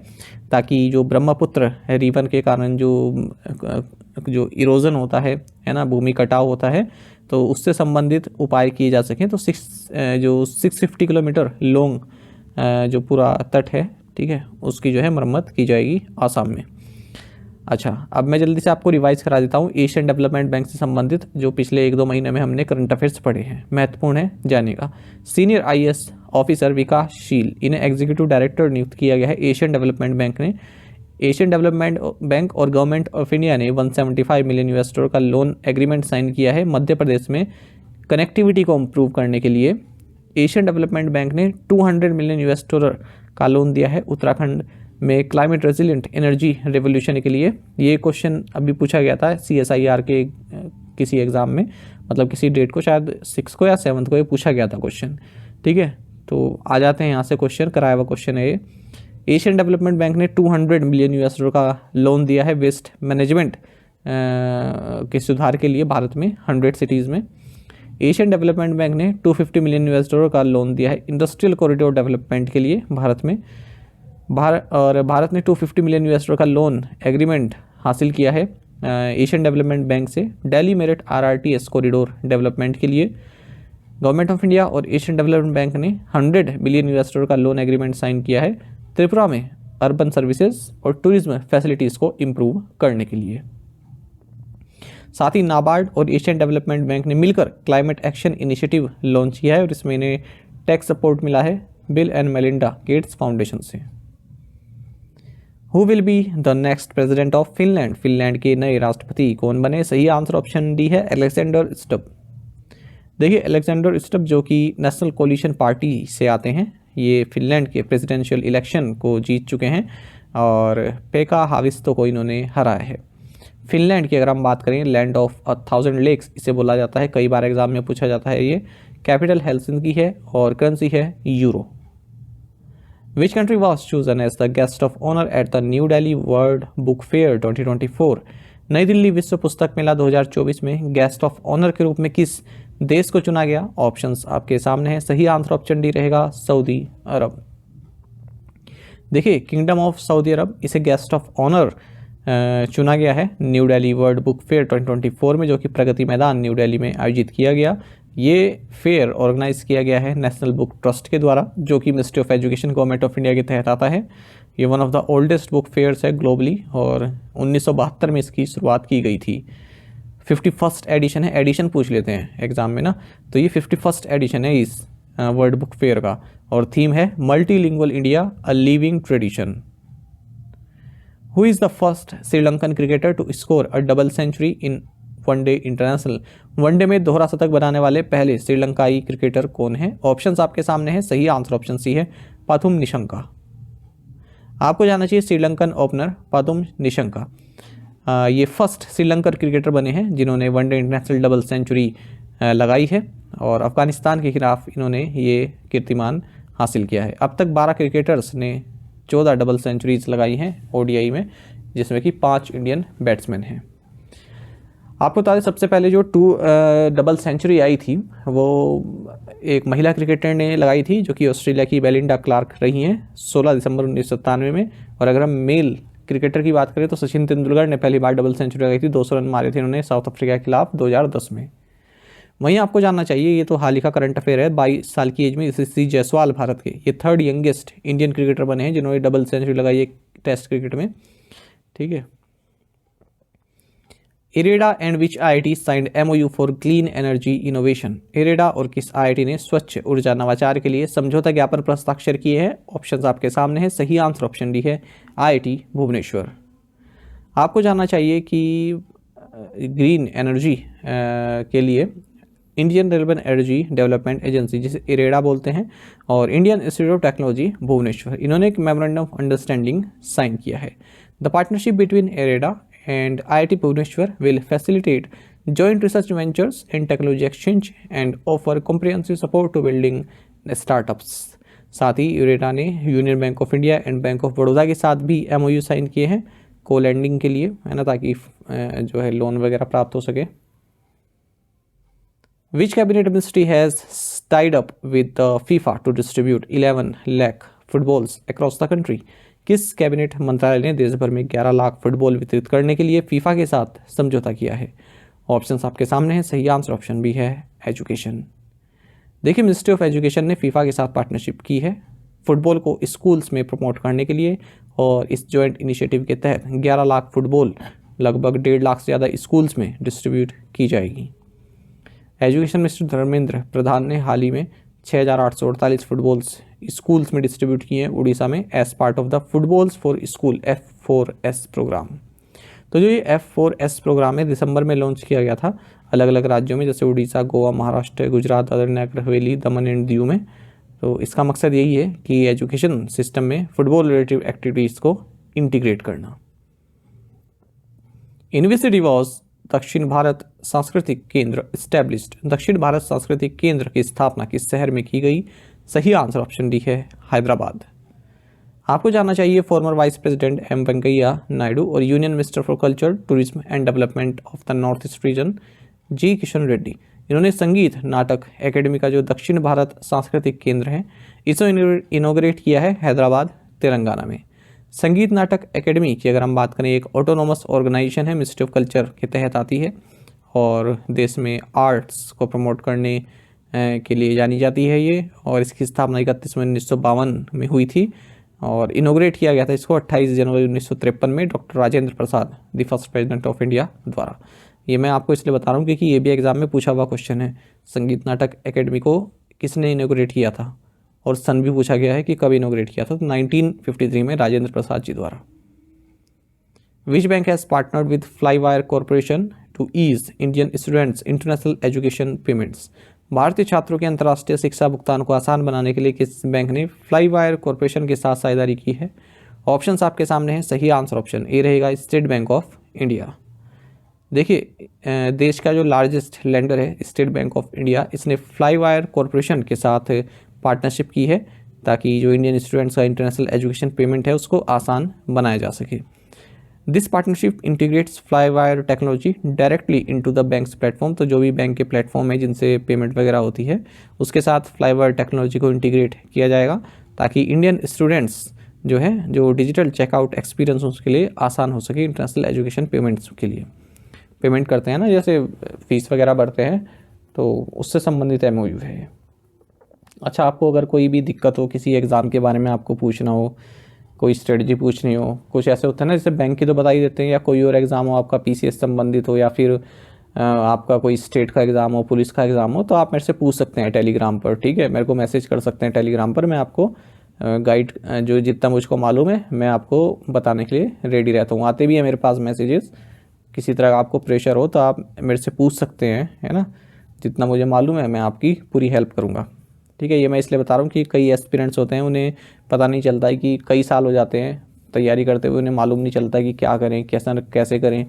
ताकि जो ब्रह्मपुत्र रिवर के कारण जो इरोजन होता है ना, भूमि कटाव होता है, तो उससे संबंधित उपाय किए जा सकें। तो 650 किलोमीटर लॉन्ग जो पूरा तट है, ठीक है, उसकी जो है मरम्मत की जाएगी आसाम में। अच्छा, अब मैं जल्दी से आपको रिवाइज करा देता हूँ एशियन डेवलपमेंट बैंक से संबंधित जो पिछले 1-2 महीने में हमने करंट अफेयर्स पढ़े हैं, महत्वपूर्ण है जानेगा। सीनियर IAS ऑफिसर विकासशील, इन्हें एग्जीक्यूटिव डायरेक्टर नियुक्त किया गया है एशियन डेवलपमेंट बैंक ने। एशियन डेवलपमेंट बैंक और गवर्नमेंट ऑफ इंडिया ने $175 मिलियन का लोन एग्रीमेंट साइन किया है मध्य प्रदेश में कनेक्टिविटी को इम्प्रूव करने के लिए। एशियन डेवलपमेंट बैंक ने $200 मिलियन का लोन दिया है उत्तराखंड में क्लाइमेट रेजिलिएंट एनर्जी रेवोल्यूशन के लिए। ये क्वेश्चन अभी पूछा गया था CSIR के किसी एग्ज़ाम में, मतलब किसी डेट को, शायद 6 को या 7 को ये पूछा गया था क्वेश्चन, ठीक है। तो आ जाते हैं यहाँ से, क्वेश्चन कराया हुआ क्वेश्चन है ये। एशियन डेवलपमेंट बैंक ने $200 मिलियन का लोन दिया है वेस्ट मैनेजमेंट के सुधार के लिए भारत में 100 सिटीज़ में। एशियन डेवलपमेंट बैंक ने $250 मिलियन का लोन दिया है इंडस्ट्रियल कॉरिडोर डेवलपमेंट के लिए भारत में। भारत ने $250 मिलियन का लोन एग्रीमेंट हासिल किया है एशियन डेवलपमेंट बैंक से Delhi Meerut RRTS corridor development के लिए। गवर्नमेंट ऑफ इंडिया और एशियन डेवलपमेंट बैंक ने $100 मिलियन का लोन एग्रीमेंट साइन किया है त्रिपुरा में अर्बन सर्विसेज और टूरिज्म फैसिलिटीज़ को इम्प्रूव करने के लिए। साथ ही नाबार्ड और एशियन डेवलपमेंट बैंक ने मिलकर क्लाइमेट एक्शन इनिशिएटिव लॉन्च किया है और इसमें इन्हें टैक्स सपोर्ट मिला है Bill and Melinda Gates foundation से। Who will be the next president of Finland? Finland के नए राष्ट्रपति कौन बने? सही आंसर ऑप्शन डी है, अलेक्जेंडर स्टब। देखिए, अलेक्जेंडर स्टब जो कि नेशनल कोलिशन पार्टी से आते हैं, ये फिनलैंड के प्रेसिडेंशियल इलेक्शन को जीत चुके हैं और पेका हाविस्तो को इन्होंने हराया है। फिनलैंड की अगर हम बात करें, लैंड ऑफ 1000 लेक्स इसे बोला जाता है, कई बार एग्जाम में पूछा जाता है ये। कैपिटल हेलसिंकी है और करेंसी है euro. Which country was chosen as the guest of honor at the New Delhi World Book Fair 2024? नई दिल्ली विश्व पुस्तक मेला 2024 में गेस्ट ऑफ ऑनर के रूप में किस देश को चुना गया? ऑप्शंस आपके सामने हैं। सही आंसर ऑप्शन डी रहेगा, सऊदी अरब। देखिए, किंगडम ऑफ सऊदी अरब, इसे गेस्ट ऑफ ऑनर चुना गया है new Delhi world book fair 2024 में, जो कि प्रगति मैदान न्यू दिल्ली में आयोजित किया गया। ये फेयर ऑर्गेनाइज किया गया है नेशनल बुक ट्रस्ट के द्वारा, जो कि ministry of education government of India के तहत आता है। ये one of the oldest book fairs है ग्लोबली और 1972 में इसकी शुरुआत की गई थी। 51st एडिशन है, एडिशन पूछ लेते हैं एग्जाम में ना, तो ये 51st एडिशन है इस वर्ल्ड बुक फेयर का और थीम है multilingual India a living tradition. Who is the first Sri Lankan cricketer to score a double century in one day international? One day में दोहरा शतक बनाने वाले पहले श्रीलंकाई क्रिकेटर कौन है? ऑप्शंस आपके सामने हैं। सही आंसर ऑप्शन सी है, पाथुम निशंका। आपको जानना चाहिए श्रीलंकन ओपनर पाथुम निशंका ये फर्स्ट श्रीलंकन क्रिकेटर बने हैं जिन्होंने वनडे इंटरनेशनल डबल सेंचुरी लगाई है और अफगानिस्तान के खिलाफ इन्होंने ये कीर्तिमान हासिल किया है। अब तक 12 क्रिकेटर्स ने 14 डबल सेंचुरीज लगाई हैं ODI में, जिसमें कि 5 इंडियन बैट्समैन हैं। आपको बता दें, सबसे पहले जो 2 डबल सेंचुरी आई थी वो एक महिला क्रिकेटर ने लगाई थी, जो कि ऑस्ट्रेलिया की बेलिंडा क्लार्क रही हैं 16 दिसंबर 1997 में। और अगर हम मेल क्रिकेटर की बात करें तो सचिन तेंदुलकर ने पहली बार डबल सेंचुरी लगाई थी, 200 रन मारे थे उन्होंने साउथ अफ्रीका के खिलाफ 2010 में। वहीं आपको जानना चाहिए, ये तो हाल ही का करंट अफेयर है, 22 साल की एज में यशस्वी जायसवाल भारत के ये 3rd यंगेस्ट इंडियन क्रिकेटर बने हैं जिन्होंने डबल सेंचुरी लगाई है टेस्ट क्रिकेट में, ठीक है। IREDA and which IIT signed MOU for clean energy innovation? IREDA और किस IIT ने स्वच्छ ऊर्जा नवाचार के लिए समझौता ज्ञापन पर हस्ताक्षर किए हैं? ऑप्शंस आपके सामने हैं। सही आंसर ऑप्शन डी है, IIT भुवनेश्वर। आपको जानना चाहिए कि ग्रीन एनर्जी के लिए Indian renewable energy development agency, जिसे इरेडा बोलते हैं, और Indian institute of technology Bhubaneswar, इन्होंने एक मेमोरेंडम ऑफ अंडरस्टैंडिंग साइन किया है। The partnership between IREDA and IIT Bhubaneswar will facilitate joint research ventures in technology exchange and offer comprehensive support to building startups। साथ ही यूरेटा ने union bank of India and bank of Baroda के साथ भी MOU sign किए हैं को landing के लिए, है ना, ताकि जो है लोन वगैरह प्राप्त हो सके। Which cabinet ministry has tied up with the FIFA to distribute 11 lakh footballs across the country? किस कैबिनेट मंत्रालय ने देश भर में 11 लाख फुटबॉल वितरित करने के लिए फीफा के साथ समझौता किया है? ऑप्शंस आपके सामने हैं। सही आंसर ऑप्शन बी है एजुकेशन। देखिए, मिनिस्ट्री ऑफ एजुकेशन ने फीफा के साथ पार्टनरशिप की है फुटबॉल को स्कूल्स में प्रमोट करने के लिए, और इस जॉइंट इनिशिएटिव के तहत 11 लाख फुटबॉल लगभग 1.5 लाख से ज़्यादा स्कूल्स में डिस्ट्रीब्यूट की जाएगी। एजुकेशन मिनिस्टर धर्मेंद्र प्रधान ने हाल ही में 6,848 फुटबॉल्स स्कूल्स में डिस्ट्रीब्यूट किए हैं उड़ीसा में as part of the footballs for school F4S program. तो जो ये F4S प्रोग्राम है दिसंबर में लॉन्च किया गया था अलग अलग राज्यों में, जैसे उड़ीसा, गोवा, महाराष्ट्र, गुजरात, दादर नगर हवेली, दमन एंड दीव में। तो इसका मकसद यही है कि एजुकेशन सिस्टम में फुटबॉल रिलेटिव एक्टिविटीज़ को इंटीग्रेट करना। यूनिवर्सिटी वॉज दक्षिण भारत सांस्कृतिक केंद्र एस्टैब्लिश्ड। दक्षिण भारत सांस्कृतिक केंद्र की स्थापना किस शहर में की गई? सही आंसर ऑप्शन डी है हैदराबाद। आपको जानना चाहिए former vice president M Venkaiah Naidu और union minister for culture, tourism and development of the north east region G Kishan Reddy, इन्होंने संगीत नाटक एकेडमी का जो दक्षिण भारत सांस्कृतिक केंद्र है इसे इनोग्रेट किया है हैदराबाद तेलंगाना में। संगीत नाटक एकेडमी की अगर हम बात करें, एक ऑटोनोमस ऑर्गेनाइजेशन है, मिनिस्ट्री ऑफ कल्चर के तहत आती है और देश में आर्ट्स को प्रमोट करने के लिए जानी जाती है ये, और इसकी स्थापना 31 मई 1952 में हुई थी और इनोग्रेट किया गया था इसको 28 जनवरी 1953 में doctor Rajendra Prasad the first president of India द्वारा। ये मैं आपको इसलिए बता रहा हूँ क्योंकि ये भी एग्जाम में पूछा हुआ क्वेश्चन है। संगीत नाटक एकेडमी को किसने इनोग्रेट किया था और सन भी पूछा गया है कि कब इनोग्रेट किया था, तो 1953 में राजेंद्र प्रसाद जी द्वारा। Which bank has partnered with Flywire corporation to ease Indian students international education payments? भारतीय छात्रों के अंतर्राष्ट्रीय शिक्षा भुगतान को आसान बनाने के लिए किस बैंक ने फ्लाईवायर कॉरपोरेशन के साथ साझेदारी की है? ऑप्शंस आपके सामने हैं। सही आंसर ऑप्शन ए रहेगा स्टेट बैंक ऑफ इंडिया। देखिए, देश का जो लार्जेस्ट लेंडर है स्टेट बैंक ऑफ इंडिया, इसने फ्लाईवायर कॉरपोरेशन के साथ पार्टनरशिप की है ताकि जो इंडियन स्टूडेंट्स का इंटरनेशनल एजुकेशन पेमेंट है उसको आसान बनाया जा सके। This partnership integrates Flywire technology directly into the bank's platform. तो जो भी बैंक के प्लेटफॉर्म है जिनसे पेमेंट वगैरह होती है उसके साथ फ्लाईवायर टेक्नोलॉजी को इंटीग्रेट किया जाएगा ताकि इंडियन स्टूडेंट्स जो है जो डिजिटल चेकआउट एक्सपीरियंस उसके लिए आसान हो सके। इंटरनेशनल एजुकेशन पेमेंट्स के लिए पेमेंट करते हैं ना, जैसे फीस वगैरह भरते हैं, तो उससे संबंधित MOU है। अच्छा, आपको अगर कोई भी दिक्कत हो, किसी एग्ज़ाम के बारे में आपको पूछना हो, कोई स्ट्रेटजी पूछनी हो, कुछ ऐसे होता है ना, जैसे बैंक की तो बता ही देते हैं, या कोई और एग्ज़ाम हो आपका PCS संबंधित हो, या फिर आपका कोई स्टेट का एग्ज़ाम हो, पुलिस का एग्ज़ाम हो, तो आप मेरे से पूछ सकते हैं टेलीग्राम पर। ठीक है, मेरे को मैसेज कर सकते हैं टेलीग्राम पर। मैं आपको गाइड जो जितना मुझको मालूम है मैं आपको बताने के लिए रेडी रहता हूँ। आते भी है मेरे पास मैसेजेस, किसी तरह का आपको प्रेशर हो तो आप मेरे से पूछ सकते हैं, है ना। जितना मुझे मालूम है मैं आपकी पूरी हेल्प करूँगा। ठीक है, ये मैं इसलिए बता रहा हूँ कि कई एस्पिरेंट्स होते हैं, उन्हें पता नहीं चलता है कि कई साल हो जाते हैं तैयारी करते हुए, उन्हें मालूम नहीं चलता कि क्या करें, कैसे करें,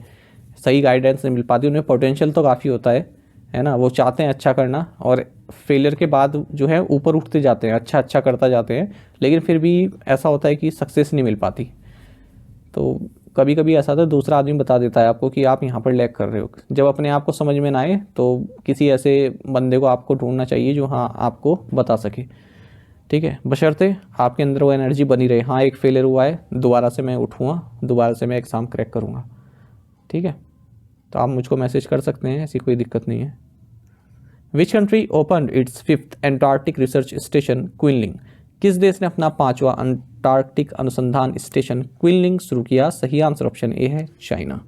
सही गाइडेंस नहीं मिल पाती। उन्हें पोटेंशियल तो काफ़ी होता है ना, वो चाहते हैं अच्छा करना, और फेलियर के बाद जो है ऊपर उठते जाते हैं, अच्छा करता जाते हैं, लेकिन फिर भी ऐसा होता है कि सक्सेस नहीं मिल पाती। तो कभी कभी ऐसा होता है दूसरा आदमी बता देता है आपको कि आप यहाँ पर लैग कर रहे हो। जब अपने आप को समझ में ना आए तो किसी ऐसे बंदे को आपको ढूंढना चाहिए जो हाँ आपको बता सके। ठीक है, बशर्ते आपके अंदर वो एनर्जी बनी रहे, हाँ एक फेलियर हुआ है, दोबारा से मैं उठूँगा, दोबारा से मैं एग्ज़ाम क्रैक करूँगा। ठीक है, तो आप मुझको मैसेज कर सकते हैं, ऐसी कोई दिक्कत नहीं है। Which country open its 5th Antarctic research station Qinling? किस देश ने अपना 5वां अंटार्कटिक अनुसंधान स्टेशन क्विनलिंग शुरू किया? सही आंसर ऑप्शन ए है चाइना।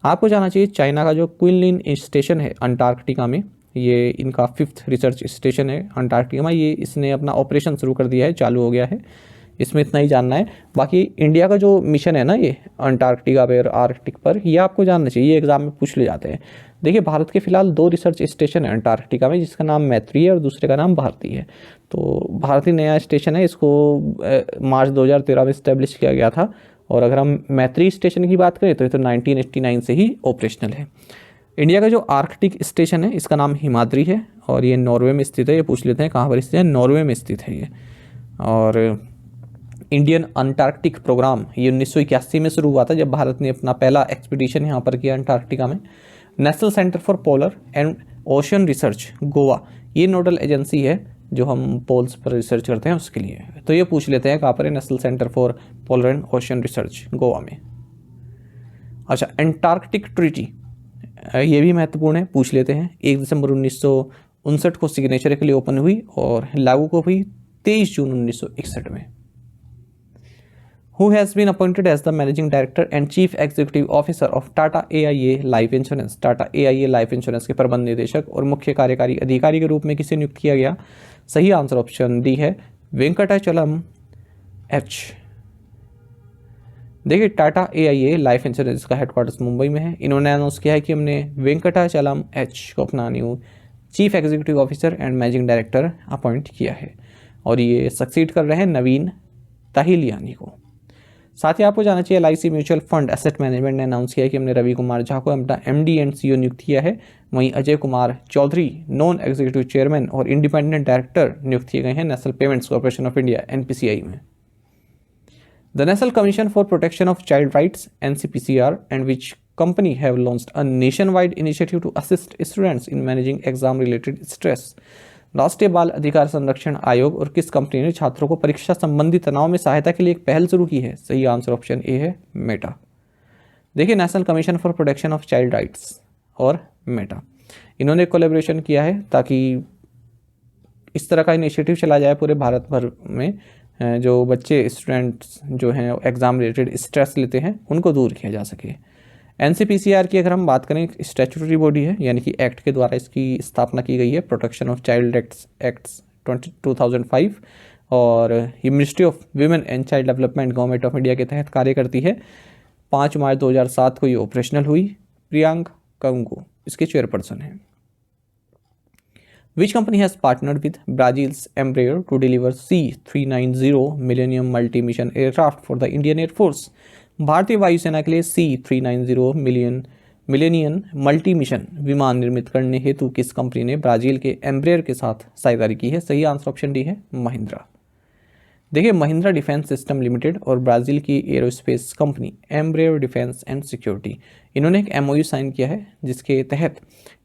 आपको जानना चाहिए चाइना का जो क्विनलिन स्टेशन है अंटार्कटिका में, ये इनका 5th रिसर्च स्टेशन है अंटार्कटिका में। ये इसने अपना ऑपरेशन शुरू कर दिया है, चालू हो गया है, इसमें इतना ही जानना है। बाकी इंडिया का जो मिशन है ना ये अंटार्कटिका पर, आर्कटिक पर, ये आपको जानना चाहिए, ये एग्जाम में पूछ ले जाते हैं। देखिए, भारत के फिलहाल 2 रिसर्च स्टेशन है अंटार्कटिका में, जिसका नाम मैत्री है और दूसरे का नाम भारती है। तो भारती नया स्टेशन है, इसको मार्च 2013 में इस्टेब्लिश किया गया था, और अगर हम मैत्री स्टेशन की बात करें तो ये तो 1989 से ही ऑपरेशनल है। इंडिया का जो आर्कटिक स्टेशन है इसका नाम हिमाद्री है और ये नॉर्वे में स्थित है। ये पूछ लेते हैं कहाँ पर स्थित है, नॉर्वे में स्थित है ये। और इंडियन अंटार्कटिक प्रोग्राम ये 1981 में शुरू हुआ था, जब भारत ने अपना पहला एक्सपीडिशन यहाँ पर किया अंटार्कटिका में। National centre for polar and ocean research Goa, ये नोडल एजेंसी है जो हम पोल्स पर रिसर्च करते हैं उसके लिए। तो ये पूछ लेते हैं कहाँ पर है, national centre for polar and ocean research Goa में। अच्छा, एंटार्कटिक ट्रीटी ये भी महत्वपूर्ण है, पूछ लेते हैं। 1 दिसंबर 1959 को सिग्नेचर के लिए ओपन हुई और लागू को हुई 23 जून 1961 में। Who has been appointed as the managing director and chief executive officer of Tata AIA Life Insurance? Tata AIA life insurance के प्रबंध निदेशक और मुख्य कार्यकारी अधिकारी के रूप में किसे नियुक्त किया गया? सही आंसर ऑप्शन डी है, वेंकटाचलम एच। देखिए, टाटा AIA लाइफ इंश्योरेंस का हेडक्वार्टर्स मुंबई में है। इन्होंने अनाउंस किया है कि हमने वेंकटाचलम एच को अपना new chief executive officer and managing director appoint किया है और ये सक्सीड कर रहे हैं नवीन ताहिलियानी को। साथ ही आपको जाना चाहिए LIC mutual fund asset management ने अनाउंस किया है कि हमने रवि कुमार झा को अपना MD एंड CEO नियुक्त किया है। वहीं Ajay Kumar Chaudhary non executive chairman और इंडिपेंडेंट डायरेक्टर नियुक्त किए गए हैं national payments corporation of India NPCI में। The national commission for protection of child rights NCPCR and which company have launched a nationwide initiative to assist students in managing exam related stress? राष्ट्रीय बाल अधिकार संरक्षण आयोग और किस company ने छात्रों को परीक्षा संबंधी तनाव में सहायता के लिए एक पहल शुरू की है? सही आंसर ऑप्शन ए है, मेटा। देखिए, national commission for protection of child rights और मेटा इन्होंने कोलैबोरेशन किया है ताकि इस तरह का इनिशिएटिव चला जाए पूरे भारत भर में। जो बच्चे स्टूडेंट्स जो हैं एग्ज़ाम रिलेटेड स्ट्रेस लेते हैं उनको दूर किया जा सके। NCPCR की अगर हम बात करें, स्टैट्यूटरी बॉडी है, यानी कि एक्ट के द्वारा इसकी स्थापना की गई है, प्रोटेक्शन ऑफ चाइल्ड एक्ट्स 2005, और ये ministry of women and child development government of India के तहत कार्य करती है। 5 मार्च 2007 को ये ऑपरेशनल हुई। प्रियांक कंगू इसके चेयरपर्सन है। Which company has partnered with Brazil's Embraer to deliver C390 Millennium Multi-Mission Aircraft for the Indian Air Force? भारतीय वायुसेना के लिए C390 मिलेनियम मल्टी मिशन विमान निर्मित करने हेतु किस कंपनी ने ब्राजील के एम्ब्रेयर के साथ साझेदारी की है? सही आंसर ऑप्शन डी है, महिंद्रा। देखिए, महिंद्रा डिफेंस सिस्टम लिमिटेड और ब्राज़ील की aerospace company Embraer defence and security, इन्होंने एक MOU साइन किया है जिसके तहत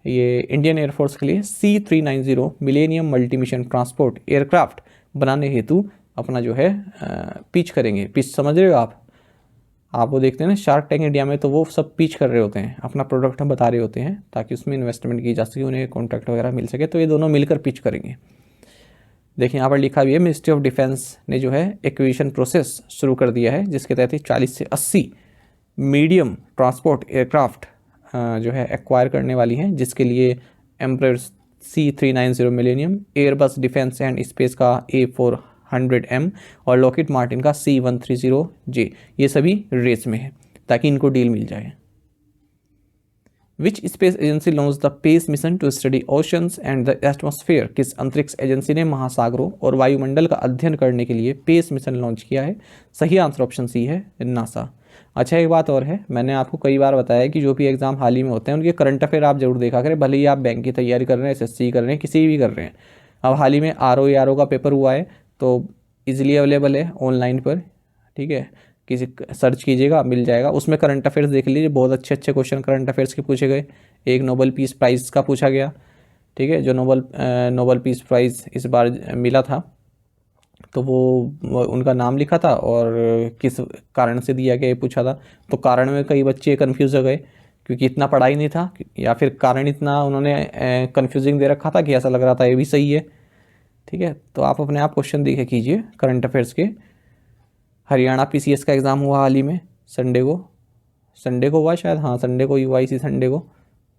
ये इंडियन एयरफोर्स के लिए C390 millennium multi mission transport aircraft बनाने हेतु अपना जो है पिच करेंगे। पिच समझ रहे हो आप वो देखते हैं ना शार्क टैंक इंडिया में, तो वो सब पिच कर रहे होते हैं, अपना प्रोडक्ट हम बता रहे होते हैं ताकि उसमें इन्वेस्टमेंट की जा सके, उन्हें कॉन्ट्रैक्ट वगैरह मिल सके। तो ये दोनों मिलकर पिच करेंगे। देखिए, यहाँ पर लिखा भी है, मिनिस्ट्री ऑफ डिफेंस ने जो है एक्विजिशन प्रोसेस शुरू कर दिया है जिसके तहत 40 से 80 मीडियम ट्रांसपोर्ट एयरक्राफ्ट जो है एक्वायर करने वाली हैं, जिसके लिए Embraer C390 millennium, Airbus defence and space का A400M और लॉकहीड मार्टिन का C130J, ये सभी रेस में है ताकि इनको डील मिल जाए। Which space agency launch the PACE mission to study oceans and the atmosphere? किस अंतरिक्ष एजेंसी ने महासागरों और वायुमंडल का अध्ययन करने के लिए पेस मिशन लॉन्च किया है? सही आंसर ऑप्शन सी है, नासा। अच्छा, एक बात और है, मैंने आपको कई बार बताया कि जो भी एग्जाम हाल ही में होते हैं उनके करंट अफेयर आप जरूर देखा करें, भले ही आप बैंक की तैयारी कर रहे हैं, SSC कर रहे हैं, किसी भी कर रहे हैं। अब हाल ही में RO का पेपर हुआ है तो ईजिली अवेलेबल है ऑनलाइन पर, ठीक है, किसी सर्च कीजिएगा मिल जाएगा। उसमें करंट अफेयर्स देख लीजिए, बहुत अच्छे अच्छे क्वेश्चन करंट अफेयर्स के पूछे गए। एक नोबेल पीस प्राइज़ का पूछा गया, ठीक है, जो नोबेल पीस प्राइज़ इस बार मिला था तो वो उनका नाम लिखा था और किस कारण से दिया गया ये पूछा था। तो कारण में कई बच्चे कन्फ्यूज़ हो गए क्योंकि इतना पढ़ा ही नहीं था, या फिर कारण इतना उन्होंने कन्फ्यूजिंग दे रखा था कि ऐसा लग रहा था ये भी सही है, ठीक है। तो आप अपने आप क्वेश्चन देखे कीजिए करंट अफेयर्स के। हरियाणा PCS का एग्ज़ाम हुआ हाल ही में, संडे को हुआ शायद, हाँ संडे को हुआ, इसी संडे को।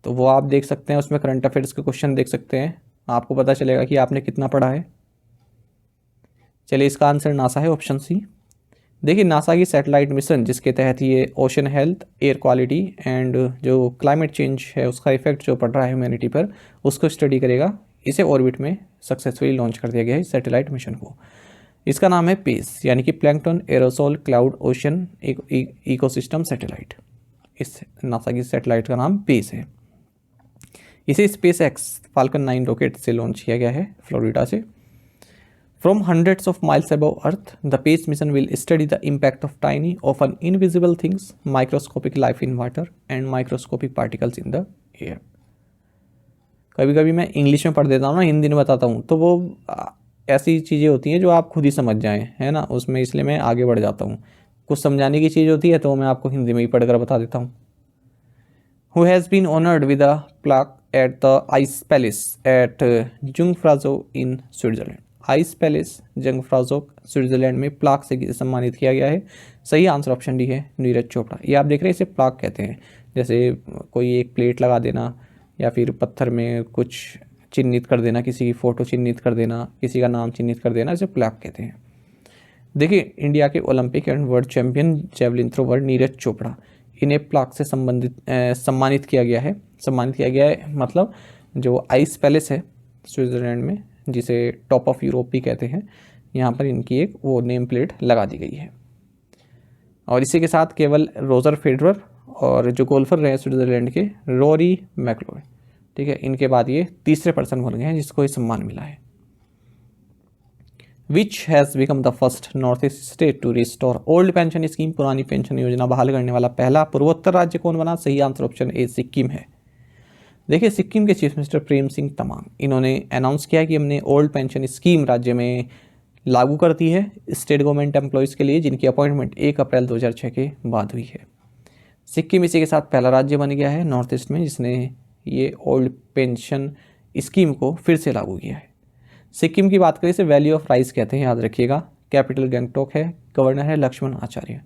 तो वो आप देख सकते हैं, उसमें करंट अफेयर्स के क्वेश्चन देख सकते हैं, आपको पता चलेगा कि आपने कितना पढ़ा है। चलिए, इसका आंसर नासा है, ऑप्शन सी। देखिए, नासा की सैटेलाइट मिशन जिसके तहत ये ocean health, air quality and जो क्लाइमेट चेंज है उसका इफेक्ट जो पड़ रहा है ह्यूमैनिटी पर, उसको स्टडी करेगा। इसे ऑर्बिट में सक्सेसफुली लॉन्च कर दिया गया है इस सैटेलाइट मिशन को। इसका नाम है पेस, यानी कि plankton aerosol cloud ocean ecosystem satellite. इस नासा की सैटेलाइट का नाम पेस है। इसे स्पेस एक्स फाल्कन 9 रॉकेट से लॉन्च किया गया है फ्लोरिडा से। From hundreds of miles above Earth, the PACE mission will study the impact of tiny, often invisible things, microscopic life in water, and microscopic particles in the air. कभी कभी मैं English में पढ़ देता हूँ ना, हिंदी में बताता हूँ, तो वो ऐसी चीज़ें होती हैं जो आप खुद ही समझ जाएं, है ना, उसमें इसलिए मैं आगे बढ़ जाता हूँ। कुछ समझाने की चीज़ होती है तो मैं आपको हिंदी में ही पढ़कर बता देता हूँ। Who has been honored with a plaque at the Ice Palace at Jungfrau in Switzerland. Ice palace Jungfraujoch Switzerland में प्लाक से सम्मानित किया गया है। सही आंसर ऑप्शन डी है, नीरज चोपड़ा। ये आप देख रहे हैं, इसे प्लाक कहते हैं। जैसे कोई एक प्लेट लगा देना या फिर पत्थर में कुछ चिन्हित कर देना, किसी की फ़ोटो चिन्हित कर देना, किसी का नाम चिन्हित कर देना, इसे प्लाक कहते हैं। देखिए, इंडिया के Olympic and world champion javelin thrower Neeraj Chopra, इन्हें प्लाक से सम्मानित किया गया है। सम्मानित किया गया है मतलब जो आइस पैलेस है स्विट्ज़रलैंड में, जिसे टॉप ऑफ यूरोप भी कहते हैं, यहाँ पर इनकी एक वो नेम प्लेट लगा दी गई है। और इसी के साथ केवल रोजर फेडरर और जो गोल्फर रहे स्विट्जरलैंड के रोरी मैकइलरॉय, ठीक है, इनके बाद ये तीसरे पर्सन बन गए हैं जिसको ये सम्मान मिला है। Which has become the first north east state to restore old pension scheme, पुरानी पेंशन योजना बहाल करने वाला पहला पूर्वोत्तर राज्य कौन बना? सही आंसर ऑप्शन ए सिक्किम है। देखिए, सिक्किम के चीफ मिनिस्टर प्रेम सिंह तमांग, इन्होंने अनाउंस किया कि हमने ओल्ड पेंशन स्कीम राज्य में लागू कर दी है स्टेट गवर्नमेंट एम्प्लॉयज़ के लिए जिनकी अपॉइंटमेंट 1 अप्रैल 2006 के बाद हुई है। सिक्किम इसी के साथ पहला राज्य बन गया है नॉर्थ ईस्ट में जिसने ये ओल्ड पेंशन स्कीम को फिर से लागू किया है। सिक्किम की बात करें इसे वैली ऑफ राइस कहते हैं, याद रखिएगा। कैपिटल गंगटोक है, गवर्नर है लक्ष्मण आचार्य।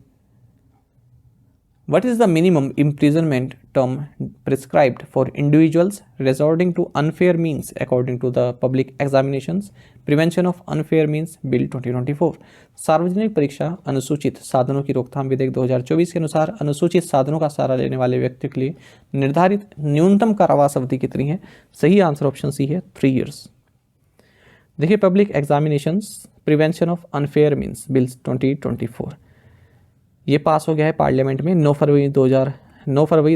What is the minimum imprisonment term prescribed for individuals resorting to unfair means according to the Public Examinations Prevention of Unfair Means Bill 2024? सार्वजनिक परीक्षा अनुसूचित साधनों की रोकथाम विधेयक 2024 के अनुसार अनुसूचित साधनों का सहारा लेने वाले व्यक्ति के लिए निर्धारित न्यूनतम कारावास अवधि कितनी है? सही आंसर ऑप्शन सी है, 3 years। देखिए, public examinations prevention of unfair means bill 2024 ये पास हो गया है पार्लियामेंट में 9 फरवरी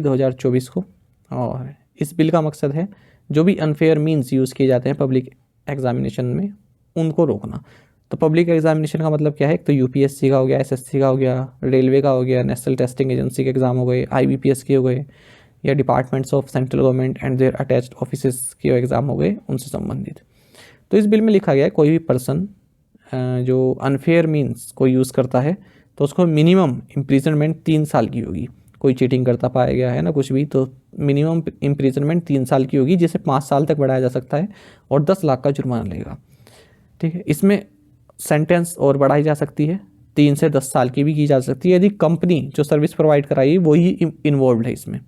2024 को। और इस बिल का मकसद है जो भी अनफेयर मीन्स यूज़ किए जाते हैं पब्लिक एग्जामिनेशन में उनको रोकना। तो पब्लिक एग्जामिनेशन का मतलब क्या है? एक तो यूपीएससी का हो गया, एसएससी का हो गया, रेलवे का हो गया, नेशनल टेस्टिंग एजेंसी के एग्ज़ाम हो गए, आईबीपीएस के हो गए, या departments of central government and their attached offices के एग्ज़ाम हो गए, उनसे संबंधित। तो इस बिल में लिखा गया है कोई भी पर्सन जो अनफेयर मीन्स को यूज़ करता है तो उसको मिनिमम इम्प्रिजनमेंट 3 साल की होगी। कोई चीटिंग करता पाया गया है ना कुछ भी, तो मिनिमम इम्प्रिजनमेंट 3 साल की होगी, जिसे 5 साल तक बढ़ाया जा लगता है और 10 लाख का जुर्माना लगेगा। ठीक है, इसमें सेंटेंस और बढ़ाई जा सकती है, 3 से 10 साल की भी की जा सकती है यदि कंपनी जो सर्विस प्रोवाइड कराई वही इन्वॉल्व है इसमें।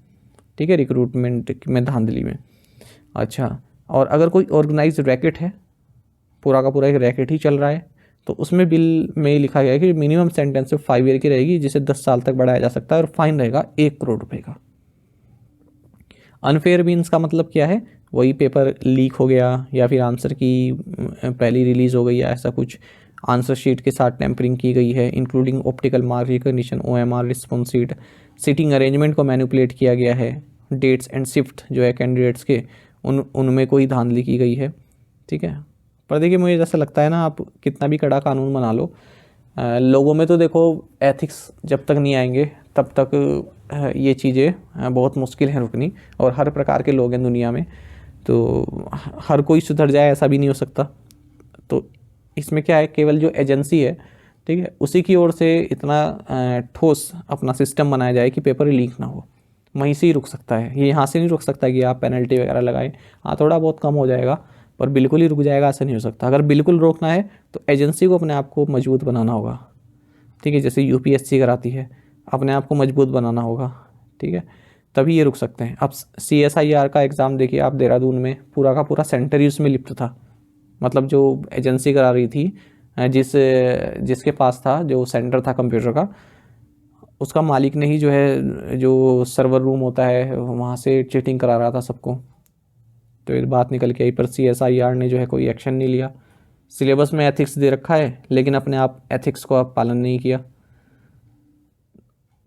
ठीक है, रिक्रूटमेंट में, धांधली में। अच्छा, और अगर कोई ऑर्गेनाइज रैकेट है, पूरा का पूरा एक रैकेट ही चल रहा है, तो उसमें बिल में लिखा गया है कि मिनिमम सेंटेंस 5 ईयर की रहेगी, जिसे 10 साल तक बढ़ाया जा सकता है और फाइन रहेगा 1 करोड़ रुपए का। अनफेयर मीन्स का मतलब क्या है? वही पेपर लीक हो गया या फिर आंसर की पहली रिलीज़ हो गई या ऐसा कुछ, आंसर शीट के साथ टेम्परिंग की गई है, including optical mark recognition, OMR response sheet, seating arrangement को मैनिपुलेट किया गया है, डेट्स एंड शिफ्ट जो है कैंडिडेट्स के उनमें कोई धांधली की गई है। ठीक है, पर देखिए मुझे जैसा लगता है ना, आप कितना भी कड़ा कानून बना लो, लोगों में तो देखो एथिक्स जब तक नहीं आएंगे तब तक ये चीज़ें बहुत मुश्किल है रुकनी। और हर प्रकार के लोग हैं दुनिया में, तो हर कोई सुधर जाए ऐसा भी नहीं हो सकता। तो इसमें क्या है, केवल जो एजेंसी है, ठीक है, उसी की ओर से इतना ठोस अपना सिस्टम बनाया जाए कि पेपर लीक ना हो, वहीं से ही रुक सकता है। ये यहाँ से नहीं रुक सकता कि आप पेनल्टी वगैरह लगाएं। हाँ, थोड़ा बहुत कम हो जाएगा, पर बिल्कुल ही रुक जाएगा ऐसा नहीं हो सकता। अगर बिल्कुल रोकना है तो एजेंसी को अपने आप को मजबूत बनाना होगा। ठीक है, जैसे यूपीएससी कराती है, अपने आप को मजबूत बनाना होगा। ठीक है, तभी ये रुक सकते हैं। अब CSIR का एग्ज़ाम देखिए आप, देहरादून में पूरा का पूरा सेंटर ही उसमें लिप्त था। मतलब जो एजेंसी करा रही थी, जिसके पास था जो सेंटर था कंप्यूटर का, उसका मालिक ने ही जो है जो सर्वर रूम होता है वहाँ से चीटिंग करा रहा था सबको। तो ये बात निकल के आई, पर CSIR ने जो है कोई एक्शन नहीं लिया। सिलेबस में एथिक्स दे रखा है लेकिन अपने आप एथिक्स को आप पालन नहीं किया।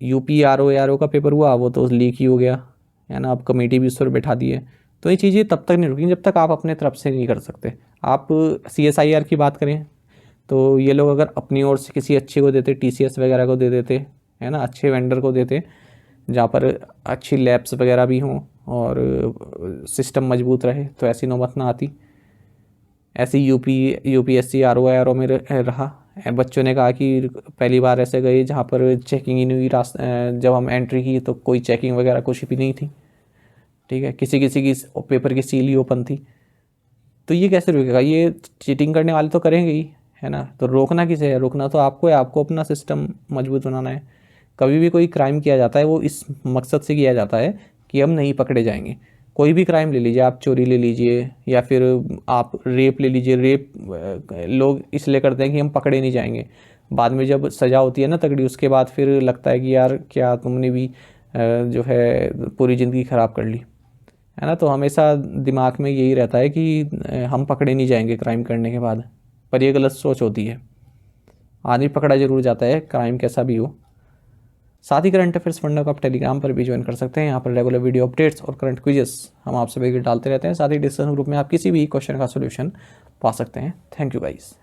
UP RO का पेपर हुआ, वो तो लीक ही हो गया है ना। अब कमेटी भी उस पर बैठा दी है, तो ये चीज़ें तब तक नहीं रुकी जब तक आप अपने तरफ से नहीं कर सकते। आप CSIR की बात करें तो ये लोग अगर अपनी ओर से किसी अच्छे को देते, TCS वगैरह को दे देते, है ना, अच्छे वेंडर को देते जहाँ पर अच्छी लैब्स वगैरह भी हों और सिस्टम मजबूत रहे, तो ऐसी नौबत ना आती। ऐसे UPSC RO में रहा। बच्चों ने कहा कि पहली बार ऐसे गए जहाँ पर चेकिंग ही नहीं हुई, जब हम एंट्री की तो कोई चेकिंग वगैरह कुछ भी नहीं थी, ठीक है, किसी किसी की पेपर की सील ही ओपन थी। तो ये कैसे रुकेगा? ये चीटिंग करने वाले तो करेंगे ही, है ना। तो रोकना किसे है? रोकना तो आपको है, आपको अपना सिस्टम मजबूत बनाना है। कभी भी कोई क्राइम किया जाता है वो इस मकसद से किया जाता है कि हम नहीं पकड़े जाएंगे। कोई भी क्राइम ले लीजिए, आप चोरी ले लीजिए या फिर आप रेप ले लीजिए। रेप लोग इसलिए करते हैं कि हम पकड़े नहीं जाएंगे। बाद में जब सज़ा होती है ना तगड़ी, उसके बाद फिर लगता है कि यार क्या तुमने भी जो है पूरी ज़िंदगी ख़राब कर ली, है ना। तो हमेशा दिमाग में यही रहता है कि हम पकड़े नहीं जाएंगे क्राइम करने के बाद, पर ये गलत सोच होती है। आदमी पकड़ा जरूर जाता है, क्राइम कैसा भी हो। साथ ही करंट अफेयर्स पढ़ने को आप टेलीग्राम पर भी ज्वाइन कर सकते हैं। यहाँ पर रेगुलर वीडियो अपडेट्स और करंट क्विजेस हम आप सभी के डालते रहते हैं। साथ ही डिस्कशन ग्रुप में आप किसी भी क्वेश्चन का सोल्यूशन पा सकते हैं। Thank you guys.